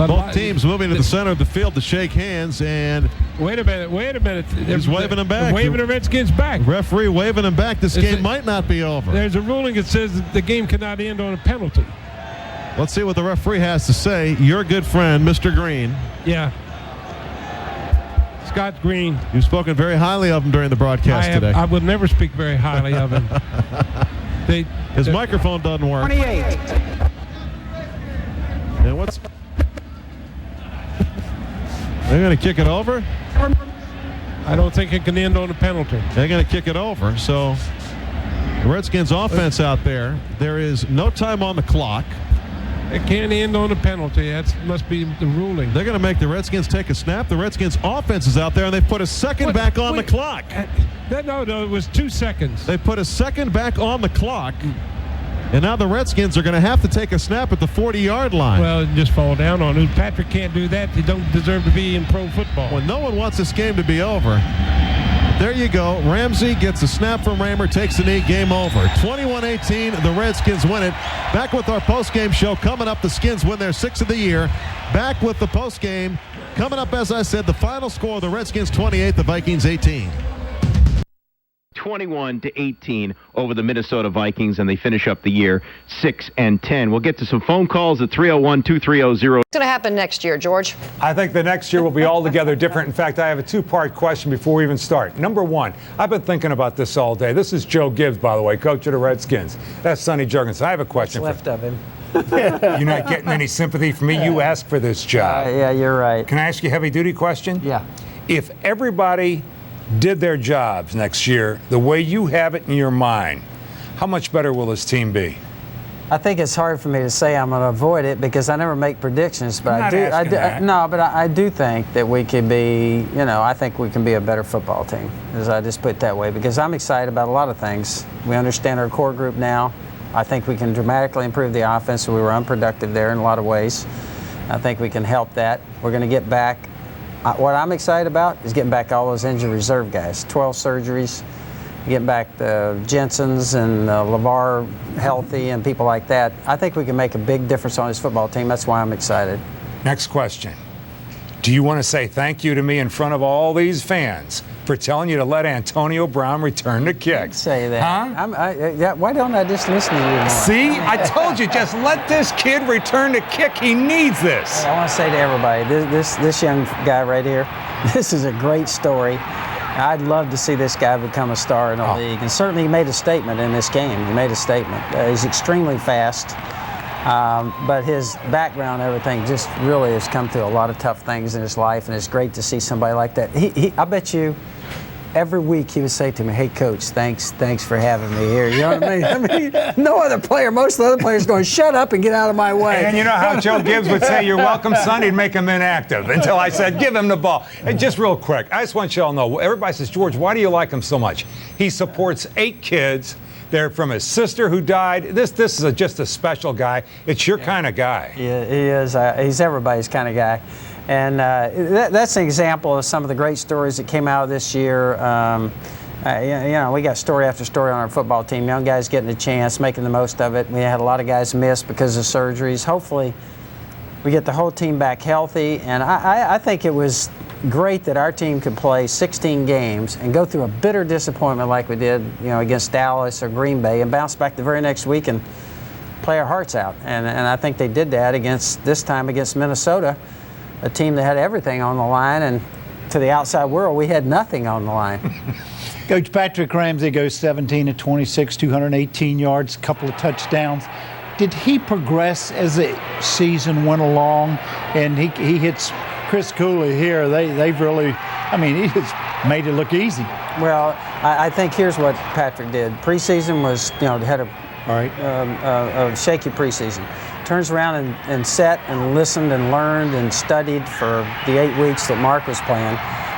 Both teams moving to the center of the field to shake hands, and wait a minute. He's waving them back. Waving the Redskins back. Referee waving them back. This game might not be over. There's a ruling that says that the game cannot end on a penalty. Let's see what the referee has to say. Your good friend, Mr. Green. Yeah. Scott Green. You've spoken very highly of him during the broadcast today. I will never speak very highly of him. His microphone doesn't work. 28. And what's... They're going to kick it over? I don't think it can end on a penalty. They're going to kick it over. So the Redskins offense out there, there is no time on the clock. It can't end on a penalty. That must be the ruling. They're going to make the Redskins take a snap. The Redskins offense is out there, and they put a second back on the clock. No, it was 2 seconds. They put a second back on the clock, and now the Redskins are going to have to take a snap at the 40-yard line. Well, just fall down on it. Patrick can't do that. You don't deserve to be in pro football. Well, no one wants this game to be over. There you go. Ramsey gets a snap from Raymer, takes the knee, game over. 21-18, the Redskins win it. Back with our postgame show coming up. The Skins win their 6th of the year. Back with the postgame. Coming up, as I said, the final score, the Redskins 28, the Vikings 18. 21-18 over the Minnesota Vikings, and they finish up the year 6-10. We'll get to some phone calls at 301-2300. What's going to happen next year, George? I think the next year will be altogether different. In fact, I have a two-part question before we even start. Number one, I've been thinking about this all day. This is Joe Gibbs, by the way, coach of the Redskins. That's Sonny Jurgensen. I have a question. What's left of him? You're not getting any sympathy from me. You asked for this job. Yeah, you're right. Can I ask you a heavy-duty question? Yeah. If everybody did their jobs next year the way you have it in your mind, how much better will this team be? I think it's hard for me to say I'm going to avoid it because I never make predictions, but I do think that we could be, I think we can be a better football team, as I just put it that way, because I'm excited about a lot of things. We understand our core group now. I think we can dramatically improve the offense. We were unproductive there in a lot of ways. I think we can help that. We're going to get back. What I'm excited about is getting back all those injured reserve guys. 12 surgeries, getting back the Jensens and LeVar healthy and people like that. I think we can make a big difference on this football team. That's why I'm excited. Next question. Do you want to say thank you to me in front of all these fans for telling you to let Antonio Brown return the kick? Say that. Huh? Why don't I just listen to you more? See, I told you, just let this kid return the kick. He needs this. I want to say to everybody, this young guy right here, this is a great story. I'd love to see this guy become a star in the league. And certainly he made a statement in this game. He made a statement. He's extremely fast. But his background and everything just really has come through a lot of tough things in his life. And it's great to see somebody like that. I bet you every week he would say to me, "Hey, Coach, thanks for having me here." You know what I mean? I mean, no other player, most of the other players going, "Shut up and get out of my way." And you know how Joe Gibbs would say, "You're welcome, son," he'd make him inactive until I said, "Give him the ball." And just real quick, I just want you all to know, everybody says, "George, why do you like him so much?" He supports 8 kids. They're from his sister who died. This is just a special guy. It's your kind of guy. Yeah, he is. He's everybody's kind of guy. And that's an example of some of the great stories that came out of this year. We got story after story on our football team. Young guys getting a chance, making the most of it. We had a lot of guys miss because of surgeries. Hopefully, we get the whole team back healthy. And I think it was great that our team could play 16 games and go through a bitter disappointment like we did, against Dallas or Green Bay, and bounce back the very next week and play our hearts out. And I think they did that this time against Minnesota, a team that had everything on the line, and to the outside world, we had nothing on the line. Coach Patrick Ramsey goes 17 of 26, 218 yards, a couple of touchdowns. Did he progress as the season went along? And he hits Chris Cooley here. They've really, he just made it look easy. Well, I think here's what Patrick did. Preseason was, had a shaky preseason. Turns around and sat and listened and learned and studied for the 8 weeks that Mark was playing.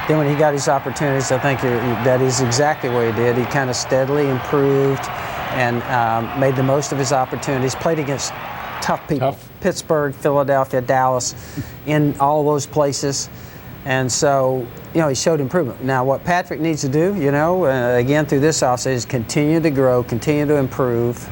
Then when he got his opportunities, I think that is exactly what he did. He kind of steadily improved and made the most of his opportunities, played against tough people, Pittsburgh, Philadelphia, Dallas, in all those places. And so, he showed improvement. Now, what Patrick needs to do, again through this offseason, is continue to grow, continue to improve,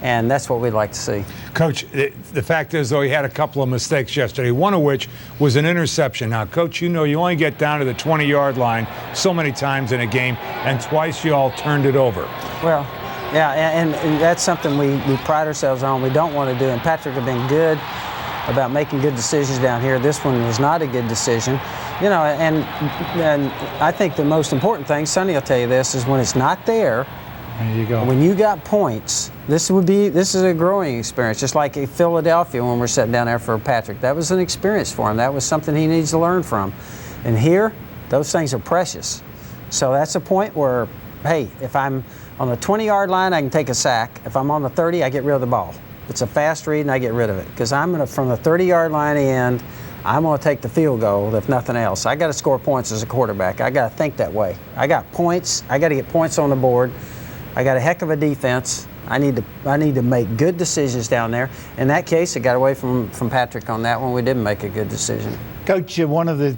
and that's what we'd like to see. Coach, the fact is, though, he had a couple of mistakes yesterday, one of which was an interception. Now, Coach, you only get down to the 20-yard line so many times in a game, and twice you all turned it over. Well, yeah, and that's something we pride ourselves on. We don't want to do, and Patrick have been good about making good decisions down here. This one was not a good decision. And I think the most important thing, Sonny will tell you this, is when it's not there, you go. When you got points, this is a growing experience, just like in Philadelphia when we're sitting down there for Patrick. That was an experience for him. That was something he needs to learn from. And here, those things are precious. So that's a point where, hey, if I'm on the 20-yard line, I can take a sack. If I'm on the 30, I get rid of the ball. It's a fast read, and I get rid of it. Because from the 30-yard line end, I'm going to take the field goal, if nothing else. I got to score points as a quarterback. I got to think that way. I got points. I got to get points on the board. I got a heck of a defense. I need to make good decisions down there. In that case, it got away from Patrick on that one. We didn't make a good decision. Coach, one of the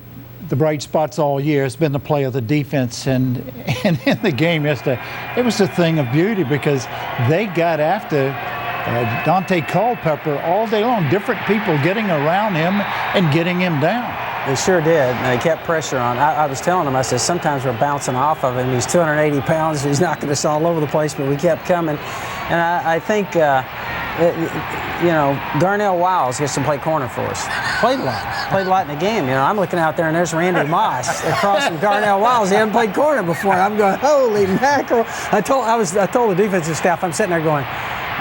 bright spots all year has been the play of the defense, and in the game yesterday, it was a thing of beauty because they got after Dante Culpepper all day long, different people getting around him and getting him down. They sure did, and they kept pressure on. I was telling him, I said, sometimes we're bouncing off of him. He's 280 pounds. He's knocking us all over the place, but we kept coming. And I think, Darnell Wiles gets to play corner for us. Played a lot in the game. I'm looking out there, and there's Randy Moss across from Darnell Wiles. He hadn't played corner before. And I'm going, holy mackerel. I told the defensive staff, I'm sitting there going,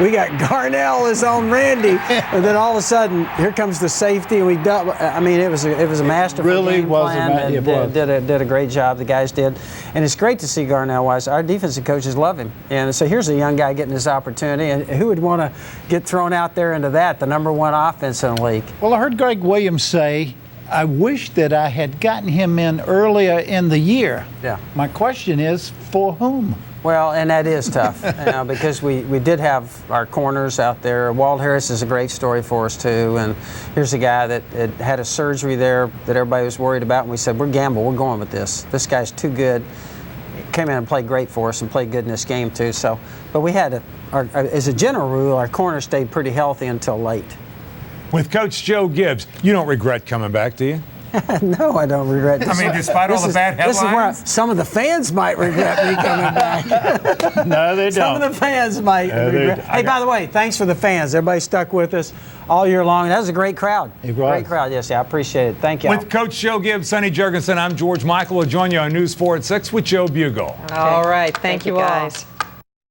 we got Garnell is on Randy, and then all of a sudden, here comes the safety. And it was a masterful game plan. Did a great job. The guys did, and it's great to see Garnell Wise. Our defensive coaches love him, and so here's a young guy getting his opportunity. And who would want to get thrown out there into that? The #1 offense in the league. Well, I heard Greg Williams say, "I wish that I had gotten him in earlier in the year." Yeah. My question is, for whom? Well, and that is tough because we did have our corners out there. Walt Harris is a great story for us, too. And here's a guy that had a surgery there that everybody was worried about. And we said, we're going with this. This guy's too good. Came in and played great for us and played good in this game, too. So, but we had, as a general rule, our corners stayed pretty healthy until late. With Coach Joe Gibbs, you don't regret coming back, do you? No, I don't regret this. I mean, despite all the bad headlines? This is where some of the fans might regret me coming back. No, they don't. Some of the fans might regret. Hey, by the way, thanks for the fans. Everybody stuck with us all year long. That was a great crowd. Great crowd, yes. I appreciate it. Thank you. With Coach Joe Gibbs, Sonny Jurgensen, I'm George Michael. We'll join you on News 4 at 6 with Joe Bugle. All right. Thank you, guys.